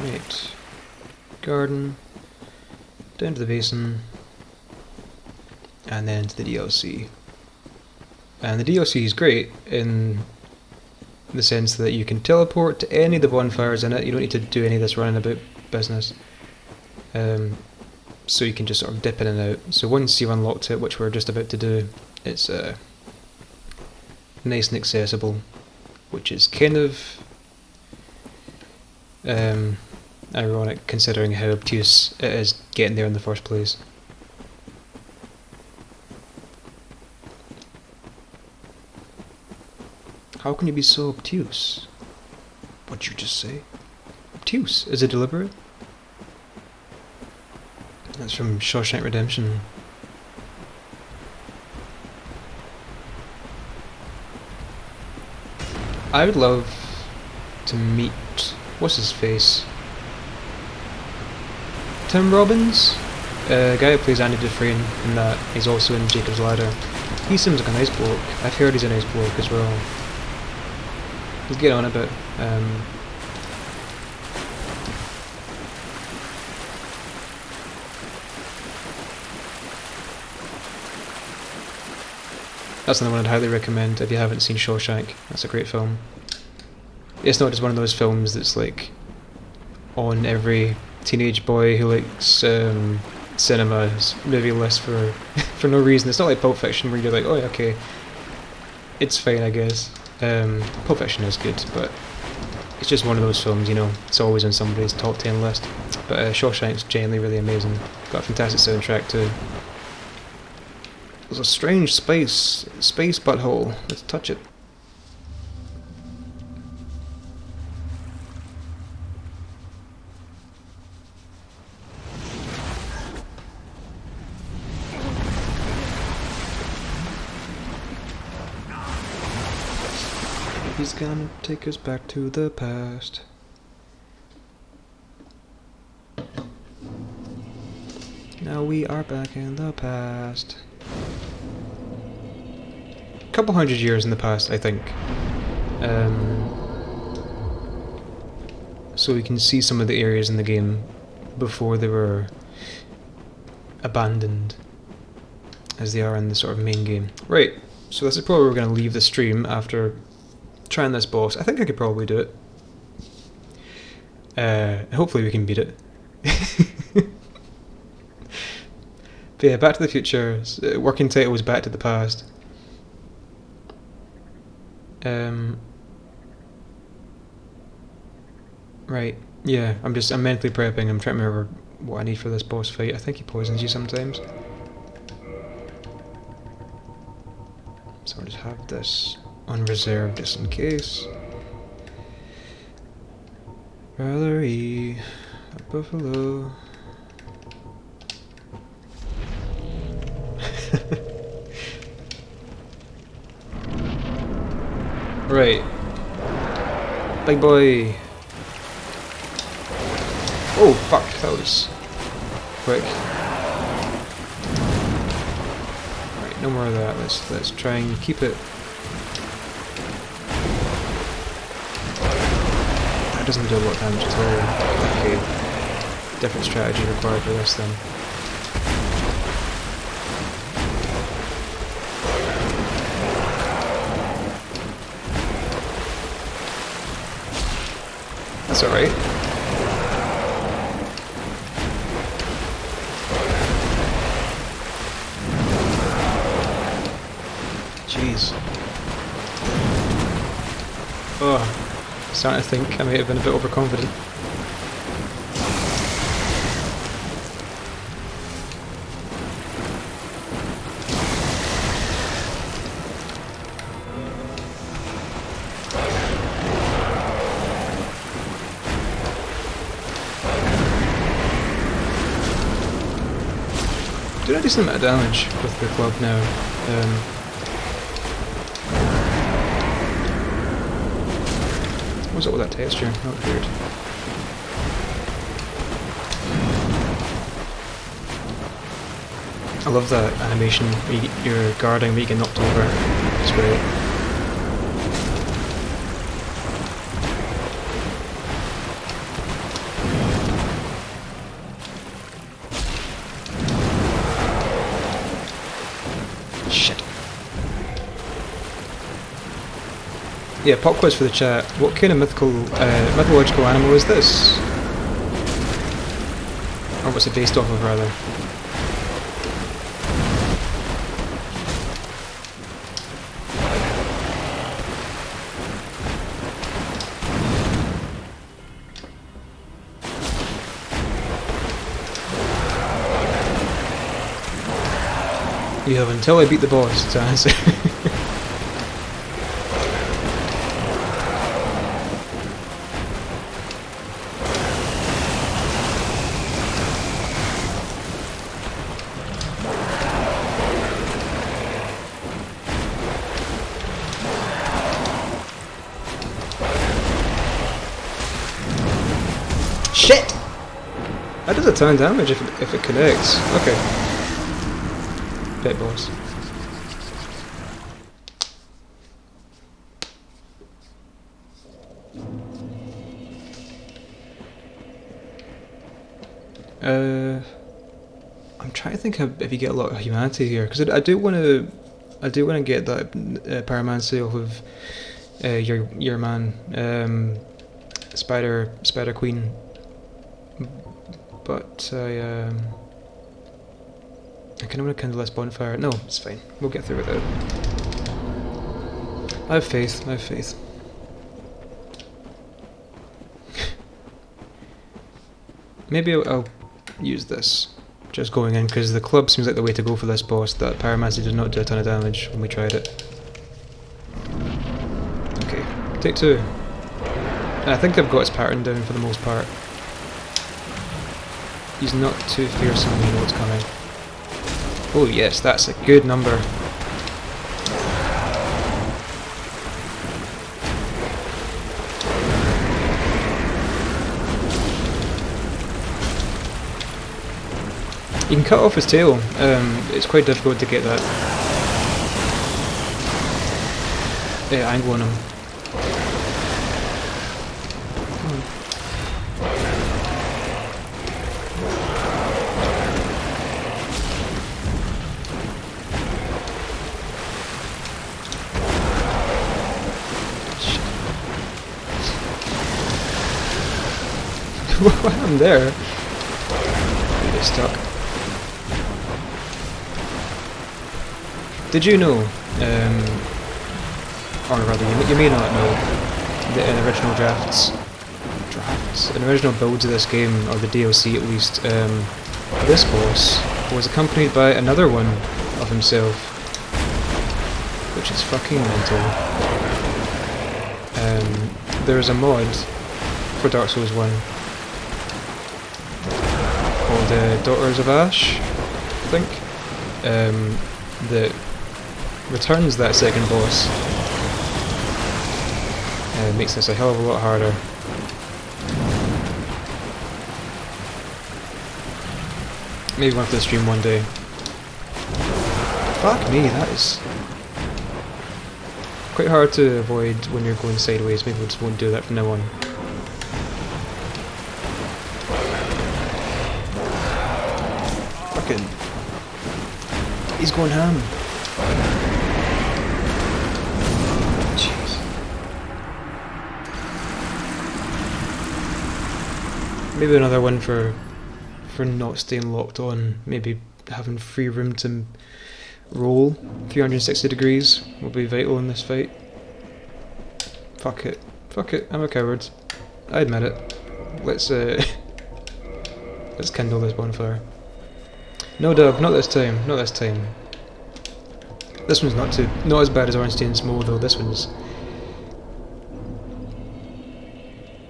Right. Garden. Down to the basin. And then to the DLC. And the DLC is great in the sense that you can teleport to any of the bonfires in it. You don't need to do any of this running about business. So you can just sort of dip in and out. So once you've unlocked it, which we're just about to do, it's nice and accessible, which is kind of ironic considering how obtuse it is getting there in the first place. How can you be so obtuse? What'd you just say? Obtuse? Is it deliberate? That's from Shawshank Redemption. I would love to meet... what's his face? Tim Robbins? The guy who plays Andy Dufresne in that. He's also in Jacob's Ladder. He seems like a nice bloke. I've heard he's a nice bloke as well. He's getting on a bit. That's another one I'd highly recommend if you haven't seen Shawshank. That's a great film. It's not just one of those films that's like on every teenage boy who likes cinema's movie list for for no reason. It's not like Pulp Fiction where you're like, oh yeah, okay, it's fine, I guess. Pulp Fiction is good, but it's just one of those films, you know. It's always on somebody's top 10 list. But Shawshank's genuinely really amazing. Got a fantastic soundtrack too. There's a strange space butthole. Let's touch it. He's gonna take us back to the past. Now we are back in the past. Couple hundred years in the past, I think. So we can see some of the areas in the game before they were abandoned, as they are in the sort of main game. Right, so this is probably where we're going to leave the stream after trying this boss. I think I could probably do it. Hopefully we can beat it. But yeah, Back to the Future, working title was Back to the Past. Right, yeah, I'm mentally prepping. I'm trying to remember what I need for this boss fight. I think he poisons you sometimes. So I'll just have this on reserve just in case. Valerie, a buffalo. Right. Big boy. Oh fuck, that was quick. Right, no more of that. Let's try and keep it. That doesn't do a lot of damage at all. Okay. Different strategy required for this then. That's alright. Jeez. Oh, starting to think I may have been a bit overconfident. Doing a decent amount of damage with the club now. What's up with that texture? That was weird. I love that animation where you're guarding but you get knocked over. It's great. Shit. Yeah, pop quiz for the chat. What kind of mythological animal is this? Or what's it based off of, rather? You have until I beat the boss to answer. Shit! That does a ton of damage if it connects. Okay. Pit boss. I'm trying to think if you get a lot of humanity here, because I do want to get that pyromancy off of your man, Spider Queen. but I kind of want to kindle this bonfire. No, it's fine. We'll get through without it. I have faith. I have faith. Maybe I'll use this. Just going in, because the club seems like the way to go for this boss. That pyromancy did not do a ton of damage when we tried it. Okay, take 2. And I think I've got his pattern down for the most part. He's not too fearsome when you know what's coming. Oh yes, that's a good number. You can cut off his tail. It's quite difficult to get that angle on him. What happened there? I get stuck. Did you know, or rather you may not know, that in original in original builds of this game, or the DLC at least, this boss was accompanied by another one of himself, which is fucking mental. There's a mod for Dark Souls 1 called Daughters of Ash, I think, that returns that second boss. Makes this a hell of a lot harder. Maybe we'll have to stream one day. Fuck me, that is quite hard to avoid when you're going sideways. Maybe we just won't do that from now on. Fucking... he's going ham. Jeez. Maybe another one for not staying locked on. Maybe having free room to roll 360 degrees will be vital in this fight. Fuck it. Fuck it. I'm a coward. I admit it. Let's let's kindle this bonfire. No, Dub, not this time. Not this time. This one's not as bad as Ornstein and Smough though. This one's...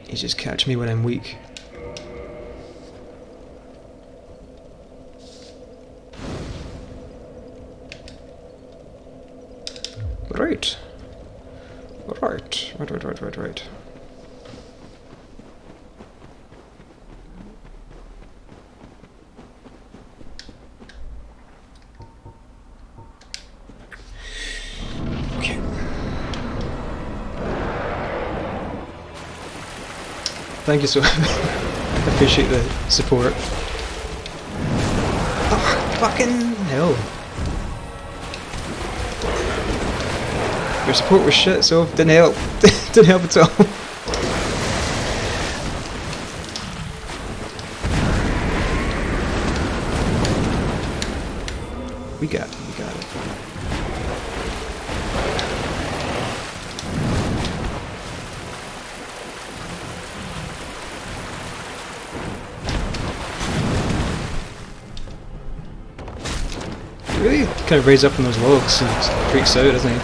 you just catch me when I'm weak. Right. Right. Okay. Thank you so much. I appreciate the support. Oh, fucking hell. Your support was shit, so didn't help. Didn't help at all. We got it. He really kind of raised up on those logs and freaks out, doesn't he?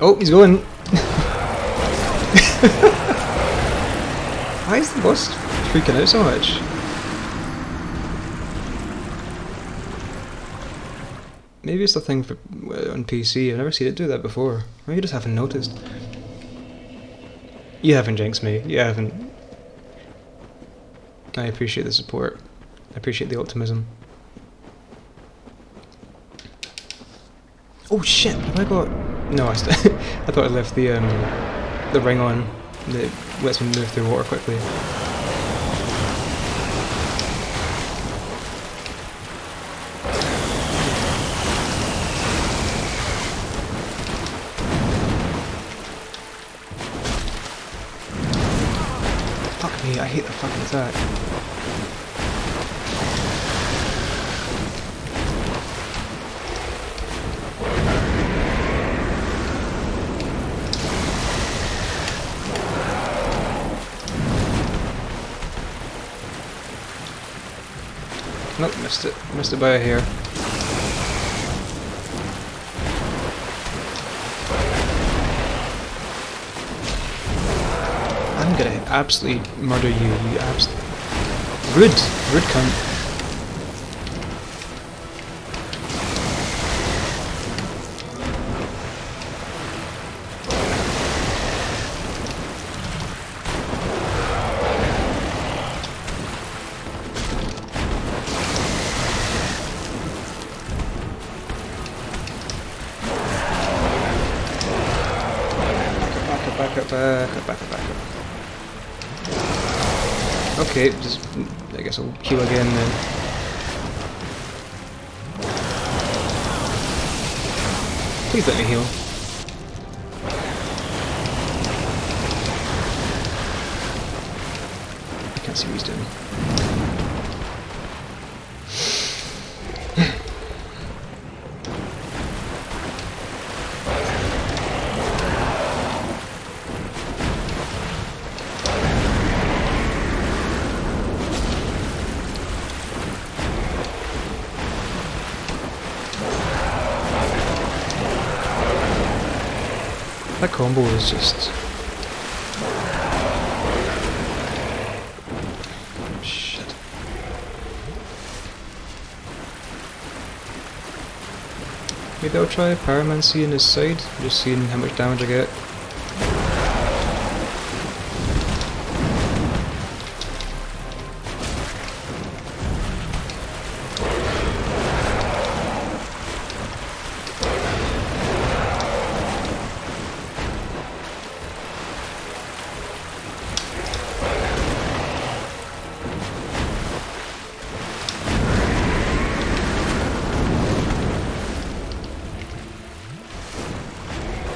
Oh, he's going. Why is the boss freaking out so much? Maybe it's a thing for on PC. I've never seen it do that before. Maybe I just haven't noticed. You haven't jinxed me. You haven't. I appreciate the support. I appreciate the optimism. Oh shit! Have I got? No, I thought I left the ring on that lets me move through water quickly. Fuck me! I hate the fucking attack. Nope, missed it. Missed it by a hair. I'm gonna absolutely murder you, you rude cunt. Back up. Okay, just I guess I'll heal again then. Please let me heal. I can't see what he's doing. That combo is just... shit. Maybe I'll try Pyromancy in his side, just seeing how much damage I get.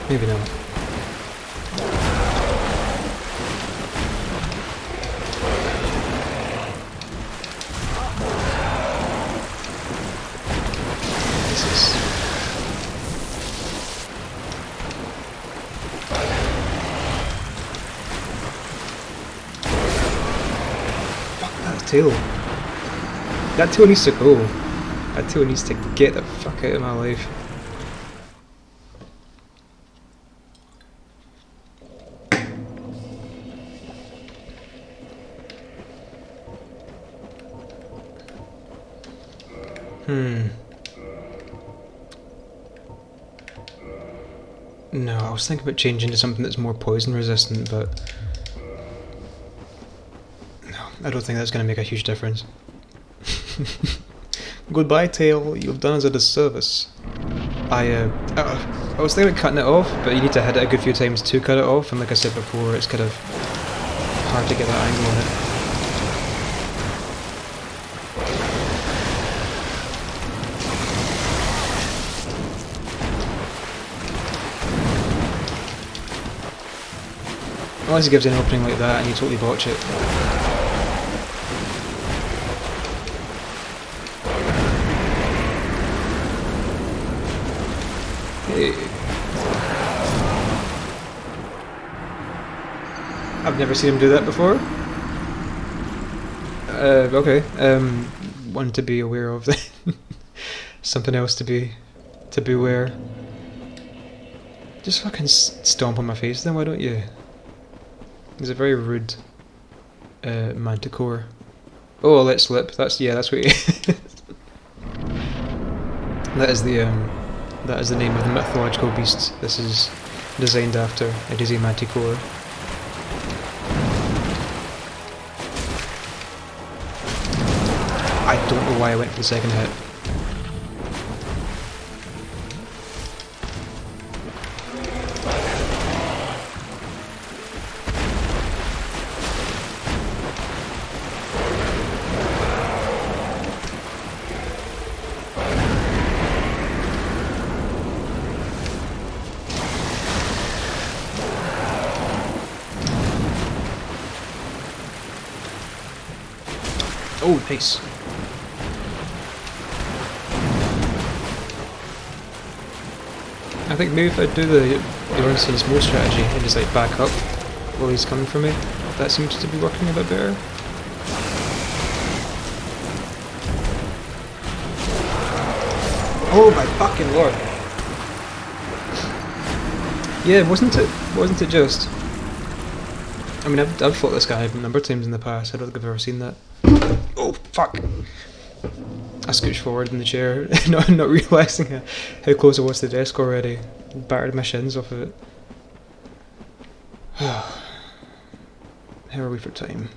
Maybe not. This is... fuck that tail. That tail needs to go. That tail needs to get the fuck out of my life. No, I was thinking about changing to something that's more poison resistant, but no, I don't think that's going to make a huge difference. Goodbye, tail. You've done us a disservice. I was thinking about cutting it off, but you need to hit it a good few times to cut it off, and like I said before, it's kind of hard to get that angle on it. Unless he gives you an opening like that and you totally botch it. Hey. I've never seen him do that before. Okay. One to be aware of. Something else to beware. Just fucking stomp on my face then, why don't you? He's a very rude manticore. Oh, I'll let slip. That's what he that is the name of the mythological beast this is designed after. It is a manticore. I don't know why I went for the second hit. Oh, nice. I think maybe if I do the Ornstein Smough strategy and just like back up while he's coming for me, that seems to be working a bit better. Oh my fucking lord! Yeah, wasn't it just? I mean, I've fought this guy a number of times in the past. I don't think I've ever seen that. Oh fuck! I scooched forward in the chair, not realising how close I was to the desk already. Battered my shins off of it. How are we for time?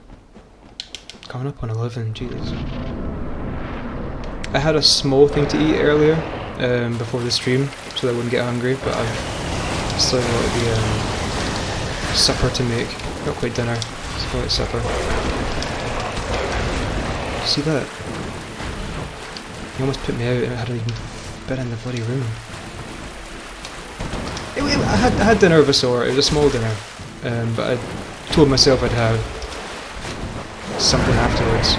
Coming up on 11, Jesus. I had a small thing to eat earlier, before the stream, so that I wouldn't get hungry, but I've still got the supper to make. Not quite dinner, let's call it supper. See that? He almost put me out and I hadn't even been in the bloody room. I had dinner of a sort, it was a small dinner, but I told myself I'd have something afterwards.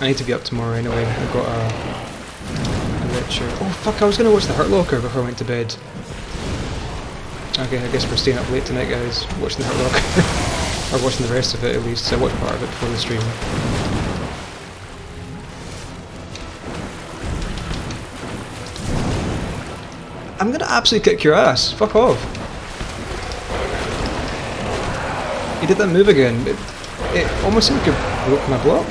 I need to be up tomorrow anyway. I've got a lecture. Oh fuck, I was gonna watch The Hurt Locker before I went to bed. Okay, I guess we're staying up late tonight, guys, watching The Hurt Locker. Or watching the rest of it at least. I watched part of it before the stream. I'm gonna absolutely kick your ass. Fuck off. He did that move again. It almost seemed like it broke my block.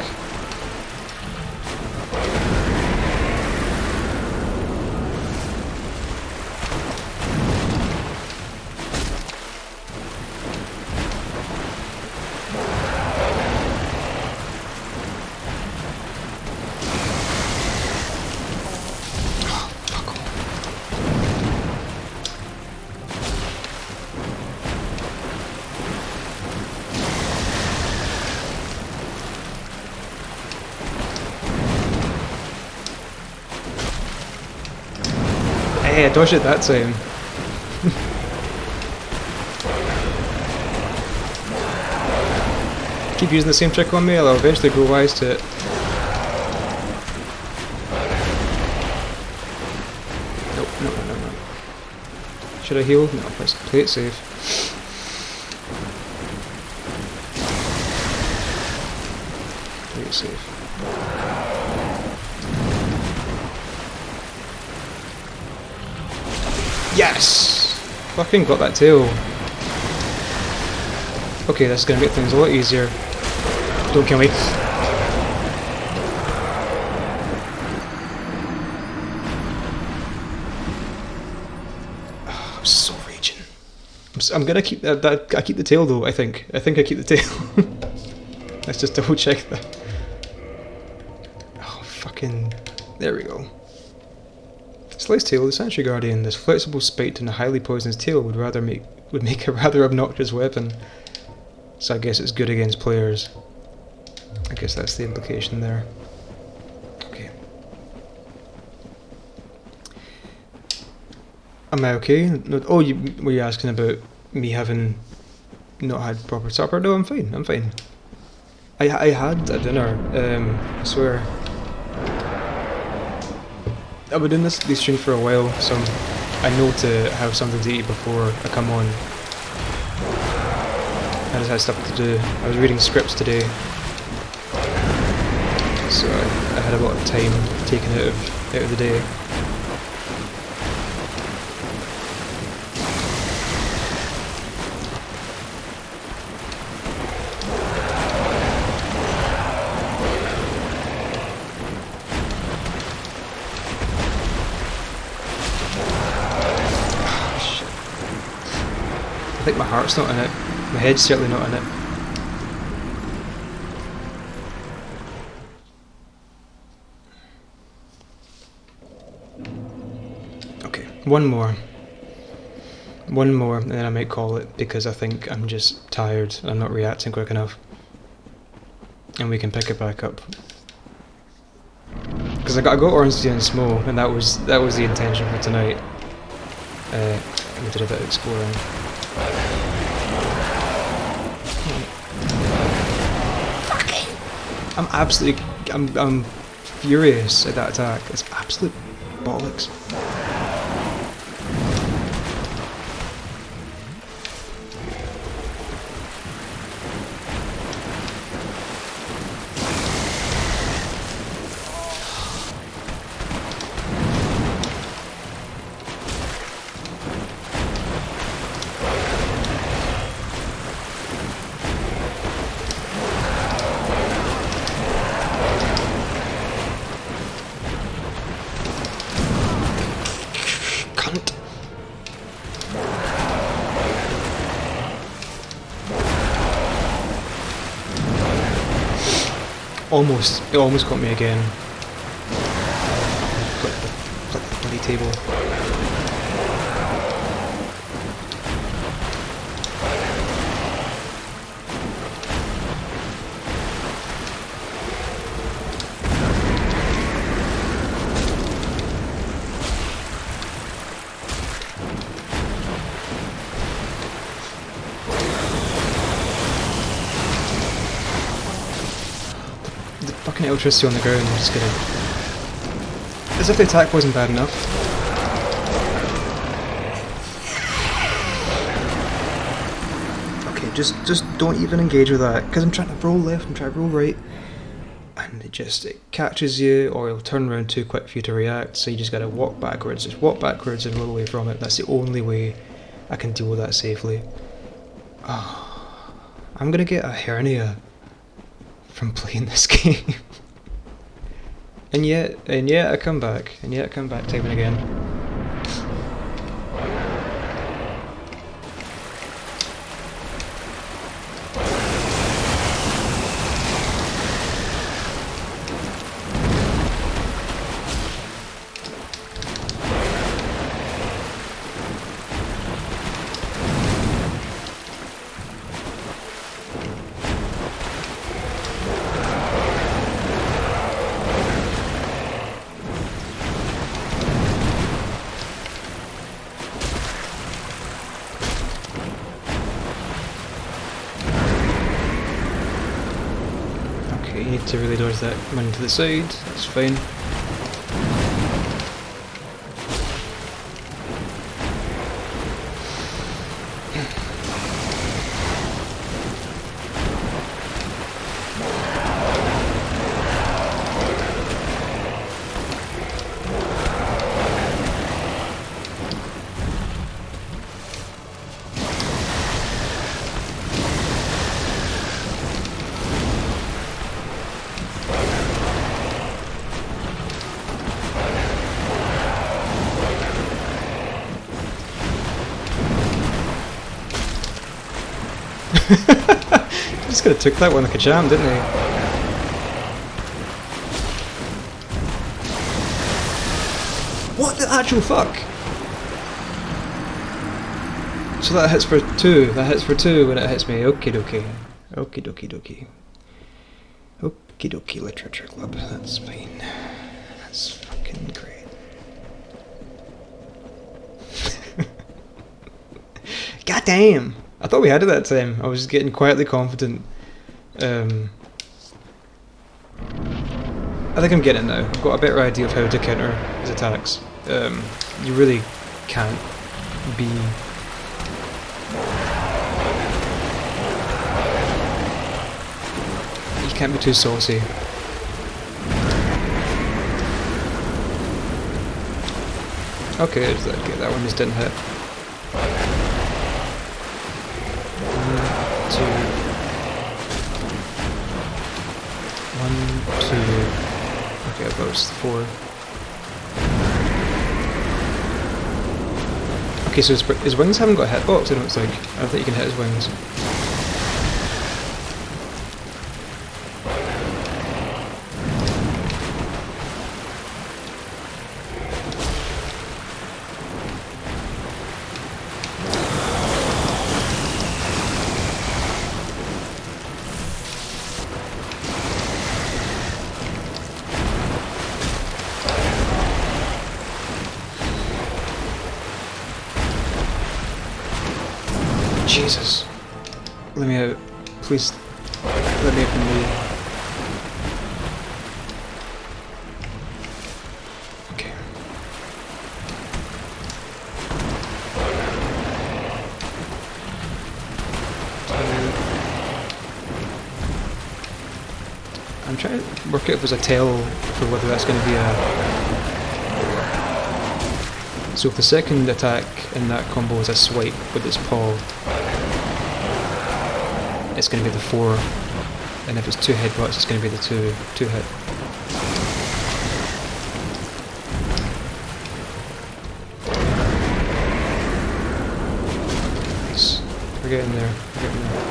Hey, I dodged it that time. Keep using the same trick on me, I'll eventually grow wise to it. Nope, no. Should I heal? No, let's play it safe. Play it safe. Yes! Fucking got that tail. Okay, that's gonna make things a lot easier. Don't kill me. Oh, I'm so raging. I'm gonna keep that. I keep the tail though. I think I keep the tail. Let's just double check that. Oh fucking! There we go. Slice tail, the Sanctuary Guardian. This flexible, spiked, and highly poisonous tail would make a rather obnoxious weapon. So I guess it's good against players. I guess that's the implication there. Okay. Am I okay? No, oh, were you asking about me having not had proper supper? No, I'm fine. I'm fine. I had a dinner. I swear. I've been doing these streams for a while, so I know to have something to eat before I come on. I just had stuff to do. I was reading scripts today, so I had a lot of time taken out of the day. I think my heart's not in it. My head's certainly not in it. Okay, one more. One more, and then I might call it, because I think I'm just tired and I'm not reacting quick enough. And we can pick it back up. Because I got Ornstein and Smough, and that was the intention for tonight. We did a bit of exploring. I'm absolutely, I'm furious at that attack. It's absolute bollocks. It almost got me again. Flip the bloody table. Fucking electricity on the ground, I'm just kidding. As if the attack wasn't bad enough. Okay, just don't even engage with that, because I'm trying to roll left and try to roll right, and it catches you, or it'll turn around too quick for you to react, so you just gotta walk backwards and roll away from it. That's the only way I can deal with that safely. Oh, I'm gonna get a hernia from playing this game. and yet I come back time and again. You need to really dodge that man to the side, that's fine. Just could have took that one like a jam, didn't he? What the actual fuck? So that hits for 2. That hits for 2 when it hits me. Okie dokie. Okie dokie dokie. Okie dokie literature club. That's fine. That's fucking great. God damn! I thought we had it that time. I was getting quietly confident. I think I'm getting it now. I've got a better idea of how to counter his attacks. You really can't be... You can't be too saucy. Okay, that one just didn't hit. 1, 2. 1, 2. Okay, that was 4. Okay, so his wings haven't got a hitbox, I don't think. I don't think you can hit his wings. Jesus. Let me out. Please. Let me open the... Okay. I'm trying to work out if there's a tail for whether that's going to be a... So if the second attack in that combo is a swipe with its paw, it's going to be the 4, and if it's 2 headbutts, it's going to be the 2 hit. Nice. We're getting there. We're getting there.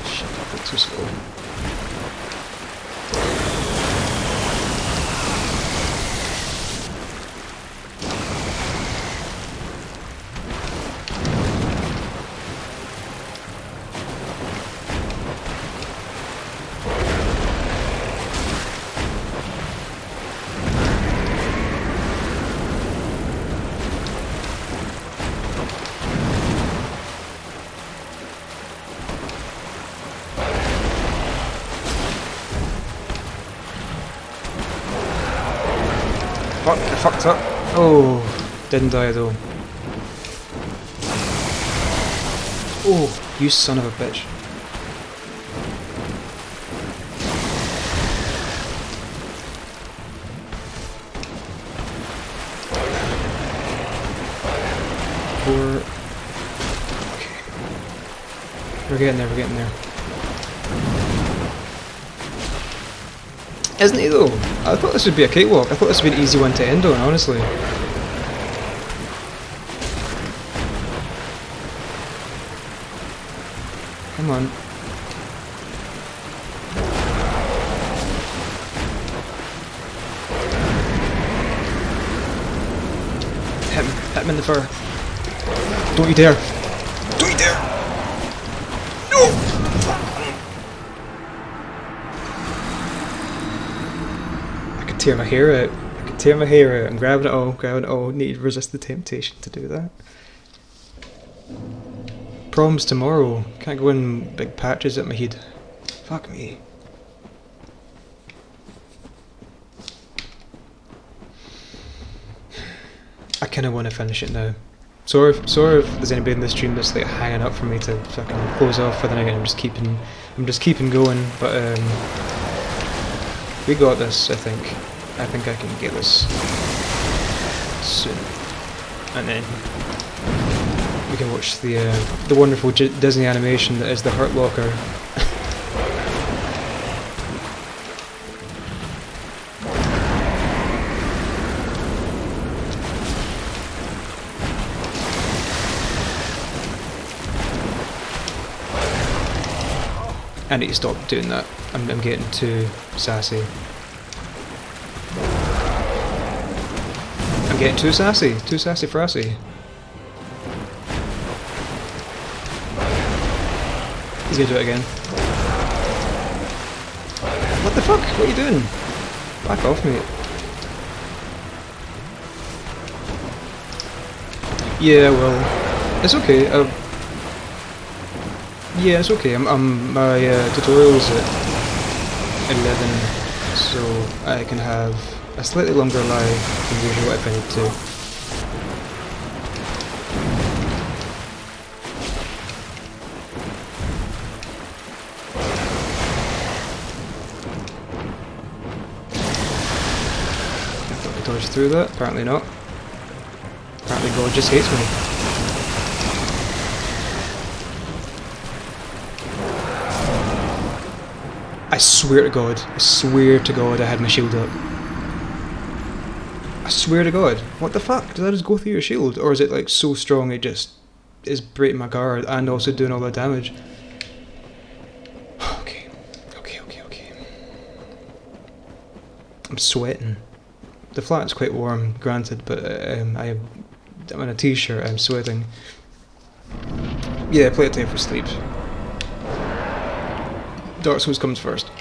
Shit, that's too slow. Fuck, I fucked up. Oh, didn't die though. Oh, you son of a bitch. Okay. We're getting there, we're getting there. Isn't he though? I thought this would be a cakewalk. I thought this would be an easy one to end on, honestly. Come on. Hit him in the fur. Don't you dare. Don't you dare! No! Tear my hair out. I could tear my hair out. I'm grabbing it all, grabbing it all. Need to resist the temptation to do that. Problems tomorrow. Can't go in big patches at my head. Fuck me. I kinda wanna finish it now. Sorry if there's anybody in the stream that's like hanging up for me to fucking close off for the night. I'm just keeping going, but we got this, I think. I think I can get this soon, and then we can watch the wonderful Disney animation that is the Hurt Locker. I need to stop doing that. I'm getting too sassy. I'm getting too sassy for assy. He's gonna do it again. What the fuck? What are you doing? Back off, mate. Yeah, well, it's okay. Yeah, it's okay. My tutorial's at 11, so I can have a slightly longer live than usual if I need to. I thought I dodged through that. Apparently not. Apparently God just hates me. I swear to God I had my shield up. I swear to God. What the fuck? Did that just go through your shield? Or is it like so strong it just is breaking my guard and also doing all the damage? Okay. I'm sweating. The flat's quite warm, granted, but I'm in a t-shirt, I'm sweating. Yeah, play it time for sleep. Dark Souls comes first.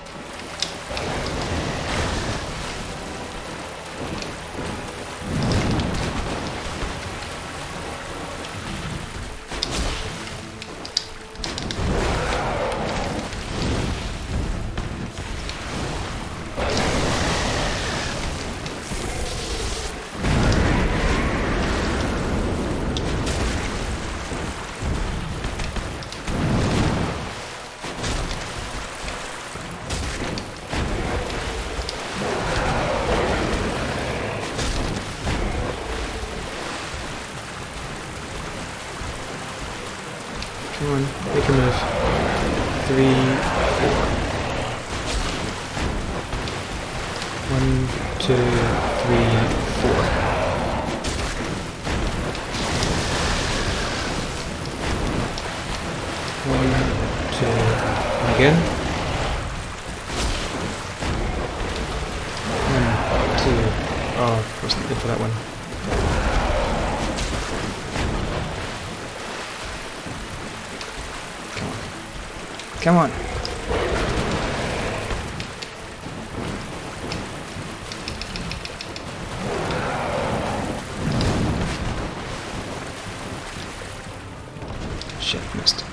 Come on, make a move. 3, 4. 1, 2, 3, 4. One, two, and again. 1, 2. Oh, wasn't good for that one. Come on. Shit, missed.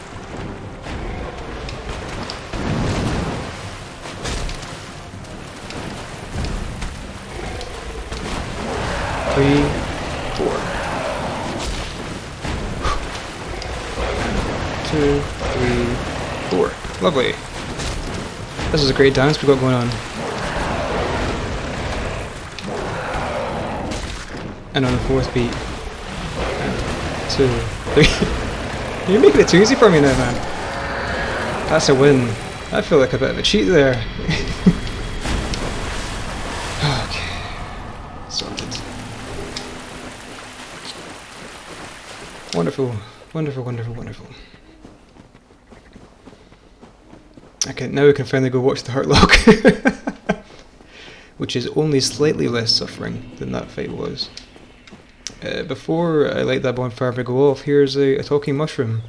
Three, 4. 2, 3, 4. Lovely. This is a great dance we've got going on. And on the 4th beat. 2, 3. You're making it too easy for me now, man. That's a win. I feel like a bit of a cheat there. Okay. Sorted. Wonderful. Wonderful, wonderful, wonderful. Okay, now we can finally go watch the Heartlock. Which is only slightly less suffering than that fight was. Before I light that bonfire to go off, here's a talking mushroom.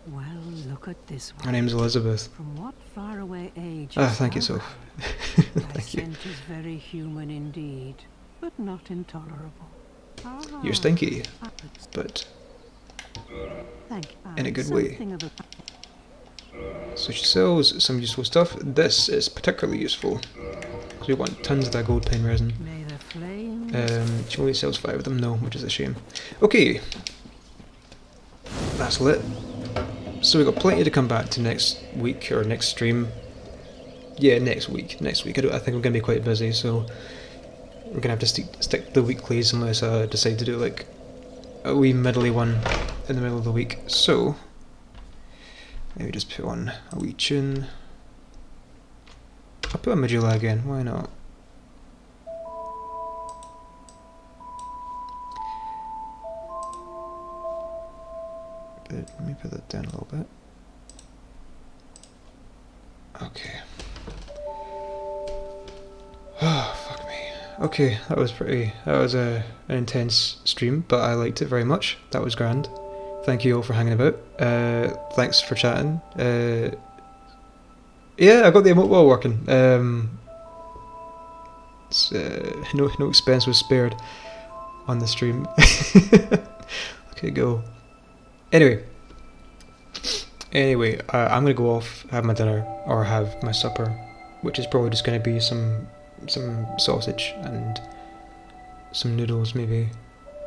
Well, look at this one.
Her name's Elizabeth.
From what faraway age?
Ah, thank you, Soph.
Thy
Thank you.
scent is very human indeed, but not intolerable.
You're stinky, but
Thank
in a good way.
something of a
So she sells some useful stuff. This is particularly useful because we want tons of that gold pine resin.
May the flames
She only sells 5 of them, no, which is a shame. Okay, that's lit. So we've got plenty to come back to next week or next stream. Yeah, next week. Next week. I think I'm gonna be quite busy, so we're gonna have to stick to the weeklies unless I decide to do like a wee middly one in the middle of the week. So maybe just put on a wee tune. I'll put on Majula again. Why not? But let me put that down a little bit. Okay. Oh, fuck me. Okay, that was an intense stream, but I liked it very much. That was grand. Thank you all for hanging about. Thanks for chatting. Yeah, I got the emote wall working. No expense was spared on the stream. Okay, go. Anyway, I'm gonna go off, have my dinner, or have my supper, which is probably just gonna be some sausage and some noodles, maybe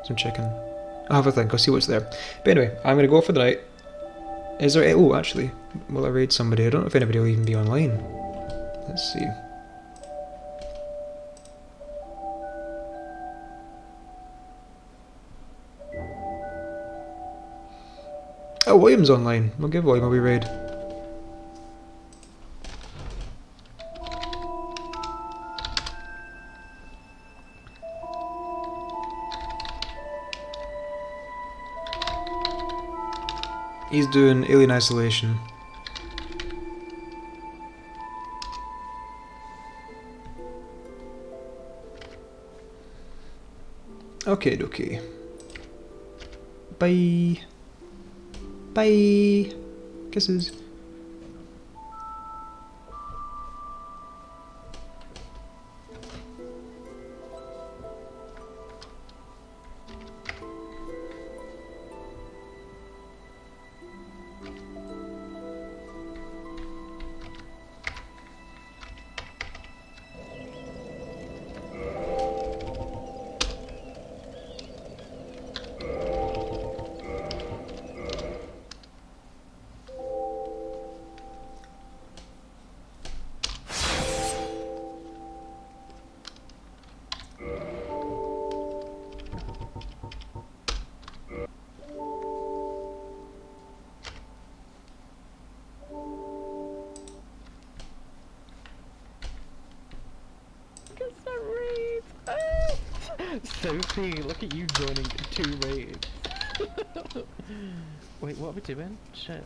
some chicken. I'll have a think. I'll see what's there. But anyway, I'm gonna go for the night. Is there? Oh, actually, will I raid somebody? I don't know if anybody will even be online. Let's see. Oh, William's online. We'll give William a wee raid. He's doing Alien Isolation. Okay, okay. Bye. Bye. Kisses.
Sophie, look at you joining 2 raids. Wait, what are we doing? Shit.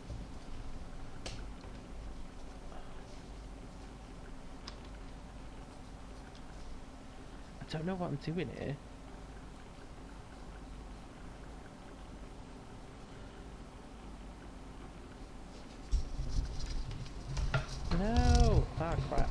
I don't know what I'm doing here. No! Ah, crap.